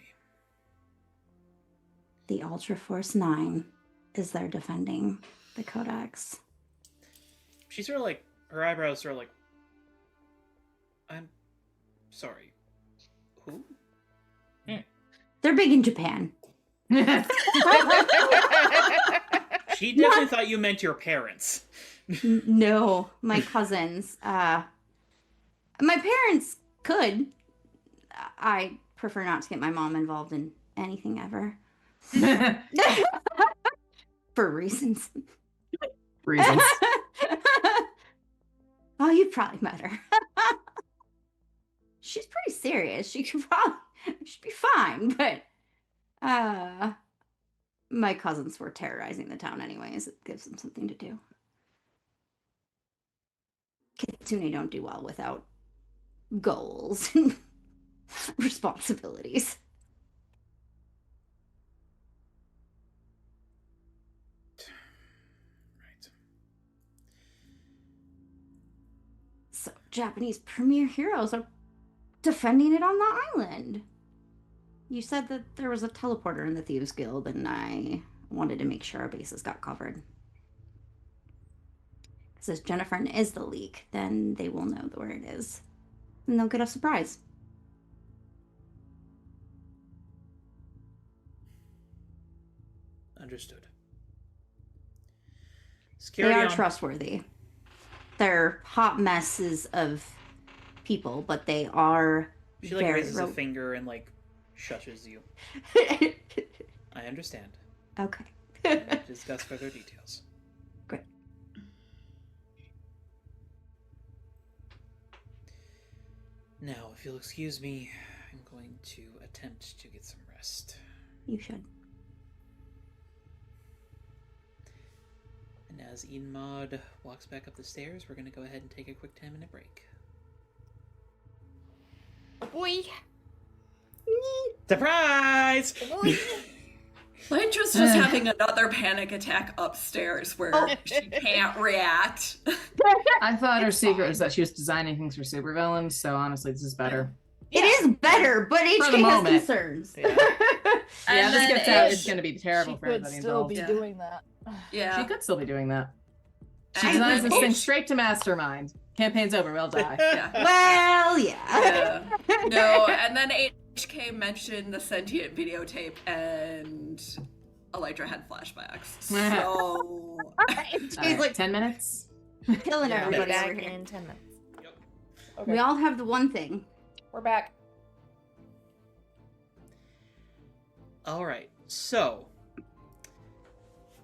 The Ultra Force 9 is there defending the Codex. She's sort of like, her eyebrows sort of like, I'm sorry. Who? They're big in Japan. She definitely thought you meant your parents. No, my cousins. My parents could. I prefer not to get my mom involved in anything ever. For reasons. Reasons. Oh, you probably met her. She's pretty serious. She could probably, she'd be fine, but my cousins were terrorizing the town anyways. It gives them something to do. Kitsune don't do well without goals and responsibilities. Right. So Japanese premier heroes are defending it on the island. You said that there was a teleporter in the Thieves Guild, and I wanted to make sure our bases got covered. Because if Jennifer is the leak, then they will know where it is. And they'll get a surprise. Understood. They are Scarion. trustworthy. They're hot messes of people, but they are She like very raises a finger and like shushes you. I understand. Okay. We'll discuss further details. Great. Now, if you'll excuse me, I'm going to attempt to get some rest. You should. And as Enmod walks back up the stairs, we're going to go ahead and take a quick 10-minute break. Boy. Surprise! Boy. Lytra's just having another panic attack upstairs where she can't react. I thought her secret was that she was designing things for supervillains, so honestly, this is better. It is better, but For HK the has moment. concerns. Yeah. Yeah, this then gets out. Ish- It's going to be terrible She for could everybody still involved. be Yeah. doing that. Yeah. She could still be doing that. She And designs then this thing H- straight to Mastermind. Campaign's over. We'll die. Yeah. Well, yeah. Yeah. No, and then HK mentioned the sentient videotape, and Elytra had flashbacks. So He's All right, like 10 minutes. killing Yeah, everybody back over here. in 10 minutes. Yep. Okay. We all have the one thing. We're back. Alright, so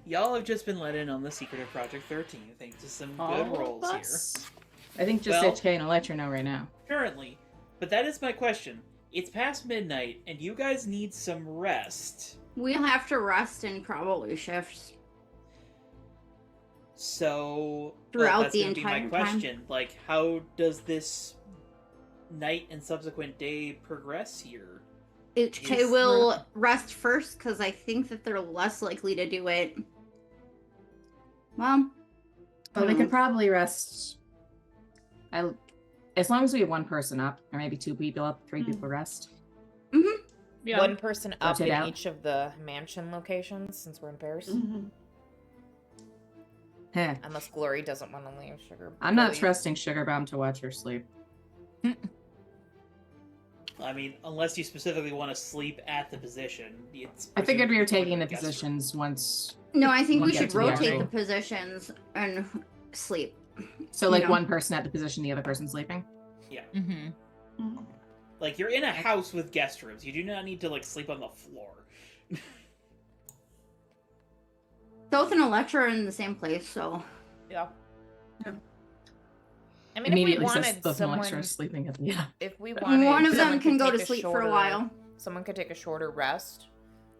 y'all have just been let in on the secret of Project 13 thanks to some good rolls here. I think just Well- HK and Electra know right now. Currently. But that is my question. It's past midnight, and you guys need some rest. We'll have to rest and probably shifts. So Throughout that's the gonna be entire my time? question. Like, how does this night and subsequent day progress here? HK Is- will rest first because I think that they're less likely to do it. Well, Well, we could probably rest. As long as we have one person up, or maybe 2 people up, 3 people rest. Yeah. One person up Rotate in out. each of the mansion locations since we're in pairs. Heh. Unless Glory doesn't want to leave Sugar. I'm not Billy. trusting Sugar Bomb to watch her sleep. I mean, unless you specifically want to sleep at the position. It's I figured we were presumably taking the guest room. positions once. no, I think We'll we get should to the rotate actual- the positions and sleep. So, like, You know. one person at the position, the other person sleeping? Yeah. Mm-hmm. Like, you're in a house with guest rooms. You do not need to, like, sleep on the floor. Thoth and Electra are in the same place, so Yeah. Yeah. I mean, Immediately if we says wanted Both someone, Electra is sleeping at the if we wanted, one of them someone can could go to take a sleep for shorter- a while. Someone could take a shorter rest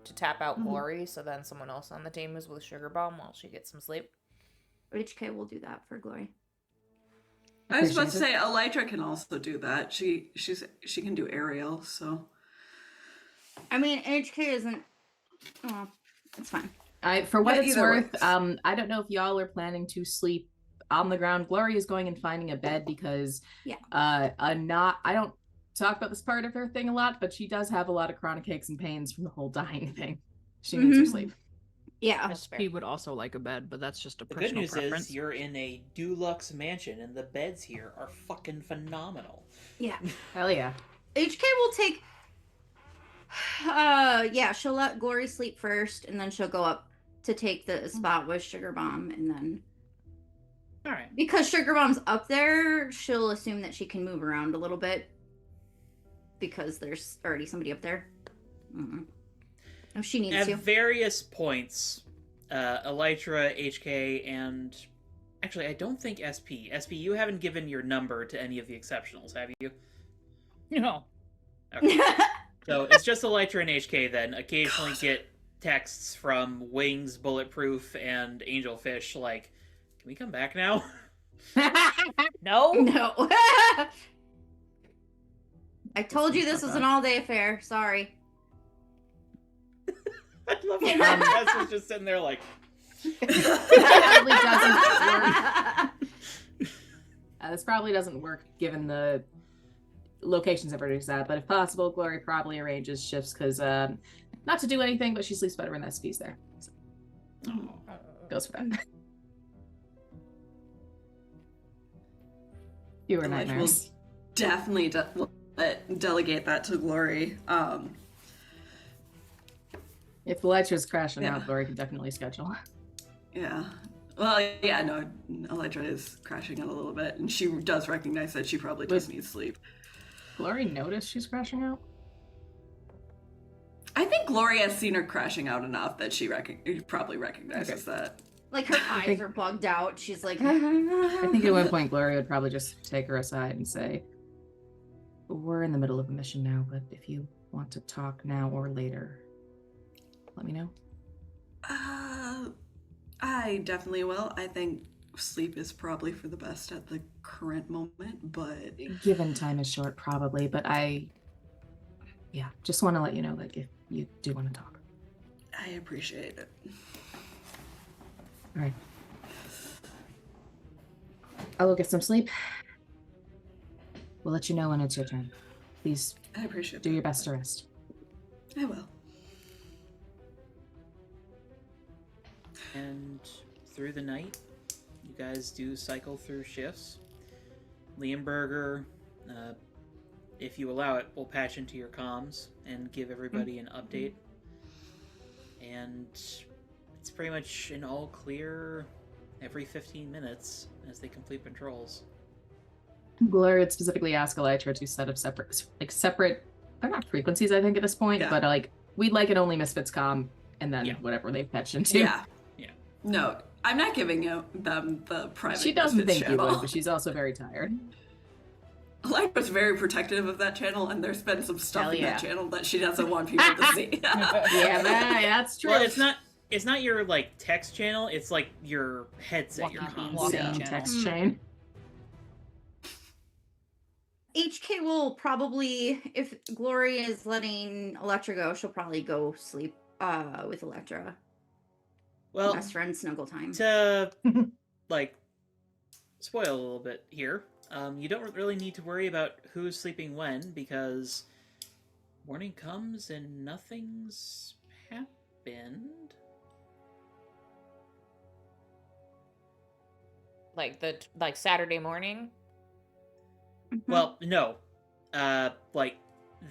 to tap out Mhm. Glory, so then someone else on the team is with Sugar Bomb while she gets some sleep. HK will do that for Glory. I was about to Appreciate say Elytra can also do that. She can do aerial, so I mean, HK isn't. Oh, it's fine. For what Yeah, it's either worth, works. I don't know if y'all are planning to sleep on the ground. Glory is going and finding a bed because, Yeah. I don't talk about this part of her thing a lot, but she does have a lot of chronic aches and pains from the whole dying thing. She needs her Mhm. sleep. Yeah. That's fair. SP would also like a bed, but that's just a The good personal news preference. is you're in a deluxe mansion, and the beds here are fucking phenomenal. Yeah. Hell yeah. HK will take. Yeah, she'll let Glory sleep first, and then she'll go up to take the spot with Sugar Bomb, and then Alright. because Sugar Bomb's up there, she'll assume that she can move around a little bit because there's already somebody up there. If she needs At to. various points, Elytra, HK, and actually, I don't think SP. SP, you haven't given your number to any of the exceptionals, have you? No. Okay. So it's just Elytra and HK then occasionally get texts from Wings, Bulletproof, and Angelfish like, "Can we come back now?" No. No. I told you this was an all-day affair. Sorry. I love how Tess was just sitting there like, Probably doesn't work. This probably doesn't work given the locations everybody's at, but if possible, Glory probably arranges shifts because not to do anything, but she sleeps better when that SP's there. So, goes for that. You were We'll nightmares. definitely delegate that to Glory. If the lecture's crashing Yeah. out, Glory can definitely schedule. Yeah. Well, yeah, no, Elytra is crashing out a little bit, and she does recognize that she probably does need sleep. Glory noticed she's crashing out? I think Glory has seen her crashing out enough that she probably recognizes that. Like her eyes are bugged out. She's like, I think at one point Glory would probably just take her aside and say, "We're in the middle of a mission now, but if you want to talk now or later, let me know." I definitely will. I think sleep is probably for the best at the current moment, but Given time is short, probably, but just want to let you know that if you do want to talk. I appreciate it. All right. I will get some sleep. We'll let you know when it's your turn. Please I appreciate do that. your best to rest. I will. and through the night, you guys do cycle through shifts. Liamberger, if you allow it, will patch into your comms and give everybody an update. And it's pretty much an all clear every 15 minutes as they complete patrols. Glory would specifically ask Elytra to set up separate, they're not frequencies, I think, at this point, Yeah. but we'd like it only Misfits comm and then Yeah. whatever they've patched into. Yeah. Yeah. No, I'm not giving them the private. She doesn't Misfits think you channel. would, but she's also very tired. Lyra's very protective of that channel, and there's been some stuff Hell in yeah. that channel that she doesn't want people to see. Yeah, that's true. Well, it's not your text channel, it's like your headset, your Walkie- comms. walkie Same channel. text chain. HK will probably, if Glory is letting Electra go, she'll probably go sleep with Electra. Well, Best friend snuggle time. to spoil a little bit here, you don't really need to worry about who's sleeping when, because morning comes and nothing's happened. Like Saturday morning. Well, no.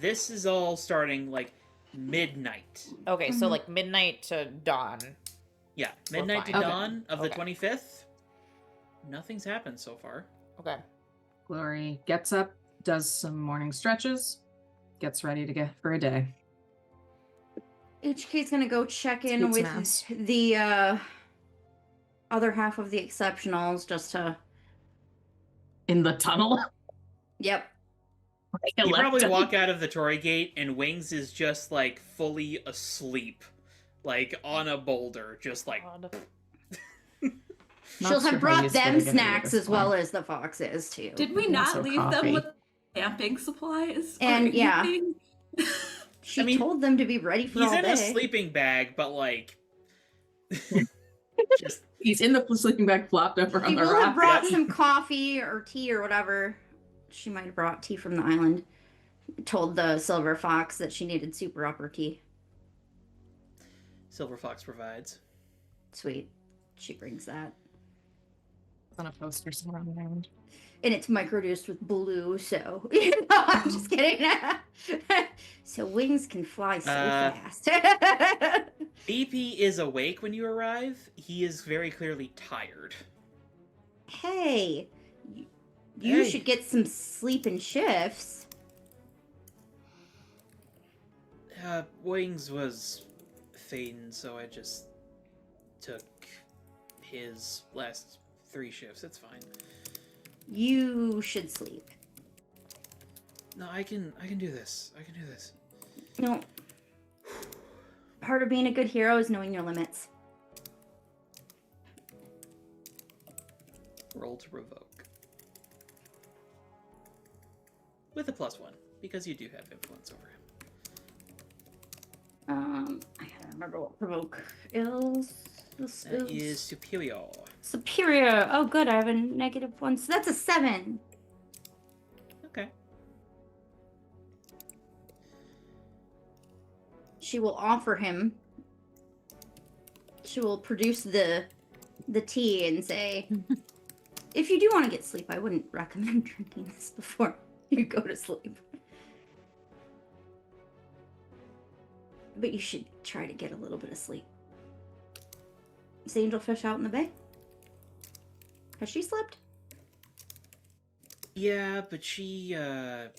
This is all starting midnight. Okay, so Mhm. like midnight to dawn. Yeah, We're midnight to fine. Okay. dawn of the Okay. 25th. Nothing's happened so far. Okay. Glory gets up, does some morning stretches, gets ready to get for a day. HK's gonna go check in Speaks with mass. the other half of the exceptionals just to. In the tunnel. Yep. You probably walk out of the Tory Gate and Wings is just fully asleep. On a boulder, just Not She'll sure have how brought useful them they're gonna be at snacks this as well point. as the foxes too. Did we And not also leave them coffee. with camping supplies? And or yeah. anything? She I mean, told them to be ready for he's all in day. a sleeping bag, but just He's in the sleeping bag flopped over on She the will have rock. brought Yeah. some coffee or tea or whatever. She might have brought tea from the island. Told the silver fox that she needed super upper tea. Silver Fox provides. Sweet. She brings that. On a poster somewhere on the island. And it's microdosed with blue, so I'm just kidding. So Wings can fly so fast. BP is awake when you arrive. He is very clearly tired. Hey, you Hey. should get some sleep in shifts. Wings was fading, so I just took his last 3 shifts. It's fine. You should sleep. No, I can do this. I can do this. No. Part of being a good hero is knowing your limits. Roll to revoke. With a +1, because you do have influence over him. I gotta remember what provoke is. This That is superior. superior. Oh, good. I have a -1, so that's a 7. Okay. She will offer him. She will produce the tea and say, if you do want to get sleep, I wouldn't recommend drinking this before you go to sleep. But you should try to get a little bit of sleep. Is Angelfish out in the bay? Has she slept? Yeah, but she, I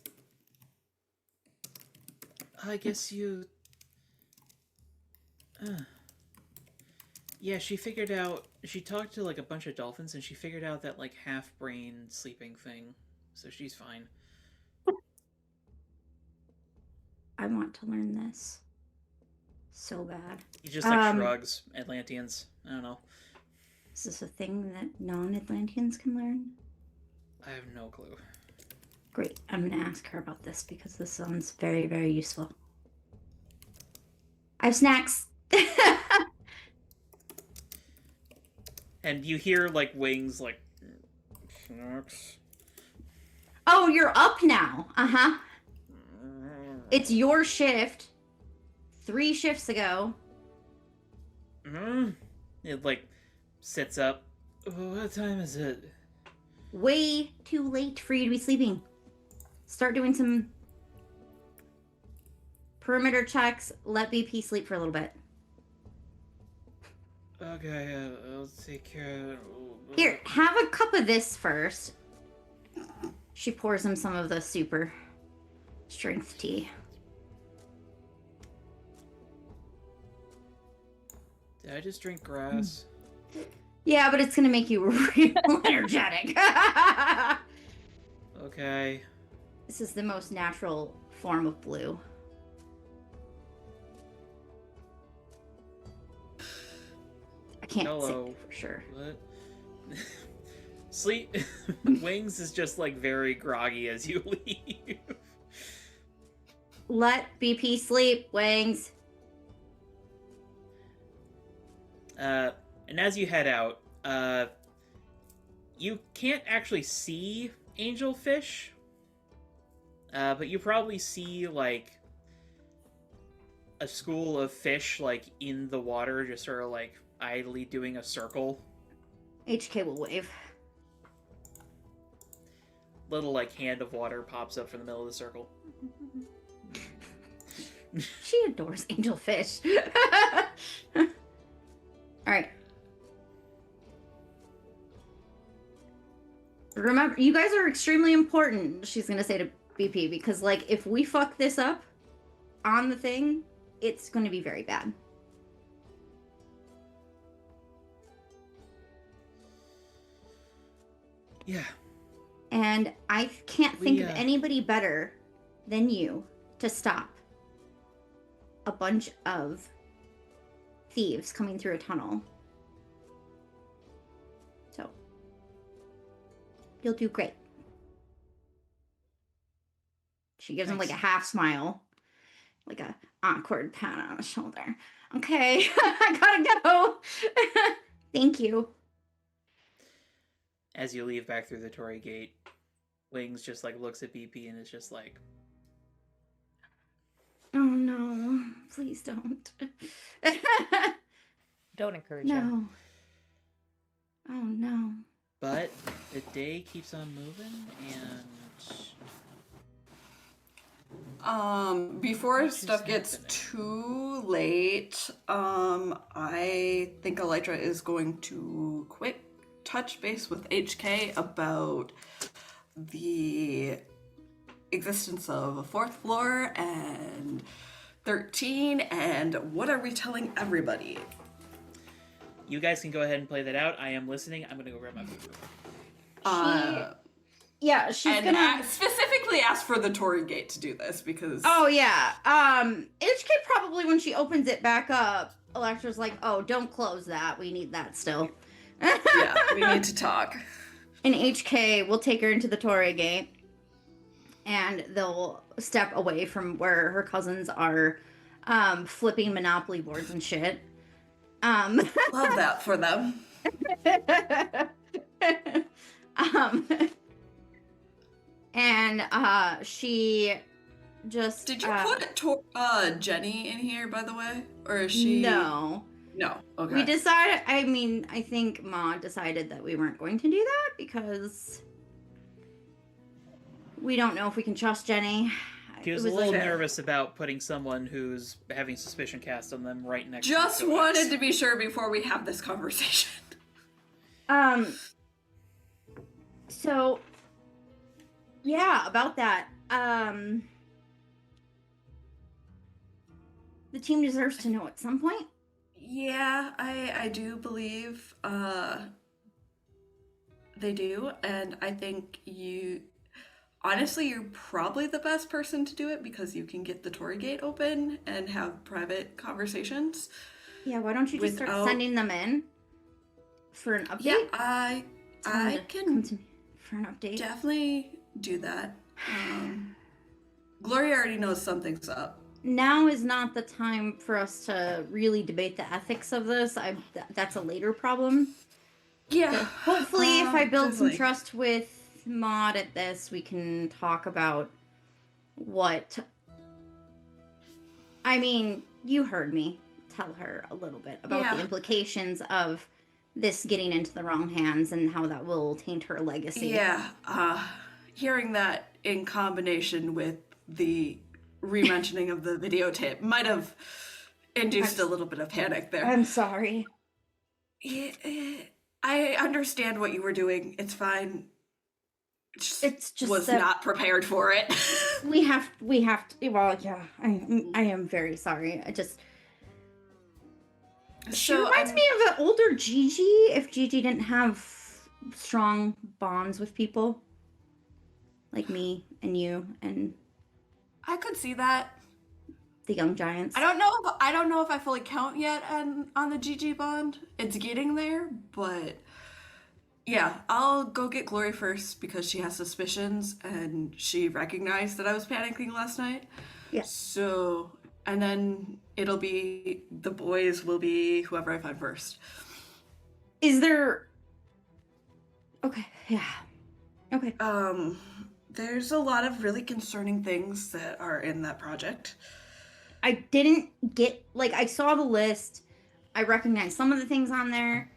guess you... Yeah, she figured out... She talked to, like, a bunch of dolphins, and she figured out that, like, half-brain sleeping thing. So she's fine. I want to learn this. So bad. He just, like, shrugs. Atlanteans. I don't know. Is this a thing that non-Atlanteans can learn? I have no clue. Great. I'm going to ask her about this because this sounds very, very useful. I have snacks. And you hear, like, wings, like... Snacks. Oh, you're up now. Uh-huh. It's your shift. 3 shifts ago. It, like, sits up. What time is it? Way too late for you to be sleeping. Start doing some perimeter checks. Let BP sleep for a little bit. Okay, I'll take care of... Here, have a cup of this first. She pours him some of the super strength tea. Did I just drink grass? Yeah, but it's gonna make you real energetic. Okay. This is the most natural form of blue. I can't Hello. say for sure. What? Sleep. Wings is just, like, very groggy as you leave. Let BP sleep, Wings. And as you head out, you can't actually see angelfish, but you probably see, like, a school of fish, like, in the water, just sort of, like, idly doing a circle. HK will wave. Little, like, hand of water pops up from the middle of the circle. She adores angelfish. All right. Remember, you guys are extremely important, she's going to say to BP, because, like, if we fuck this up on the thing, it's going to be very bad. Yeah. And I can't think of anybody better than you to stop a bunch of thieves coming through a tunnel. So, you'll do great. She gives him like a half smile, like a awkward pat on the shoulder. Okay, I gotta go. Thank you. As you leave back through the Torii gate, Wings just, like, looks at BP and is just like... Oh no, please don't. Don't encourage him. No. Oh no. But the day keeps on moving, and... Before What is stuff gets happening? too late, I think Elytra is going to quick touch base with HK about the existence of a 4th floor and 13, and what are we telling everybody? You guys can go ahead and play that out. I am listening. I'm gonna go grab my food. Yeah, she's And gonna specifically ask for the Torii gate to do this, because... Oh yeah. HK probably when she opens it back up, Electra's like, oh, don't close that. We need that still. Yeah, we need to talk. And HK will take her into the Torii Gate, and they'll step away from where her cousins are flipping Monopoly boards and shit. Love that for them. And she just... Did you put Jenny in here, by the way? Or is she... No. No, okay. We decided, I think Ma decided that we weren't going to do that because we don't know if we can trust Jenny. He was a little nervous about putting someone who's having suspicion cast on them right next to Just wanted to be sure before we have this conversation. So, yeah, about that. The team deserves to know at some point. Yeah, I do believe they do, and I think honestly, you're probably the best person to do it because you can get the Torii Gate open and have private conversations. Yeah, why don't you just start sending them in for an update? Yeah, I can come to me for an update. Definitely do that. Gloria already knows something's up. Now is not the time for us to really debate the ethics of this. That's a later problem. Yeah. So hopefully, if I build definitely. some trust with Maud at this, we can talk about what... I mean, you heard me tell her a little bit about the implications of this getting into the wrong hands and how that will taint her legacy. Yeah. Hearing that in combination with the re-mentioning of the videotape might have induced a little bit of panic there. I'm sorry. I understand what you were doing. It's fine. It's just was not prepared for it. we have to. Well, yeah. I am very sorry. She reminds me of an older Gigi. If Gigi didn't have strong bonds with people, like me and you and I could see that. The young giants. I don't know if I fully count yet on the Gigi bond. It's getting there, but yeah, I'll go get Glory first because she has suspicions and she recognized that I was panicking last night. Yeah. So, and then it'll be the boys will be whoever I find first. Is there? Okay. Yeah. Okay. There's a lot of really concerning things that are in that project. I didn't get, I saw the list. I recognized some of the things on there.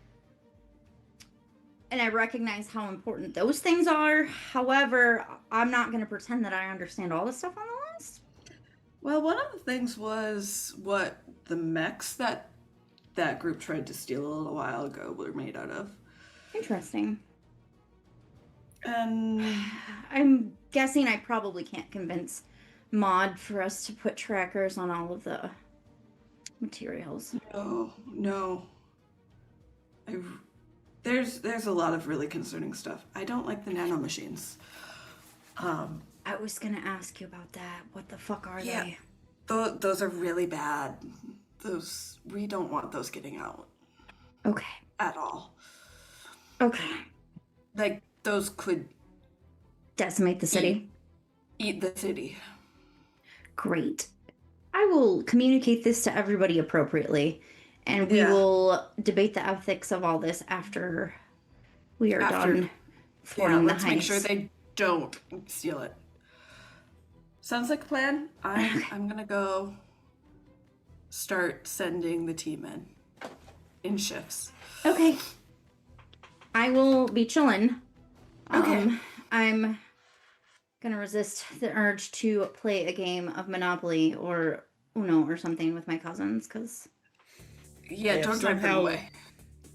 And I recognize how important those things are. However, I'm not going to pretend that I understand all the stuff on the list. Well, one of the things was what the mechs that group tried to steal a little while ago were made out of. Interesting. And I'm guessing I probably can't convince Maud for us to put trackers on all of the materials. No. There's a lot of really concerning stuff. I don't like the nano machines. I was gonna ask you about that. What the fuck are they? Those are really bad. We don't want those getting out. Okay. At all. Okay. Those could decimate the city. Eat the city. Great. I will communicate this to everybody appropriately, and we will debate the ethics of all this after we are done forming the heist. Let's make sure they don't steal it. Sounds like a plan. I'm gonna go start sending the team in shifts. Okay. I will be chilling. Okay. I'm gonna resist the urge to play a game of Monopoly or Uno or something with my cousins, because... Yeah, don't drive them away.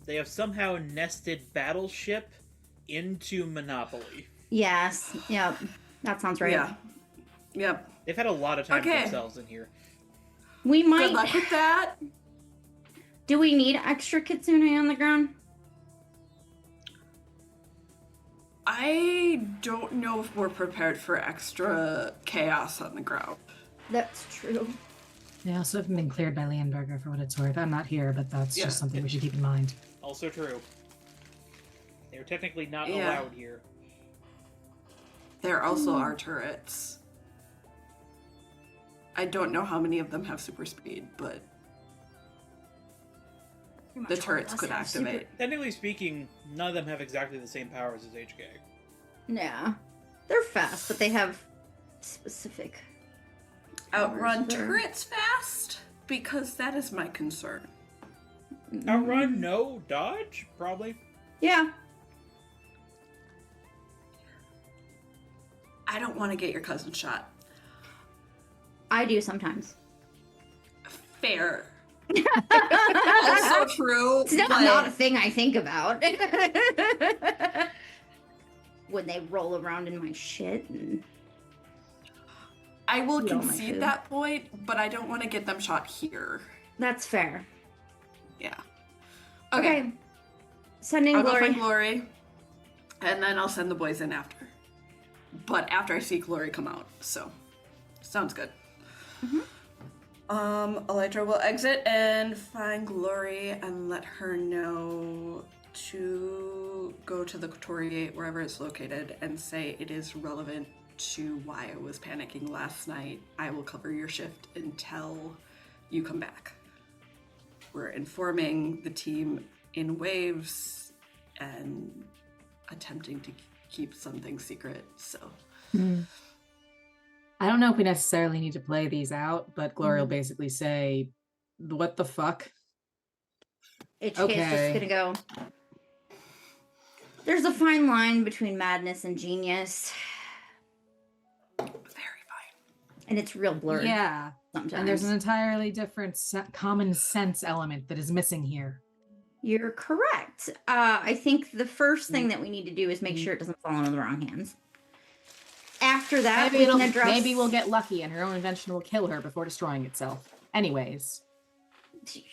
They have somehow nested Battleship into Monopoly. Yes. Yep. That sounds right. Yeah. Yep. They've had a lot of time for themselves in here. We might... Good luck with that. Do we need extra kitsune on the ground? I don't know if we're prepared for extra chaos on the ground. That's true. They also haven't been cleared by Leonberger for what it's worth. I'm not here, but that's Yeah. just something we should keep in mind. Also true. They're technically not Yeah. allowed here. There also are turrets. I don't know how many of them have super speed, but Pretty the much all turrets of us could have super- activate. Technically speaking, none of them have exactly the same powers as HK. Yeah. They're fast, but they have specific Outrun powers that are- turrets fast? Because that is my concern. Outrun, no. Dodge, probably. Yeah. I don't want to get your cousin shot. I do sometimes. Fair. Also true. It's not a thing I think about. When they roll around in my shit and I will Eat all my concede food. that point, but I don't want to get them shot here. that's fair. Yeah. Okay. Sending I'll go Glory. find Glory, and then I'll send the boys in after. But after I see Glory come out, so sounds good. Elytra will exit and find Glory and let her know to go to the Hickory Gate, wherever it's located, and say it is relevant to why I was panicking last night. I will cover your shift until you come back. We're informing the team in waves and attempting to keep something secret, so. I don't know if we necessarily need to play these out, but Glory will basically say, "What the fuck?" HK is Okay. just gonna go. There's a fine line between madness and genius, Very fine. and it's real blurry Yeah, sometimes. and there's an entirely different common sense element that is missing here. You're correct. I think the first thing that we need to do is make sure it doesn't fall into the wrong hands. After that, Maybe, we can address. maybe we'll get lucky and her own invention will kill her before destroying itself. Anyways,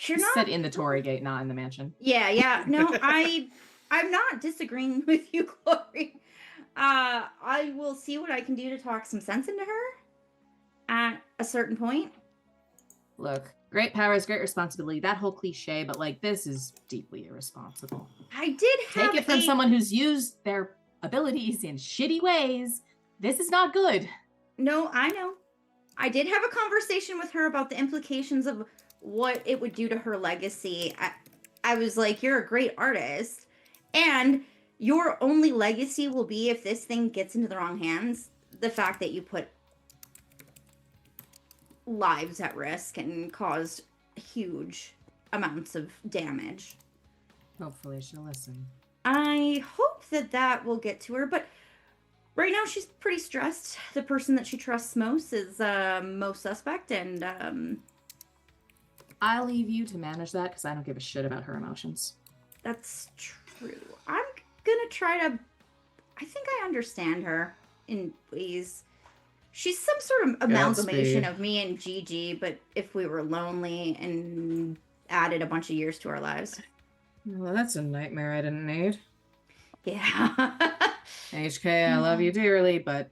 You're this not. said in the Tory Gate, not in the mansion. Yeah. No, I'm not disagreeing with you, Glory. I will see what I can do to talk some sense into her at a certain point. Look, great powers, great responsibility. That whole cliche, but like this is deeply irresponsible. I did have Take it from someone who's used their abilities in shitty ways. This is not good. No, I know. I did have a conversation with her about the implications of what it would do to her legacy. I was like, you're a great artist, and your only legacy will be if this thing gets into the wrong hands. The fact that you put lives at risk and caused huge amounts of damage. Hopefully she'll listen. I hope that will get to her, but right now she's pretty stressed. The person that she trusts most is most suspect, and I'll leave you to manage that because I don't give a shit about her emotions. that's true. I'm gonna try to. I think I understand her in ways. She's some sort of amalgamation Godspeed. of me and Gigi, but if we were lonely and added a bunch of years to our lives. Well, that's a nightmare I didn't need. Yeah. HK, I love you dearly, but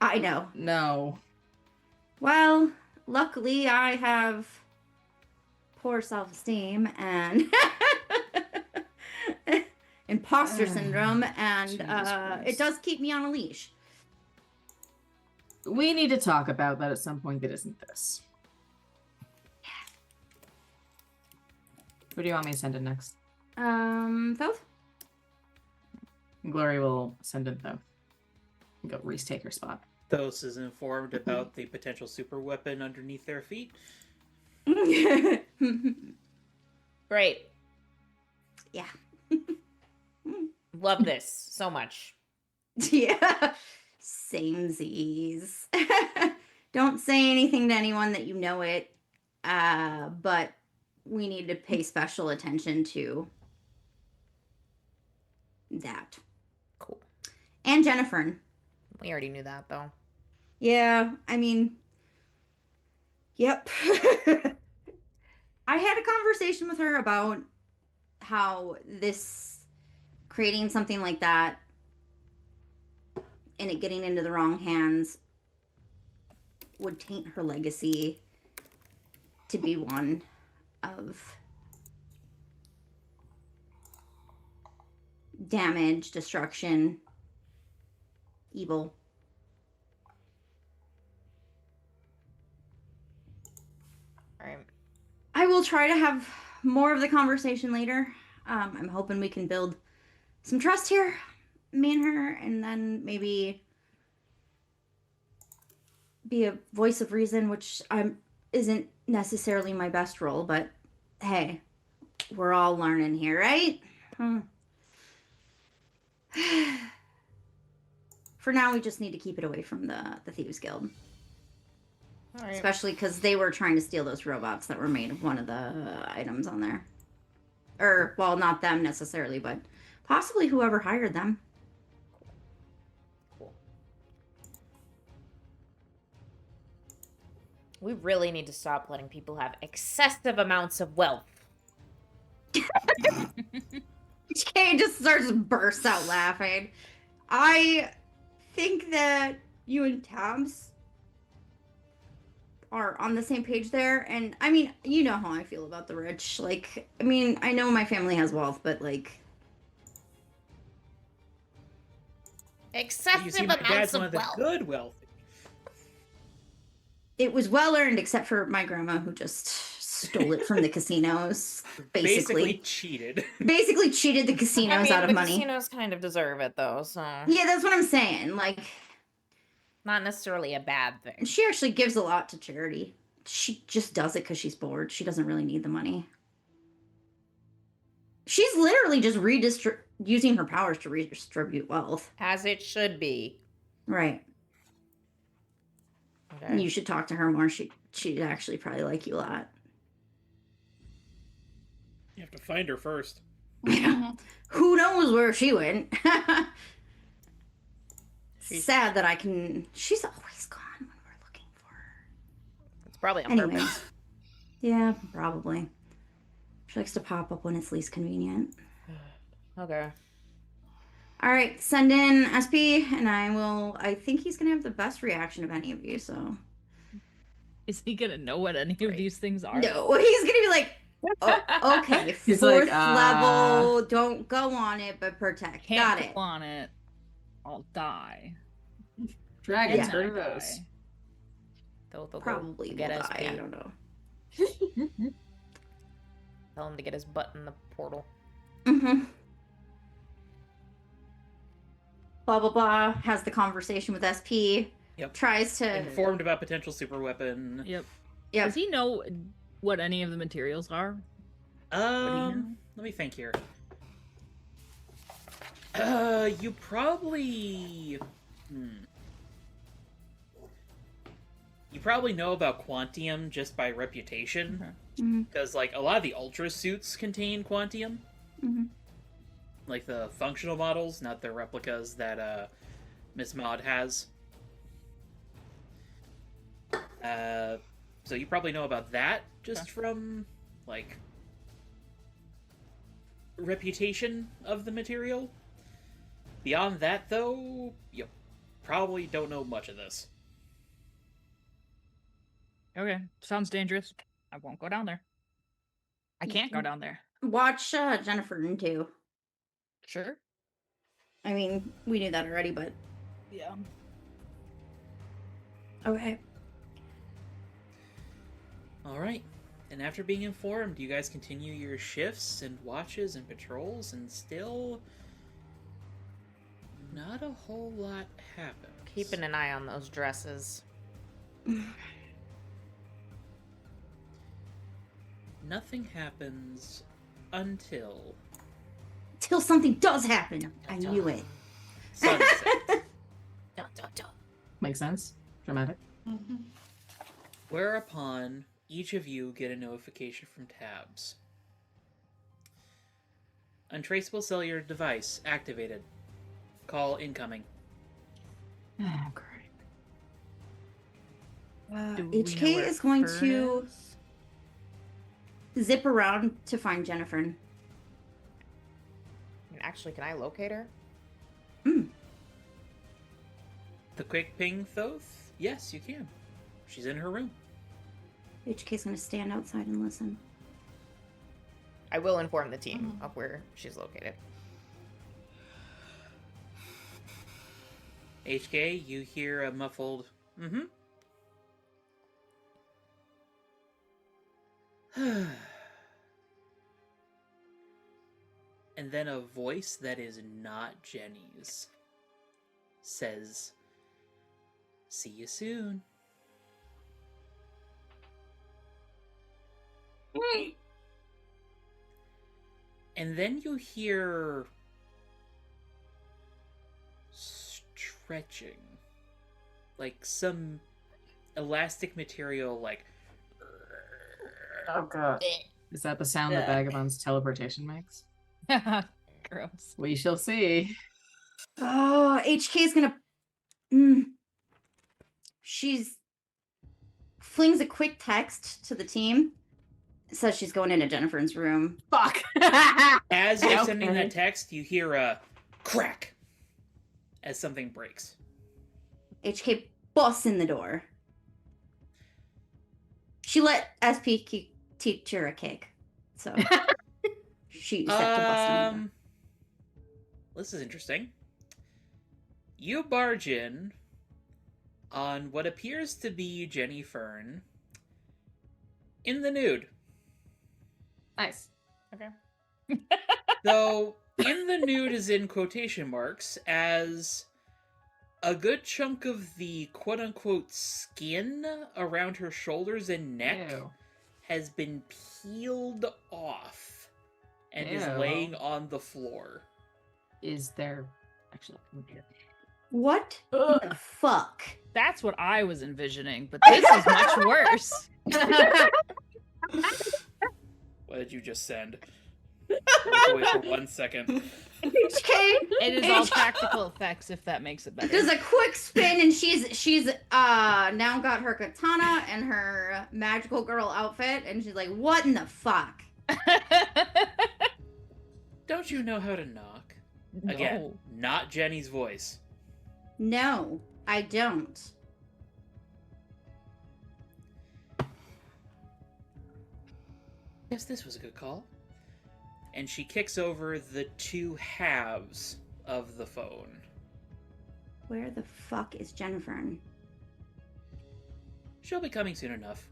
I know. no. Well, luckily I have poor self-esteem and imposter syndrome, and Jesus it Christ. does keep me on a leash. We need to talk about that at some point that isn't this. Who do you want me to send in next? Thoth? Glory will send in Thoth. Go Reese take her spot. Thos is informed about the potential super weapon underneath their feet. Great. Yeah. Love this so much. Yeah. Samesies. Don't say anything to anyone that you know it. But we need to pay special attention to that. Cool. And Jennifer. We already knew that though. Yeah, I mean, yep. I had a conversation with her about how this creating something like that and it getting into the wrong hands would taint her legacy to be one of damage, destruction, evil. All right. I will try to have more of the conversation later. I'm hoping we can build some trust here, me and her, and then maybe be a voice of reason, which isn't necessarily my best role, but hey, we're all learning here, right? For now, we just need to keep it away from the Thieves Guild. All right. Especially because they were trying to steal those robots that were made of one of the items on there. Or, well, not them necessarily, but possibly whoever hired them. Cool. We really need to stop letting people have excessive amounts of wealth. Kay just starts to burst out laughing. I think that you and Tabs are on the same page there, and I mean, you know how I feel about the rich. Like, I mean, I know my family has wealth, but like, You Excessive see, my amounts dad's of one of the wealth. good wealthy. it was well earned, except for my grandma who just stole it from the casinos. Basically cheated. Basically cheated the I casinos mean, out of the money. casinos kind of deserve it, though, so Yeah, that's what I'm saying. Like, not necessarily a bad thing. she actually gives a lot to charity. She just does it because she's bored. She doesn't really need the money. She's literally just using her powers to redistribute wealth. As it should be. Right. Okay. You should talk to her more. She'd actually probably like you a lot. You have to find her first. Who knows where she went? She's- Sad that I can. She's always gone when we're looking for her. It's probably on Anyways. purpose. Yeah, probably. She likes to pop up when it's least convenient. Okay. All right, send in SP, and I think he's going to have the best reaction of any of you, so. Is he gonna know what any of Right. these things are? No, he's going to be like, oh, okay, He's fourth like, level, don't go on it, but protect. Can't Got it. go on it. I'll die. Dragons, Yeah. heard of Die. those. They'll Probably will get die, I SP. don't know. Tell him to get his butt in the portal. Mm-hmm. Blah, blah, blah, has the conversation with SP. Yep. Tries to. Informed about potential super weapon. Yep. Yep. Does he know what any of the materials are? know? Let me think here. You probably... You probably know about Quantium just by reputation. Mhm. Because, like, a lot of the Ultra suits contain Quantium. Mhm. Like the functional models, not the replicas that, Miss Maud has. So you probably know about that just from, like, reputation of the material. Beyond that, though, you probably don't know much of this. Okay, sounds dangerous. I won't go down there. I can't go down there. Watch Jennifer too. Sure. I mean, we knew that already, but Yeah. okay. Alright. And after being informed, you guys continue your shifts and watches and patrols, and still... not a whole lot happens. Keeping an eye on those dresses. Nothing happens until Till something does happen. I knew it. sunset. Makes sense. Dramatic. Whereupon, each of you get a notification from Tabs. Untraceable cellular device activated. Call incoming. Oh, great. Do we know HK where is going Fern to is? zip around to find Jennifer. And actually, can I locate her? The quick ping, Thoth? Yes, you can. She's in her room. HK's gonna stand outside and listen. I will inform the team of where she's located. HK, you hear a muffled, mm-hmm. And then a voice that is not Jenny's says, "See you soon." And then you hear stretching. Like some elastic material, like... Oh god. Is that the sound that Vagabond's teleportation makes? Gross. We shall see. Oh, HK's gonna. She's flings a quick text to the team. Says she's going into Jennifer's room. Fuck. As you're sending that text, you hear a crack as something breaks. HK busts in the door. She let SP teach her a cake, so she's set to bust in the door. This is interesting. You barge in on what appears to be Jenny Fern in the nude. Nice. Okay. Though, in the nude is in quotation marks, as a good chunk of the quote-unquote skin around her shoulders and neck Ew. has been peeled off and is Ew. laying on the floor. Is there actually What Ugh. the fuck? That's what I was envisioning, but this is much worse. What did you just send? Look away for 1 second. HK It is all practical effects, if that makes it better. does a quick spin, and she's now got her katana and her magical girl outfit, and she's like, "What in the fuck?" Don't you know how to knock? Again, No. not Jenny's voice. No, I don't. Guess this was a good call. And she kicks over the two halves of the phone. Where the fuck is Jennifer? She'll be coming soon enough.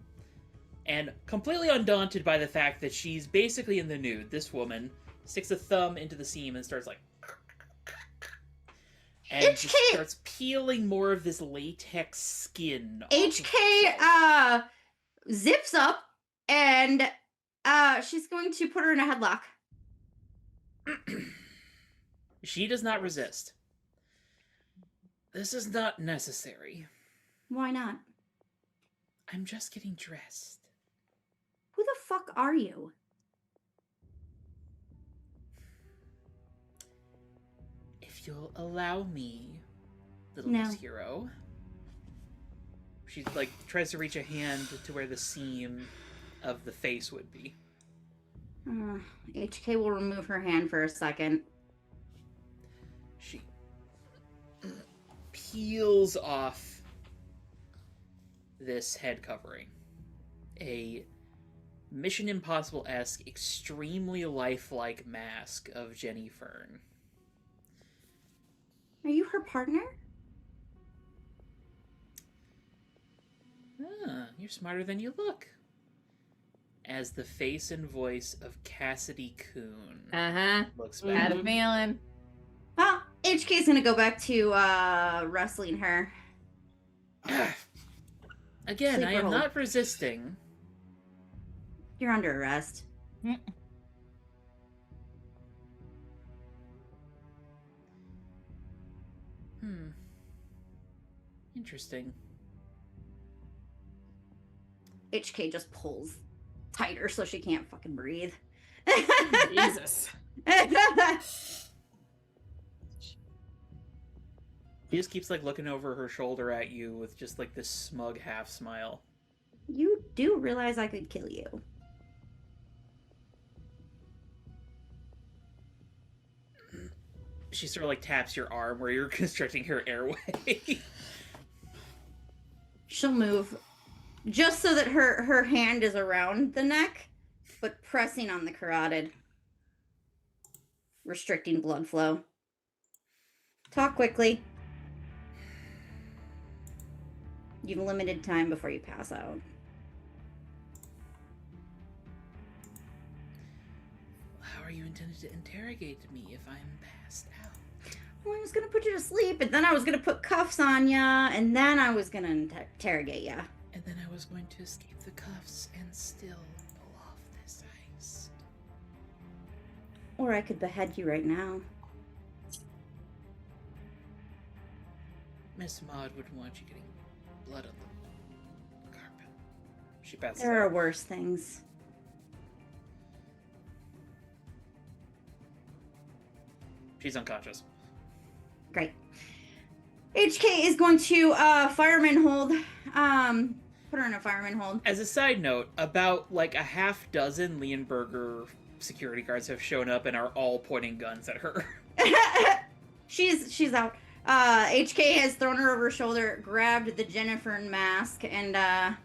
And completely undaunted by the fact that she's basically in the nude, this woman sticks a thumb into the seam and starts like... And just starts peeling more of this latex skin. HK zips up, and she's going to put her in a headlock. She does not resist. This is not necessary. Why not? I'm just getting dressed. Who the fuck are you? If you'll allow me, little No. Miss Hero. She like tries to reach a hand to where the seam of the face would be. HK will remove her hand for a second. She peels off this head covering. A Mission Impossible-esque, extremely lifelike mask of Jenny Fern. Are you her partner? Ah, you're smarter than you look. As the face and voice of Cassidy Coon looks back. Had a feeling. Well, HK's gonna go back to wrestling her. Again, Sleeper I am hold. not resisting. You're under arrest. Interesting. HK just pulls tighter so she can't fucking breathe. Jesus. She just keeps like looking over her shoulder at you with just like this smug half smile. You do realize I could kill you. She sort of like taps your arm where you're constricting her airway. She'll move just so that her hand is around the neck, but pressing on the carotid, restricting blood flow. Talk quickly. You've limited time before you pass out. How are you intended to interrogate me if I'm passed out? Well, I was gonna put you to sleep, and then I was gonna put cuffs on ya, and then I was gonna interrogate ya. And then I was going to escape the cuffs and still pull off this heist. Or I could behead you right now. Miss Maud wouldn't want you getting blood on the carpet. She passes There are out. worse things. She's unconscious. Great. HK is going to fireman hold. Put her in a fireman hold. As a side note, about like a half dozen Leonberger security guards have shown up and are all pointing guns at her. She's out. HK has thrown her over her shoulder, grabbed the Jennifer mask, and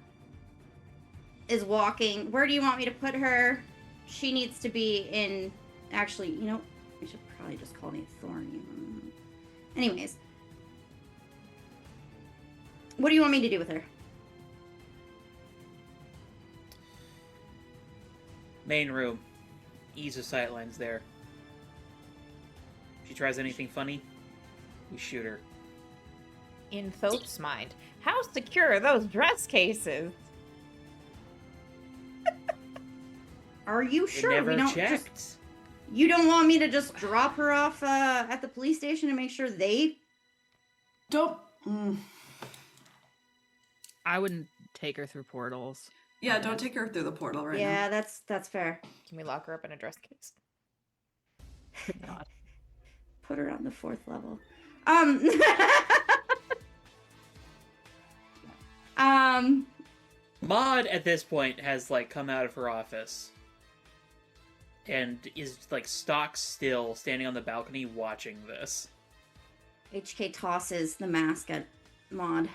is walking. Where do you want me to put her? She needs to be in. Actually, you know, I should probably just call me Thorny. Anyways, what do you want me to do with her? Main room. Ease of sightlines there. If she tries anything funny, we shoot her. In Thoth's mind, how secure are those dress cases? Are you We sure never we don't checked. just? You don't want me to just drop her off at the police station and make sure they? Don't. I wouldn't take her through portals. Yeah, don't take her through the portal right Yeah, now. that's fair. Can we lock her up in a dress case? God. Put her on the 4th level. Maud at this point has like come out of her office and is like stock still standing on the balcony watching this. HK tosses the mask at Maud.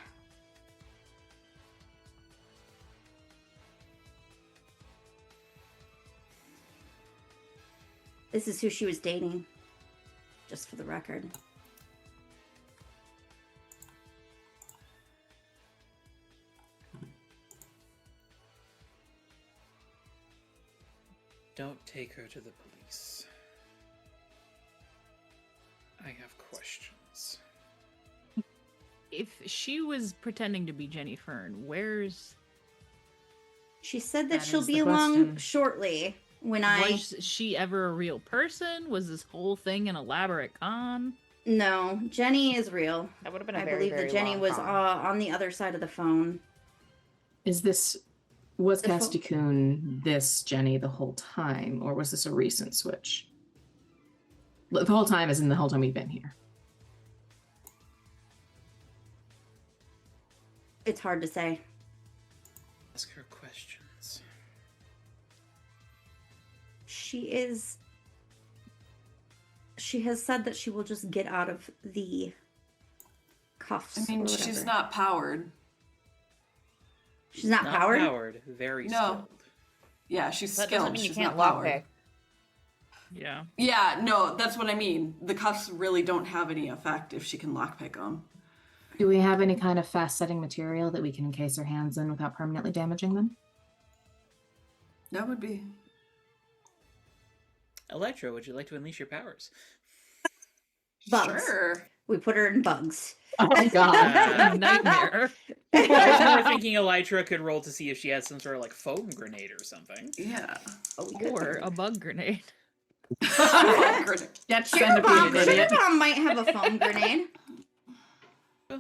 This is who she was dating. Just for the record. Don't take her to the police. I have questions. If she was pretending to be Jenny Fern, where's... She said that That she'll is be the along question. shortly when I... Was she ever a real person? Was this whole thing an elaborate con? No, Jenny is real. That would have been a I very, believe very that Jenny long was con. on the other side of the phone. Was The pho- Casticune this Jenny the whole time, or was this a recent switch? The whole time is in the whole time we've been here. It's hard to say. Ask her questions. She has said that she will just get out of the cuffs. I mean, or she's whatever. not powered. She's not powered? Very No. skilled. Yeah, she's That skilled. doesn't mean you She's can't not powered. lockpick. Yeah. Yeah, no, that's what I mean. The cuffs really don't have any effect if she can lockpick them. Do we have any kind of fast setting material that we can encase our hands in without permanently damaging them? That would be. Electra, would you like to unleash your powers? Bugs. Sure. We put her in bugs. Oh my god. Nightmare. I was more thinking Elytra could roll to see if she has some sort of like foam grenade or something. Yeah. Oh, we could. Or a bug grenade. That's Sugar Bomb might have a foam grenade.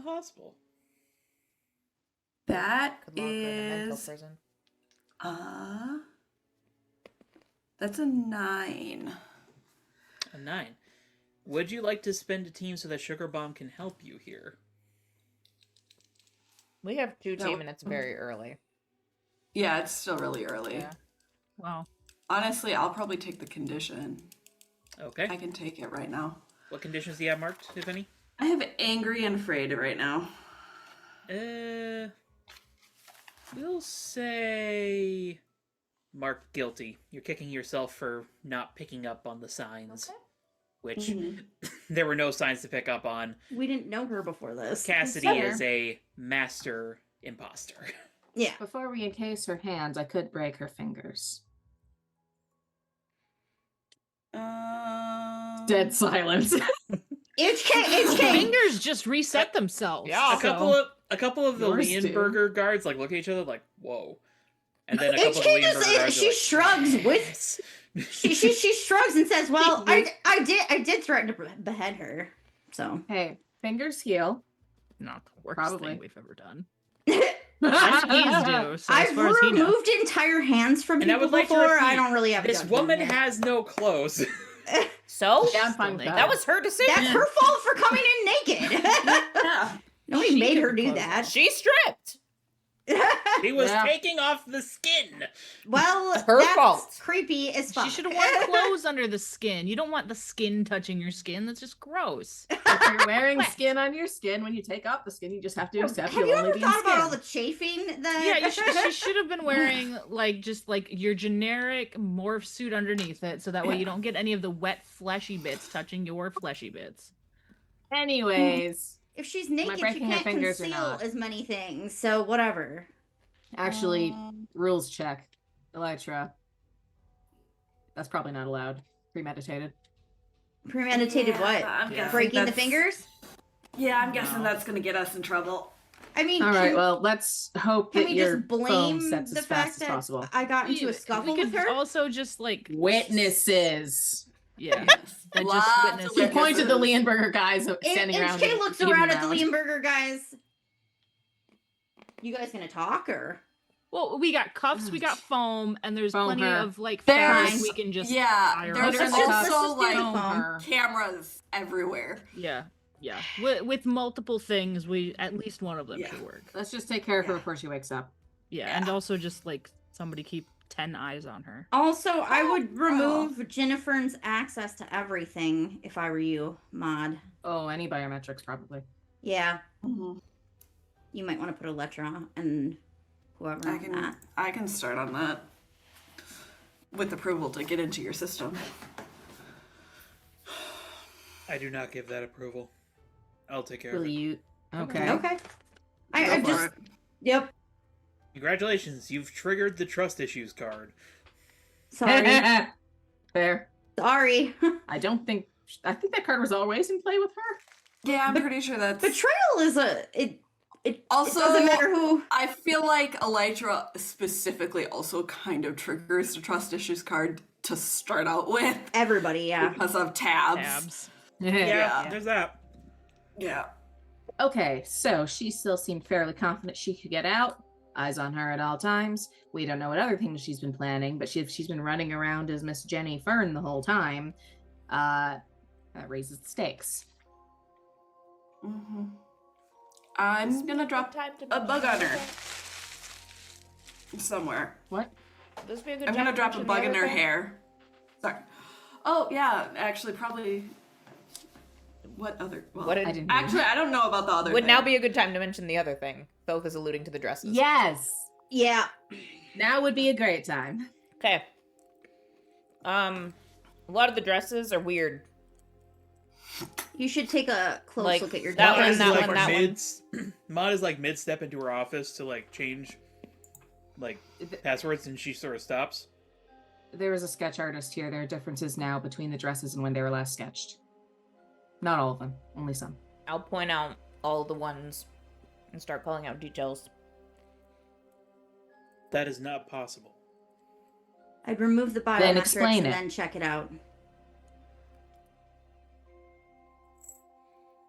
Possible. That Could lock her in a mental is. prison. That's a 9. A 9. Would you like to spend a team so that Sugar Bomb can help you here? We have 2 No. team and it's very early. Yeah, it's still really early. Yeah. Wow. Honestly, I'll probably take the condition. Okay. I can take it right now. What conditions do you have marked, if any? I have angry and afraid right now. We'll say mark guilty. You're kicking yourself for not picking up on the signs, Okay. which Mhm. there were no signs to pick up on. We didn't know her before this. Cassidy Consider- is a master imposter. Yeah. Before we encase her hands, I could break her fingers. Dead silence. HK. Fingers just reset themselves. Yeah. A couple of the Yours do. Leonberger guards like look at each other like, whoa. And then a couple of the HK Leonberger just guards she are like, shrugs with "Yes." she shrugs and says, "Well, I did threaten to behead her." So Hey, fingers heal. Not the worst Probably. thing we've ever done. And he's due, so as I've far as he knows. removed entire hands from And I people would like to before. repeat, I don't really have a This judgment woman here. has no clothes. So Yeah, I'm fine with that was her decision. That's her fault for coming in naked. Yeah. Nobody She made did her the do clothes. that. She stripped. He was Yeah. taking off the skin. Well, Her that's fault. creepy as fuck. She should have worn clothes under the skin. You don't want the skin touching your skin. That's just gross. If you're wearing What? skin on your skin, when you take off the skin, you just have to accept Have you'll you only ever be in thought about all skin. the chafing that? Yeah, she should have been wearing just your generic morph suit underneath it, so that way you don't get any of the wet fleshy bits touching your fleshy bits. Anyways, If she's naked, she breaking her can't fingers or conceal not? as many things. So whatever. actually, rules check. Elytra. That's probably not allowed. Premeditated. Premeditated Yeah, what? I'm guessing Breaking the that's- fingers? Yeah, I'm guessing No. that's gonna get us in trouble. I mean, All can, right, well, let's hope can that we your just blame phone sets the as fact fast as that possible. I got into a scuffle we with could her? also just Witnesses. yeah. Yes. That just Lots of witnesses. He pointed the witnesses. Leonberger guys standing around. HK looks even around at the Leonberger guys. You guys gonna talk or? Well, we got cuffs, we got foam, and there's Foam plenty her. of like There's- fans we can just Yeah, fire there's Put her in the off. cuffs. also Let's just do like the Foam phone. her. cameras everywhere. Yeah. With multiple things, we at least one of them Yeah. should work. Let's just take care of her Yeah. before she wakes up. Yeah, Yeah. and also just like somebody keep 10 eyes on her. Also, I Oh, would remove Jennifer's access to everything if I were you, Mod. Oh, any biometrics probably. Yeah, Mhm. you might want to put a letter on and whoever on that. I can start on that with approval to get into your system. I do not give that approval. I'll take care Will of it. you? Okay. Okay. I Go for just. it. Yep. Congratulations, you've triggered the trust issues card. Sorry. Fair. Sorry. I think that card was always in play with her. Yeah, I'm pretty sure that's. Betrayal is it Also, doesn't matter who. I feel like Elytra specifically also kind of triggers the trust issues card to start out with Everybody, yeah. because of tabs. Tabs. Yeah, there's that. Yeah. Okay, so she still seemed fairly confident she could get out. Eyes on her at all times. We don't know what other things she's been planning, but if she's been running around as Miss Jenny Fern the whole time, that raises the stakes. Mm-hmm. I'm gonna drop a bug on her somewhere. What? This would be a good I'm time gonna to drop a mention bug the in other her thing. hair. Sorry. Oh yeah, actually probably. What other? Well, What I did, didn't hear. actually, I don't know about the other. would thing. now be a good time to mention the other thing. Thoth is alluding to the dresses. Yes. Yeah. Now would be a great time. Okay. A lot of the dresses are weird. You should take a close Like, look at your that Mod one, is dresses. that like one, that one. Mod is like mid step into her office to like change like passwords, and she sort of stops. There is a sketch artist here. There are differences now between the dresses and when they were last sketched. Not all of them, only some. I'll point out all the ones and start calling out details. That is not possible. I'd remove the Then biometrics explain and it. then check it out.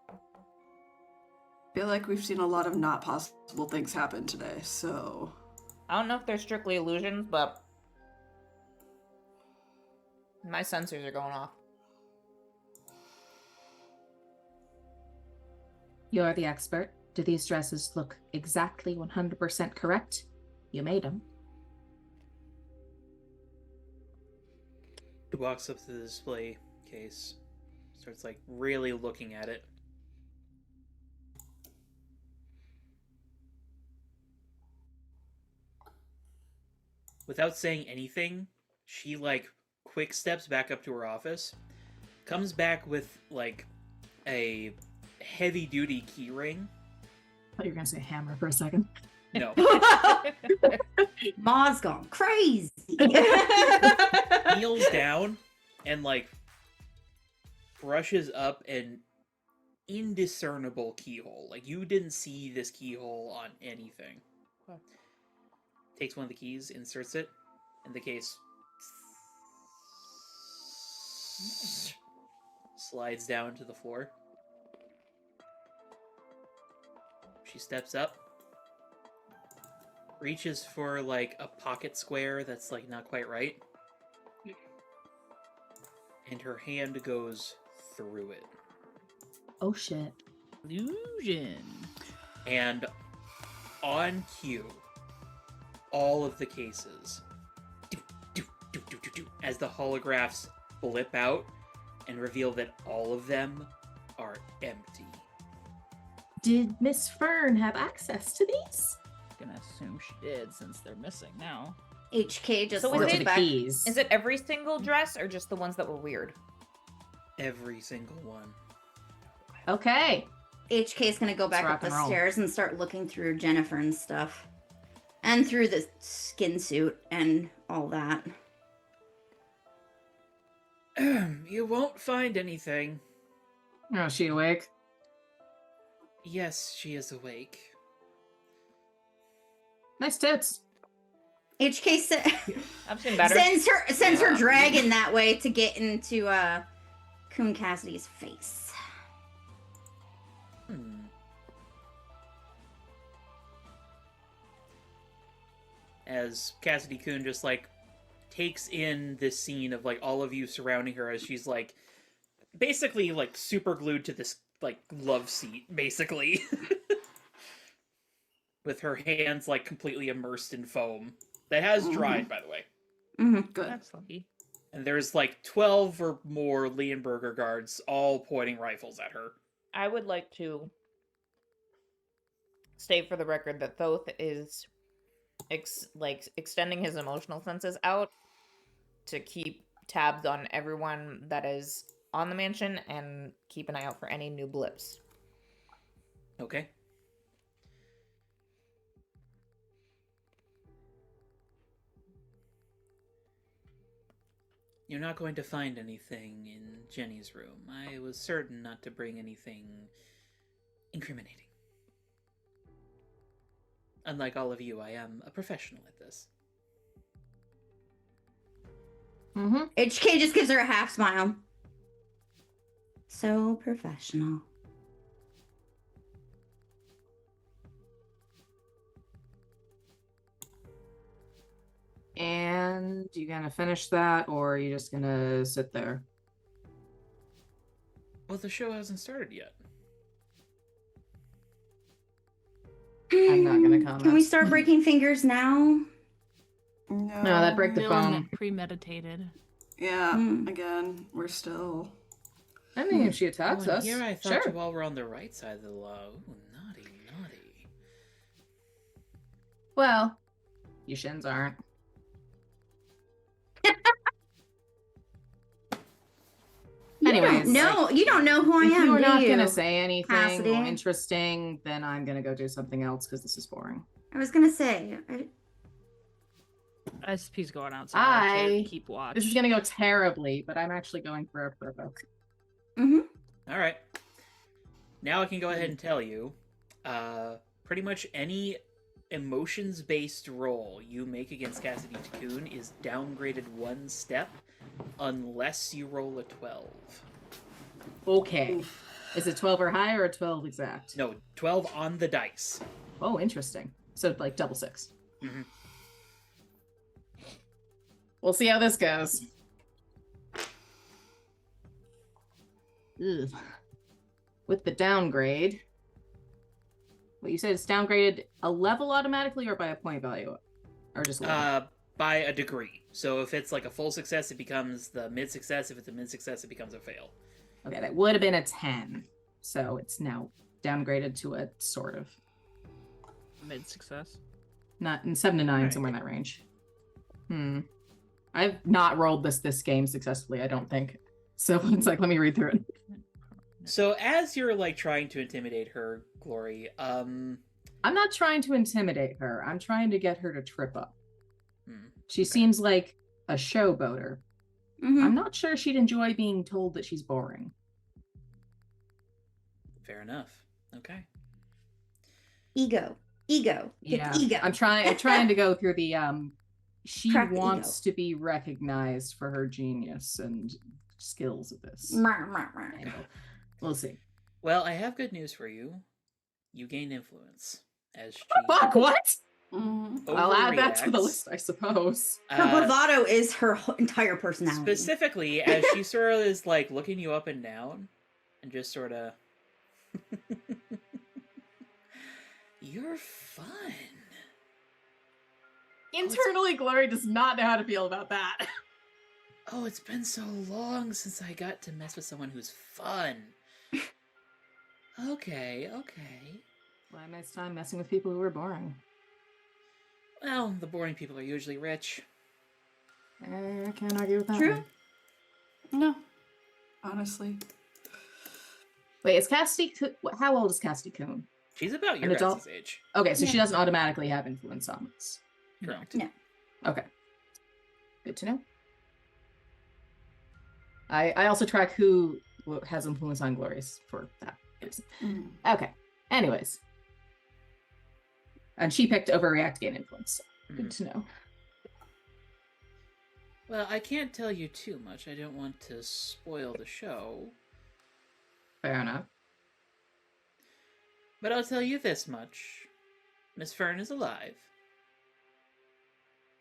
I feel like we've seen a lot of not possible things happen today, so. I don't know if they're strictly illusions, but my sensors are going off. You're the expert. Do these dresses look exactly 100% correct? You made them. He walks up to the display case, starts like really looking at it. without saying anything, she like quick steps back up to her office, comes back with like a heavy duty key ring. I thought you were gonna say hammer for a second. No. Ma's gone crazy. Kneels down and like brushes up an indiscernible keyhole. Like you didn't see this keyhole on anything. Huh. Takes one of the keys, inserts it in the case, slides down to the floor. She steps up, reaches for like a pocket square that's like not quite right, and her hand goes through it. Oh shit. Illusion. And on cue, all of the cases, as the holographs blip out and reveal that all of them are empty. Did Miss Fern have access to these? Gonna assume she did since they're missing now. HK just So is looks it- back. keys. Is it every single dress or just the ones that were weird? Every single one. Okay. HK's gonna go back Let's up the rock and roll. stairs and start looking through Jennifer's stuff. And through the skin suit and all that. You won't find anything. Oh, is she awake? Yes, she is awake. Nice tits. HK I've seen better. sends her dragon that way to get into Coon Cassidy's face. As Cassidy Coon just like takes in this scene of like all of you surrounding her as she's like basically like super glued to this like love seat, basically. With her hands like completely immersed in foam. That has dried, by the way. Mm-hmm. Good. That's lucky. And there's like 12 or more Leonberger guards all pointing rifles at her. I would like to state for the record that Thoth is extending his emotional senses out to keep tabs on everyone that is on the mansion and keep an eye out for any new blips. Okay. You're not going to find anything in Jenny's room. I was certain not to bring anything incriminating. Unlike all of you, I am a professional at this. Mm-hmm. HK just gives her a half smile. So professional. And you gonna finish that, or are you just gonna sit there? Well, the show hasn't started yet. I'm not gonna comment. Can we start breaking fingers now? No, No, that'd break the Still phone. premeditated. Yeah, Hmm. again, we're still. I mean, if she attacks Oh, and us, here I thought sure. you all were on the right side of the law. Ooh, naughty, naughty. Well, you shins aren't. Anyways, no, you don't know who I If am. you're do not you? gonna say anything Cassidy? interesting, then I'm gonna go do something else because this is boring. I was gonna say. SP's going outside I- to keep watch. This is gonna go terribly, but I'm actually going for a provoke. Mm-hmm. All right. Now I can go ahead and tell you, pretty much any emotions-based roll you make against Cassidy Coon is downgraded one step, unless you roll a 12. Okay. Is it 12 or higher or 12 exact? No, 12 on the dice. Oh, interesting. So like double six. Mhm. We'll see how this goes. Ugh. With the downgrade. What you said it's downgraded a level automatically or by a point value? Or just a level? By a degree. So if it's like a full success, it becomes the mid-success. If it's a mid-success, it becomes a fail. Okay, that would have been a 10. So it's now downgraded to a sort of. Mid success. Not in 7 to 9, Alright. somewhere in that range. I've not rolled this game successfully, I don't think. So it's like, let me read through it. So as you're like trying to intimidate her, Glory, I'm not trying to intimidate her. I'm trying to get her to trip up. She okay. seems like a showboater. Mhm. I'm not sure she'd enjoy being told that she's boring. Fair enough. Okay. Ego. It's ego. I'm trying to go through the she Crack the wants to be recognized for her genius and skills at this. ego. We'll see. Well, I have good news for you. You gain influence as she Fuck, what? Mhm. I'll add that to the overreacts. list, I suppose. Her bravado is her entire personality. Specifically, as she sort of is like looking you up and down, and just sort of, you're fun. Internally, Glory does not know how to feel about that. Oh, it's been so long since I got to mess with someone who's fun. Okay. Well, I missed time messing with people who were boring. Well, the boring people are usually rich. I can't argue with that. True. one. No, honestly. Wait, is Cassidy? How old is Cassidy Coon? She's about your An adult? guys' age. Okay, so she Yeah. doesn't automatically have influence on this. Correct. No. Okay, good to know. I also track who has influence on Glorious for that reason. Mm. Okay. Anyways, and she picked overreact gain influence. So good to know. Well, I can't tell you too much. I don't want to spoil the show. Fair enough. But I'll tell you this much. Miss Fern is alive.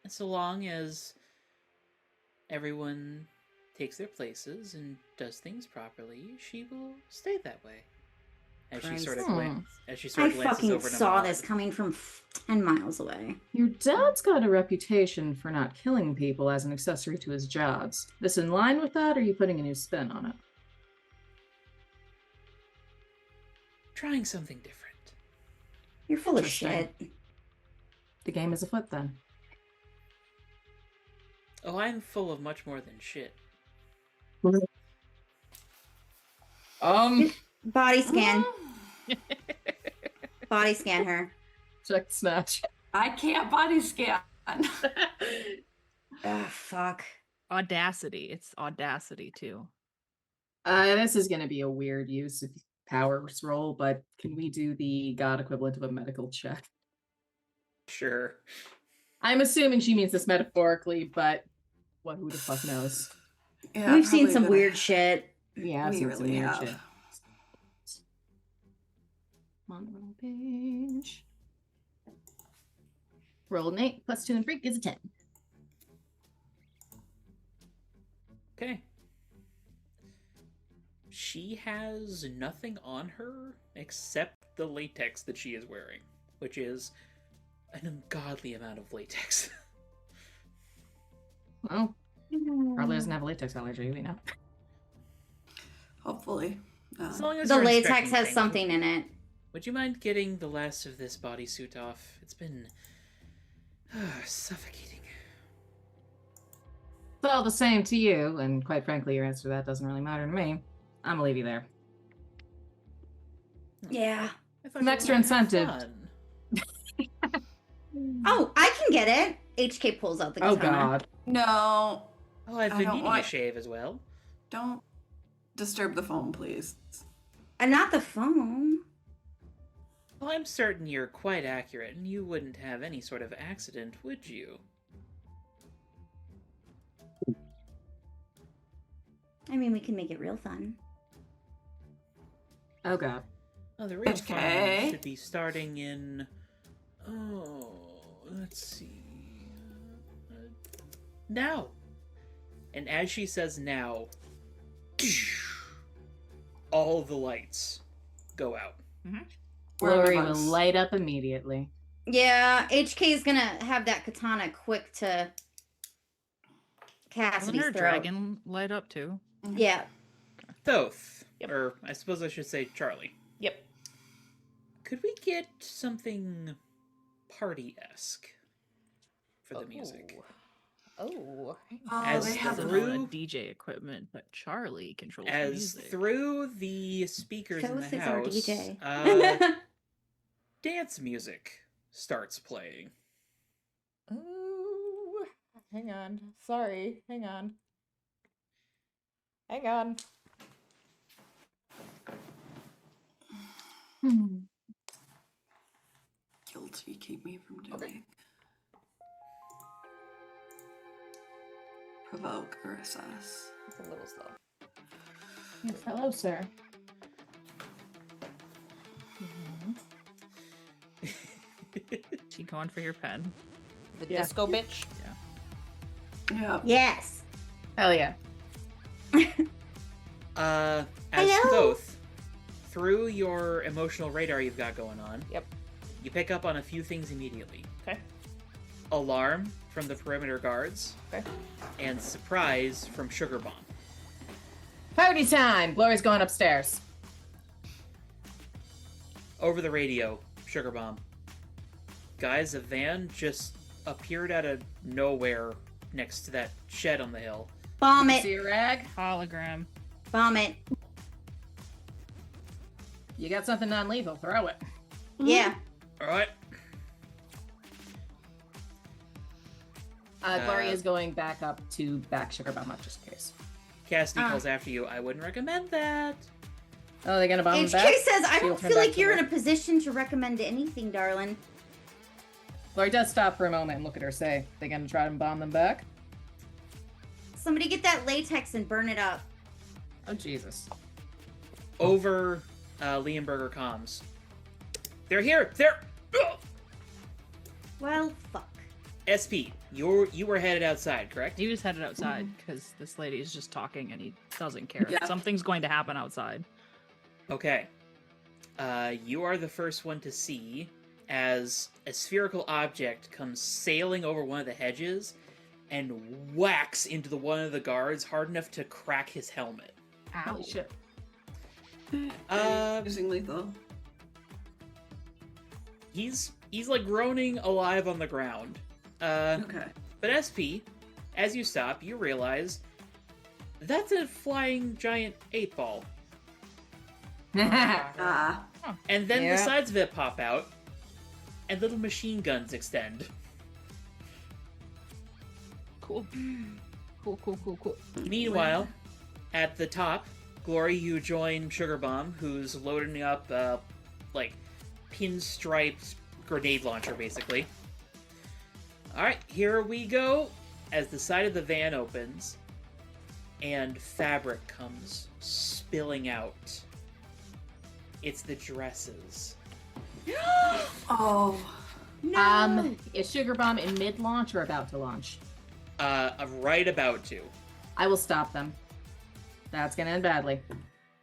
And so long as everyone takes their places and does things properly, she will stay that way. As she sort of I glances fucking over to saw Maud. this coming from 10 miles away. Your dad's got a reputation for not killing people as an accessory to his jobs. This in line with that, or are you putting a new spin on it? Trying something different. You're full of Interesting. shit. The game is afoot then. Oh, I'm full of much more than shit. Body scan. Body scan her. Check the snatch. I can't body scan. Ah, fuck. Audacity. It's audacity too. This is going to be a weird use of powers roll, but can we do the god equivalent of a medical check? Sure. I'm assuming she means this metaphorically, but who the fuck knows? Yeah, We've seen probably some gonna- weird shit. Yeah, I've We seen some really weird have. shit. On the wrong page. Roll an 8 plus 2 and 3 is a 10. Okay. She has nothing on her except the latex that she is wearing, which is an ungodly amount of latex. Well, probably doesn't have a latex allergy, we know. Hopefully. As long as The you're latex inspecting has things, something in it. Would you mind getting the last of this bodysuit off? It's been suffocating. It's all the same to you, and quite frankly, your answer to that doesn't really matter to me. I'm gonna leave you there. Yeah. I thought Some you extra wanted to have incentive. fun. Oh, I can get it. HK pulls out the Oh katana. god. No, Oh, I've I been don't needing want- a shave as well. don't disturb the phone, please. And not the phone. Well, I'm certain you're quite accurate, and you wouldn't have any sort of accident, would you? I mean, we can make it real fun. Oh god. Oh, the real fun Okay. should be starting in... Oh, let's see... now! And as she says now, all the lights go out. Where are my Glory will bugs? light up immediately. Yeah, HK is gonna have that katana quick to Doesn't Cassidy's her throat. dragon light up too? Yeah. Thoth, Yep. or I suppose I should say Charlie. Yep. Could we get something party-esque for the music? Oh. Oh. As they have through- DJ equipment, but Charlie controls the As music. through the speakers in Ghost the is our house, DJ. dance music starts playing. Ooh. Hang on. Sorry. Hang on. Hang on. Guilty keep me from doing. Provoke or assess. It's a little slow. Yes, hello, sir. She going for your pen. The Yeah. disco bitch. Yeah. Yes. Hell yeah. As Hello? both, through your emotional radar you've got going on, Yep. you pick up on a few things immediately. Okay. Alarm from the perimeter guards, Okay. and surprise from Sugar Bomb. Party time! Glory's going upstairs. Over the radio, Sugar Bomb. Guys, a van just appeared out of nowhere next to that shed on the hill. Bomb See it. a rag? Hologram. Bomb it. You got something non-lethal, throw it. Yeah. Alright. Glory is going back up to back Sugar Bomb up just in case. Cassidy calls after you. I wouldn't recommend that. Oh, they're gonna bomb him HK back? says, I She'll don't turn feel back like to you're in work. a position to recommend anything, darling. Glory does stop for a moment and look at her, say, they gonna try to bomb them back? Somebody get that latex and burn it up. Oh, Jesus. Over Leonberger comms. They're here! They're... Ugh! Well, fuck. SP, you were headed outside, correct? He was headed outside because this lady is just talking and he doesn't care. Yeah. Something's going to happen outside. Okay. You are the first one to see as a spherical object comes sailing over one of the hedges and whacks into one of the guards hard enough to crack his helmet. Holy shit. Using lethal. He's like groaning alive on the ground. Okay. But SP, as you stop, you realize that's a flying giant 8-ball. Ah. And then Yeah. the sides of it pop out, and little machine guns extend. Cool. Cool. Meanwhile, at the top, Glory, you join Sugar Bomb, who's loading up, like, pinstriped grenade launcher, basically. Alright, here we go, as the side of the van opens, and fabric comes spilling out. It's the dresses. Oh. No. Is Sugar Bomb in mid-launch or about to launch? Right about to. I will stop them. That's gonna end badly.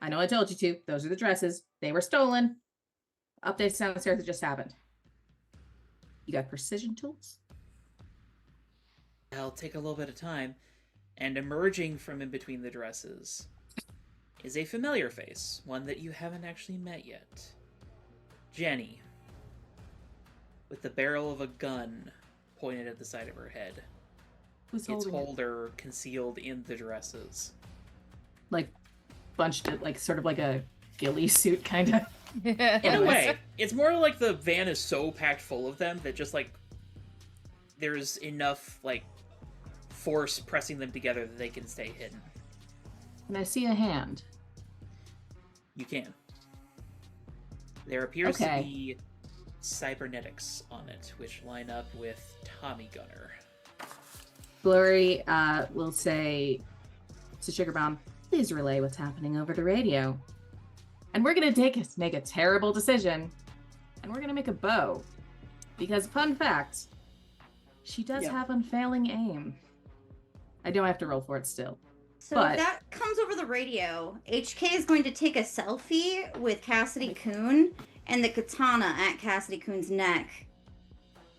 I know I told you to. Those are the dresses. They were stolen. Updates downstairs that just happened. You got precision tools? I'll take a little bit of time, and emerging from in between the dresses is a familiar face, one that you haven't actually met yet. Jenny, with the barrel of a gun pointed at the side of her head. Who's Its holding it? holder concealed in the dresses. Like bunched it, like sort of like a ghillie suit, kind of. In a Anyways. way, it's more like the van is so packed full of them that just like there's enough like force pressing them together that they can stay hidden. And I see a hand. You can. There appears Okay. to be cybernetics on it, which line up with Tommy Gunner. Glory will say to Sugar Bomb, please relay what's happening over the radio. And we're gonna make a terrible decision, and we're gonna make a bow. Because fun fact, she does Yep. have unfailing aim. I don't have to roll for it still. So But- if that comes over the radio, HK is going to take a selfie with Cassidy Coon and the katana at Cassidy Coon's neck.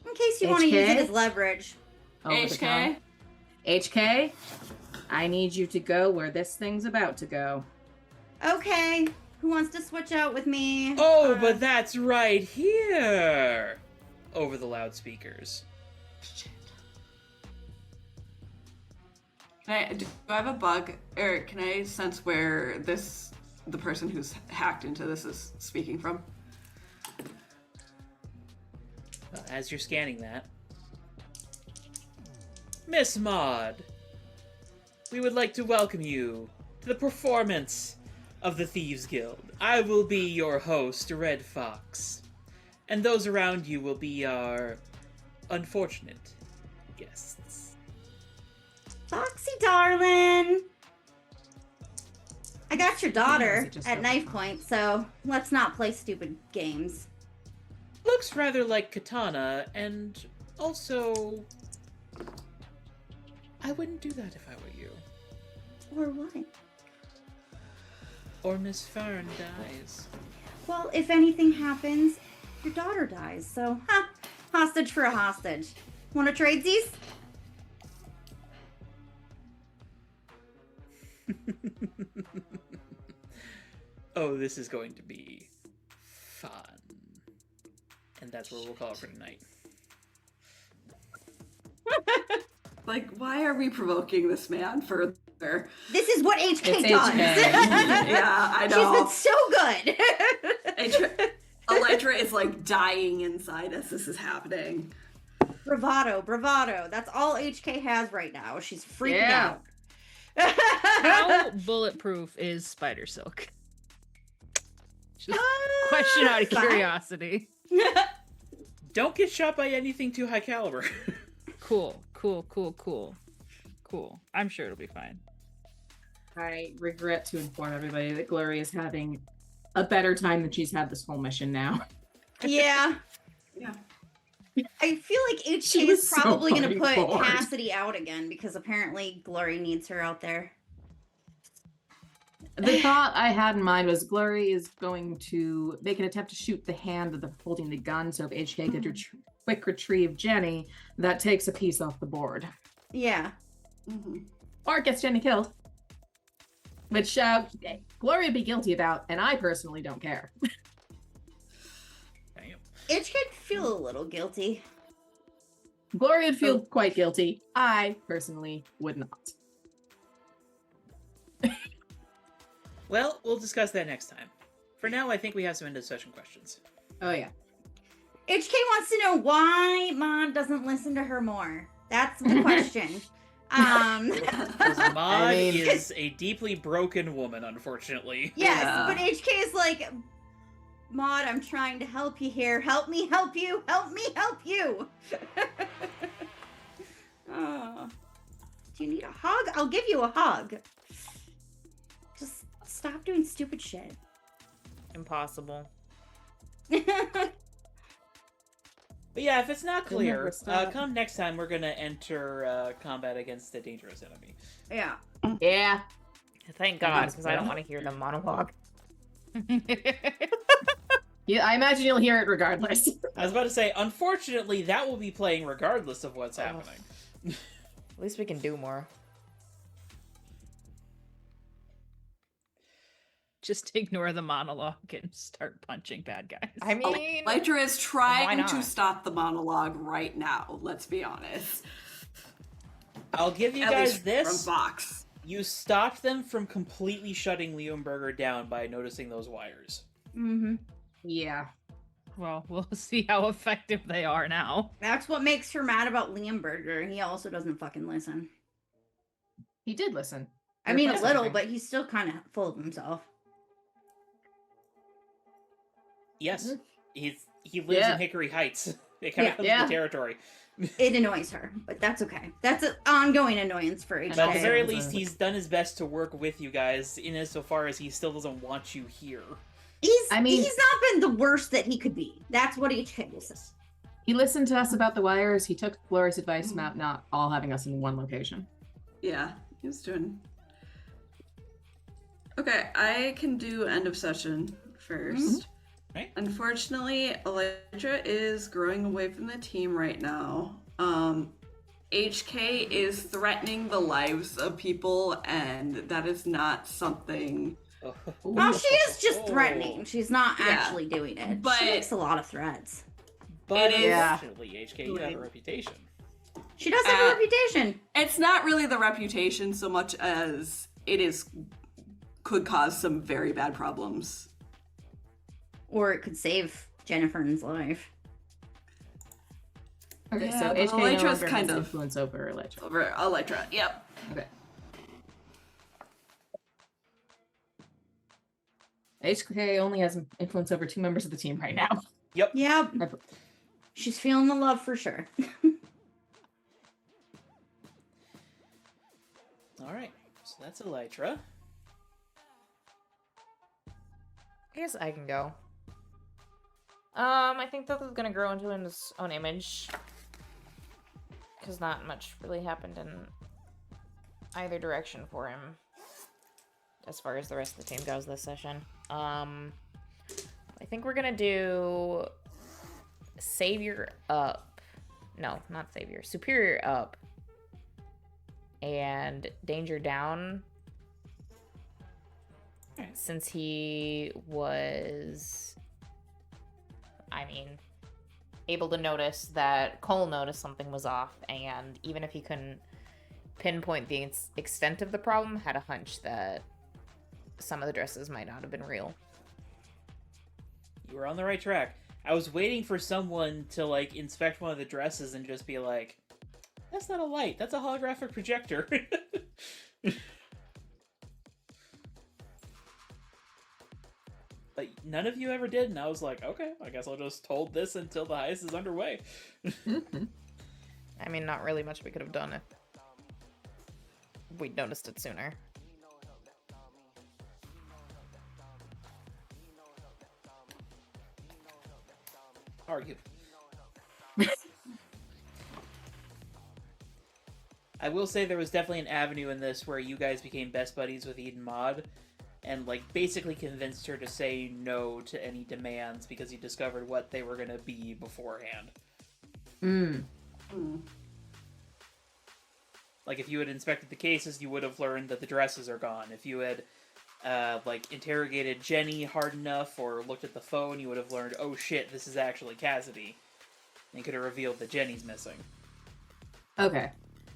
In case you want to use it HK? as leverage. Over the HK? top. HK, I need you to go where this thing's about to go. Okay. Who wants to switch out with me? Oh, but that's right here! Over the loudspeakers. Do I have a bug, or can I sense where the person who's hacked into this is speaking from? Well, as you're scanning that, Miss Maud, we would like to welcome you to the performance of the Thieves Guild. I will be your host, Red Fox, and those around you will be our unfortunate guests. Foxy, darling. I got your daughter just at so knife point, so let's not play stupid games. Looks rather like Katana, and also, I wouldn't do that if I were you. Or what? Or Miss Fern dies. Well, if anything happens, your daughter dies, so, hostage for a hostage. Wanna trade these? Oh, this is going to be fun. And that's where we'll call it for tonight. Like, why are we provoking this man further? This is what HK It's does. HK. Yeah, I know. She's been so good. Elytra is like dying inside as this is happening. Bravado, bravado. That's all HK has right now. She's freaking Yeah. out. How bulletproof is spider silk? Just question out of Fine. curiosity. Don't get shot by anything too high caliber. Cool. I'm sure it'll be fine. I regret to inform everybody that Glory is having a better time than she's had this whole mission now. Yeah. Yeah. I feel like HK She is was so probably going to fucking put bored. Cassidy out again because apparently Glory needs her out there. The thought I had in mind was Glory is going to make an attempt to shoot the hand of the holding the gun, so if HK could quick retrieve Jenny, that takes a piece off the board. Yeah. Mm-hmm. Or it gets Jenny killed. Which Glory would be guilty about, and I personally don't care. Damn. HK could feel a little guilty. Glory would feel quite guilty. I personally would not. Well, we'll discuss that next time. For now, I think we have some end of session questions. Oh yeah. HK wants to know why Mom doesn't listen to her more. That's the question. Because Maud I mean- is a deeply broken woman, unfortunately. Yes, Yeah. but HK is like, Maud, I'm trying to help you here. Help me help you. Help me help you. Oh. Do you need a hug? I'll give you a hug. Just stop doing stupid shit. Impossible. But yeah, if it's not You'll never clear, stop. come next time we're gonna enter combat against a dangerous enemy. Yeah. Yeah. Thank God, because I don't want to hear the monologue. Yeah, I imagine you'll hear it regardless. I was about to say, unfortunately, that will be playing regardless of what's Oh. happening. At least we can do more. Just ignore the monologue and start punching bad guys. I mean, Elytra is why trying to not? stop the monologue right now, let's be honest. I'll give you At guys least this. from Vox. You stopped them from completely shutting Leonberger down by noticing those wires. Mm-hmm. Yeah. Well, we'll see how effective they are now. That's what makes her mad about Liam Berger. He also doesn't fucking listen. He did listen. I mean, a They're little, fascinating. but he's still kind of full of himself. Yes, he lives Yeah. in Hickory Heights. It kind of Yeah. comes Yeah. with the territory. It annoys her, but that's okay. That's an ongoing annoyance for HK. But at the very Okay. least, he's done his best to work with you guys, in as so far as he still doesn't want you here. He's not been the worst that he could be. That's what HK is. He listened to us about the wires. He took Glory's advice about not all having us in one location. Yeah, he was doing. Okay, I can do end of session first. Right. Unfortunately, Elytra is growing away from the team right now. HK is threatening the lives of people, and that is not something. Well, she is just threatening. She's not Yeah. actually doing it. But- She makes a lot of threats. But It is- unfortunately, HK, you have a reputation. She does have a reputation. It's not really the reputation so much as could cause some very bad problems. Or it could save Jennifer's life. Okay, Yeah, so but HK no Elytra's longer kind has of- influence over Elytra. Over Elytra, yep. Okay. HK only has influence over 2 members of the team right now. Yep. Yep. She's feeling the love for sure. All right. So that's Elytra. I guess I can go. I think that is gonna grow into his own image. Because not much really happened in either direction for him. As far as the rest of the team goes this session. I think we're gonna do Savior up. No, not Savior. Superior up. And Danger down. Since he was, able to notice that Cole noticed something was off, and even if he couldn't pinpoint the extent of the problem, had a hunch that some of the dresses might not have been real. You were on the right track. I was waiting for someone to, like, inspect one of the dresses and just be like, that's not a light, that's a holographic projector. But none of you ever did, and I was like, okay, I guess I'll just hold this until the heist is underway. Not really much we could have done if we'd noticed it sooner. Argue. I will say there was definitely an avenue in this where you guys became best buddies with Eden Maud, and, like, basically convinced her to say no to any demands because you discovered what they were going to be beforehand. Like, if you had inspected the cases, you would have learned that the dresses are gone. If you had, interrogated Jenny hard enough or looked at the phone, you would have learned, oh shit, this is actually Cassidy. And you could have revealed that Jenny's missing. Okay.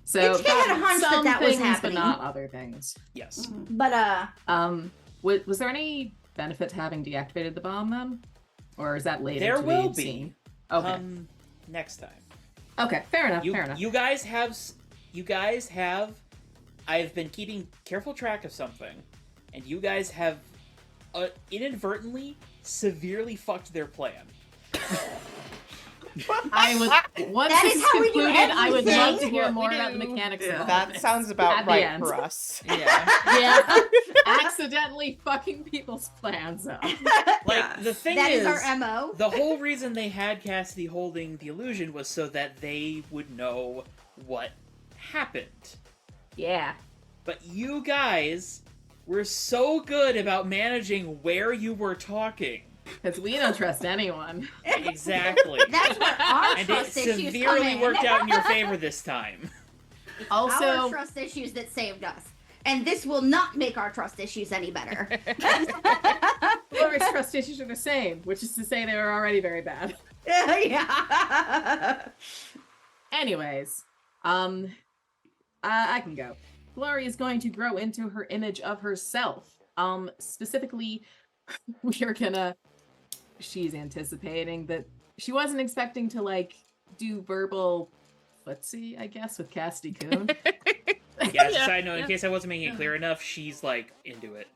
So HK had a hunch that some that was things, happening. but not other things. Yes. But, Was there any benefit to having deactivated the bomb then? Or is that later There to will be be. seen? Okay. Next time. Okay, fair enough, fair enough. You guys have, I've been keeping careful track of something, and you guys have inadvertently severely fucked their plan. I would, once That this is is how we do concluded, I would love to everything. hear What more we about the do. mechanics of all That this. sounds At about the right end. for us. Yeah. Yeah. Accidentally fucking people's plans up. Like, the thing that is is, our MO. the whole reason they had Cassidy holding the illusion was so that they would know what happened. Yeah. But you guys were so good about managing where you were talking. Because we don't trust anyone. Exactly. That's where our And it trust issues come severely in. worked out in your favor this time. Our Also, trust issues that saved us. And this will not make our trust issues any better. Laura's trust issues are the same, which is to say they were already very bad. Yeah. Anyways, I can go. Glory is going to grow into her image of herself. Specifically, she's anticipating that she wasn't expecting to, like, do verbal footsie, I guess, with Cassidy Coon. Yeah, side note, in case I wasn't making it clear enough, she's, like, into it.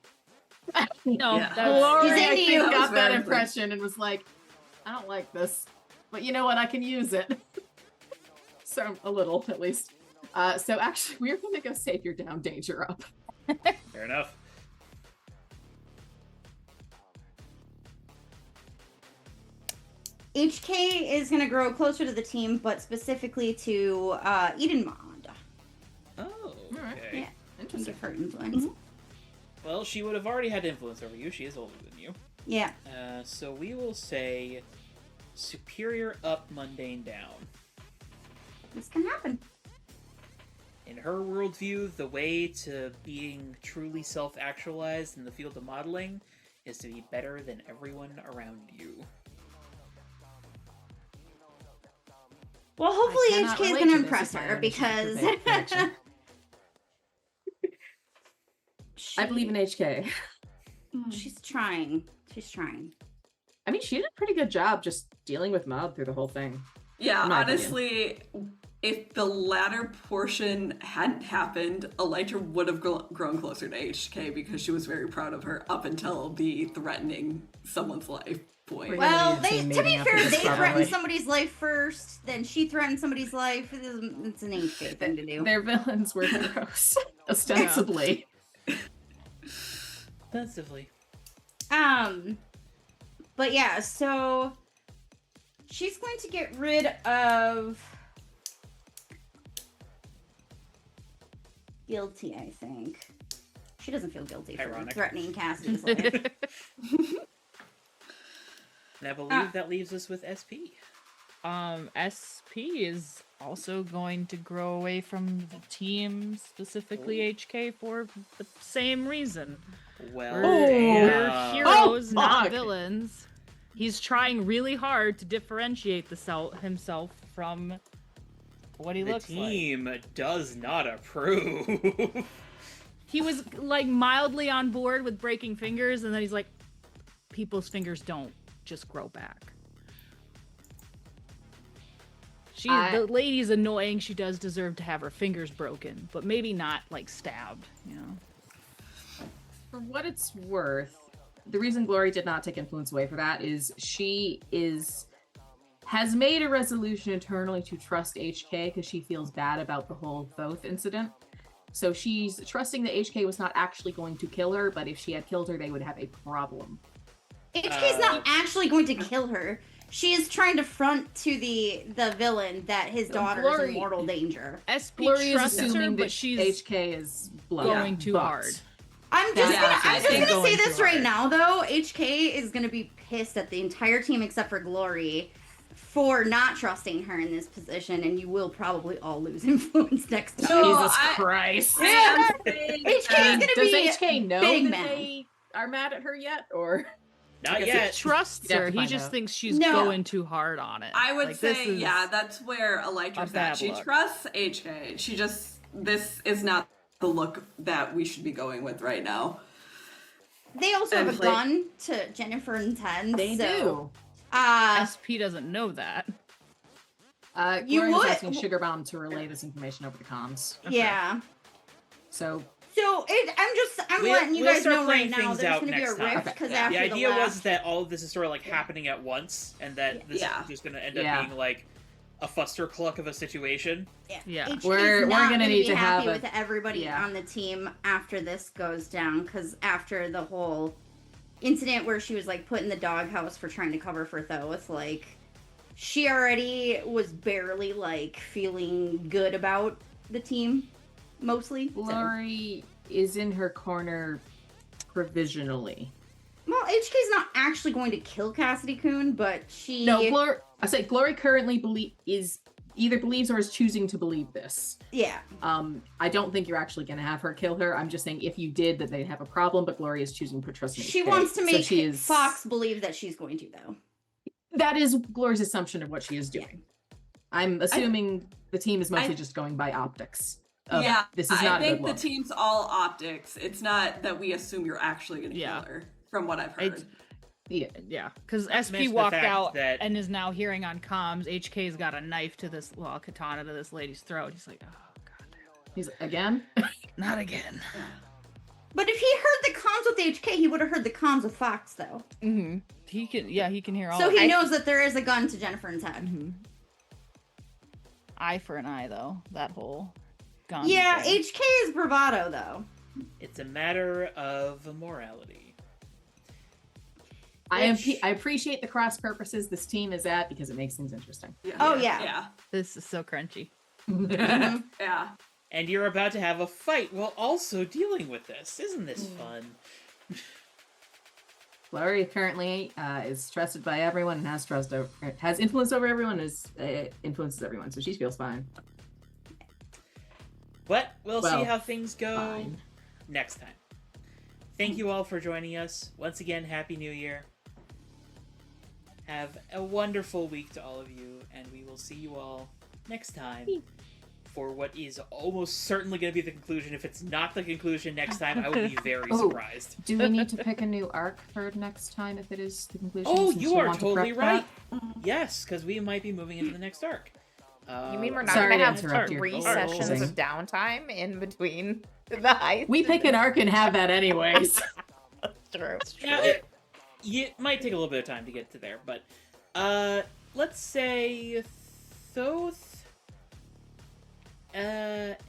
No, Yeah. that's Glory, She's I into think, you. got That was that very impression and was like, I don't like this, but you know what, I can use it. So, a little, at least. So actually, we're gonna go Savior down, Danger up. Fair enough. HK is going to grow closer to the team, but specifically to Eden Maud. Oh, Alright. okay. Yeah. And Interesting. give her influence. Well, she would have already had influence over you. She is older than you. Yeah. So we will say superior up, mundane down. This can happen. In her worldview, the way to being truly self-actualized in the field of modeling is to be better than everyone around you. Well, hopefully cannot HK is relate going to to this impress if my her energy is because prediction. I believe in HK. she's trying. She's trying. I mean, she did a pretty good job just dealing with Mob through the whole thing. Yeah, in my honestly, if the latter portion hadn't happened, Elytra would have grown closer to HK because she was very proud of her up until the threatening someone's life point. We're Well, gonna need a team to be meeting after fair, this, they probably. threatened somebody's life first, then she threatened somebody's life. It's an HK thing to do. Their villains were heroes, ostensibly. Offensively. But yeah, so she's going to get rid of guilty, I think. She doesn't feel guilty Ironic. for threatening Cassidy's life. And I believe that leaves us with SP. SP is also going to grow away from the team, specifically HK, for the same reason. Well, We're damn. heroes, Oh, not fuck. villains. He's trying really hard to differentiate himself from what he The looks like. team does not approve. He was like mildly on board with breaking fingers, and then he's like, people's fingers don't just grow back. The lady's annoying. She does deserve to have her fingers broken, but maybe not like stabbed, you know? For what it's worth, the reason Glory did not take influence away for that is she has made a resolution internally to trust HK because she feels bad about the whole Thoth incident. So she's trusting that HK was not actually going to kill her, but if she had killed her, they would have a problem. HK's not actually going to kill her. She is trying to front to the villain that his daughter is in mortal danger. SP Glory is trusts her, assuming but that she's HK is going too hard. I'm just Yeah, gonna say going this too right hard. now though. HK is gonna be pissed at the entire team except for Glory for not trusting her in this position, and you will probably all lose influence next time. No, Jesus Christ. HK is gonna Does be HK know big that mad. they are mad at her yet, or? Not He yet. trusts You'd have her. to He find just out. thinks she's No. going too hard on it. I would Like, this say, is yeah, that's where Elytra's bad at. She look. trusts HK. She just, this is not the look that we should be going with right now. They also And have a play- gun to Jennifer and Ten. They so, do. SP doesn't know that. You Glory was would- asking Sugar Bomb to relay this information over the comms. yeah. So So I'm We'll- letting you we'll guys start know playing right now. things There's out going to be a next time. rift Okay. because Yeah. after The idea last, was that all of this is sort of like happening at once, and that this Yeah. is just going to end up Yeah. being like a fustercluck of a situation. Yeah. HK's We're not gonna need be to happy have a- with everybody yeah. on the team after this goes down, because after the whole incident where she was like put in the doghouse for trying to cover for Thoth, like she already was barely like feeling good about the team, mostly. So. Glory is in her corner provisionally. Well, HK's not actually going to kill Cassidy Coon, but she. No, Glory currently either believes or is choosing to believe this. Yeah. I don't think you're actually going to have her kill her. I'm just saying if you did, that they'd have a problem. But Glory is choosing to trust me. She wants to make Fox believe that she's going to, though. That is Glory's assumption of what she is doing. I'm assuming the team is mostly just going by optics. Yeah, This is not I a think good the look. team's all optics. It's not that we assume you're actually going to Yeah. kill her, from what I've heard. Yeah, because Not to SP mention the walked fact out that- and is now hearing on comms, HK's got a knife to this, a katana to this lady's throat. He's like, oh, god He's again. not again. But if he heard the comms with HK, he would have heard the comms with Fox, though. Mm-hmm. He can hear all So of he it. knows that there is a gun to Jennifer and Ted. Mhm. Eye for an eye, though, that whole gun Yeah, thing. HK is bravado, though. It's a matter of morality. I appreciate the cross purposes this team is at because it makes things interesting. Yeah. Oh, yeah. Yeah. This is so crunchy. Mhm. Yeah. And you're about to have a fight while also dealing with this. Isn't this Mm. fun? Glory currently is trusted by everyone and has influence over everyone. Influences everyone, so she feels fine. But we'll see Well, how things go fine. next time. Thank you all for joining us. Once again, Happy New Year. Have a wonderful week to all of you, and we will see you all next time for what is almost certainly going to be the conclusion. If it's not the conclusion next time, I will be very Oh. surprised. Do we need to pick a new arc for next time if it is the conclusion? Oh, since you you'll are want to totally prep right. that? Yes, because we might be moving into the next arc. You mean we're not Sorry going to to have interrupt your 3 goal. sessions of downtime in between the heist? We pick an arc and have that anyways. That's true. Yeah, it might take a little bit of time to get to there, but let's say Thoth,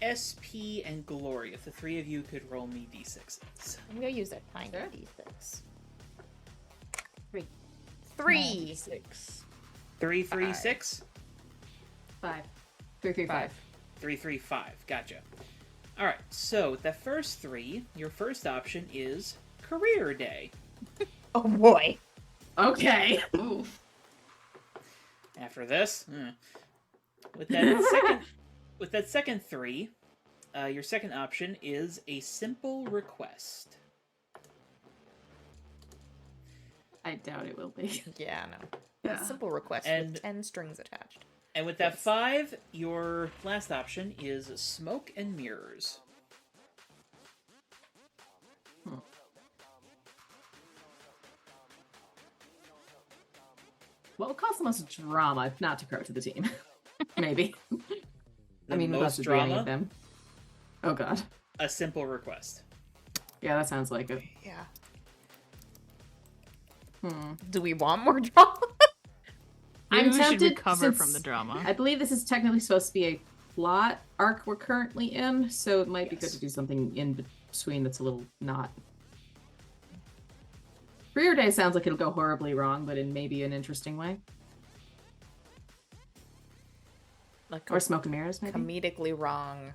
SP, and Glory. If the 3 of you could roll me d6s. I'm going to use that tiny Sure. d6. 3. 3. 6. 3, 3, Five. 6? 5. 3, 3, 5. 3, 3, 5. Gotcha. Alright, so the first 3, your first option is Career Day. Oh boy. Okay. Ooh. After this, with that second 3, your second option is a simple request. I doubt it will be. Yeah, no. Yeah. A simple request And- with 10 strings attached. And with that 5, your last option is Smoke and Mirrors. What would cause the most drama not to crow to the team? Maybe. The I mean, most most would be any drama? of them. Oh god. A simple request. Yeah, that sounds like it. Yeah. Hmm. Do we want more drama? Maybe I'm we should tempted, recover from since the drama. I believe this is technically supposed to be a plot arc we're currently in, so it might be good Yes. to do something in between that's a little not. Career Day sounds like it'll go horribly wrong, but in maybe an interesting way. Like Or Smoke and Mirrors, maybe? comedically wrong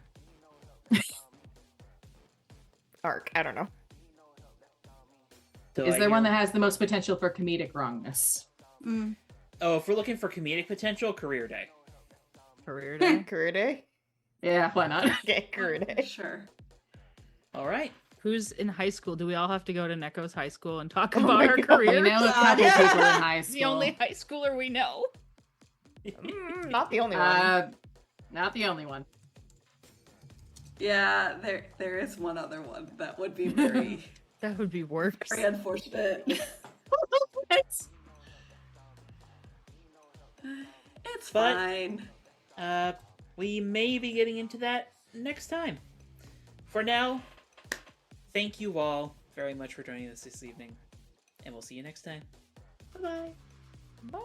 arc. I don't know. So Is I there one hear- that has the most potential for comedic wrongness? Mm. Oh, if we're looking for comedic potential, Career Day. Career day. Career day? Yeah, why not? Okay, career day. Sure. All right. Who's in high school? Do we all have to go to Neko's high school and talk Oh about my our God. We careers? know a God, couple yeah. people in high school. The only high schooler we know. Not the only one. Not the only one. Yeah, there is one other one that would be very, That would be worse. very unfortunate. It's But- fine. We may be getting into that next time. For now, thank you all very much for joining us this evening, and we'll see you next time. Bye-bye. Bye.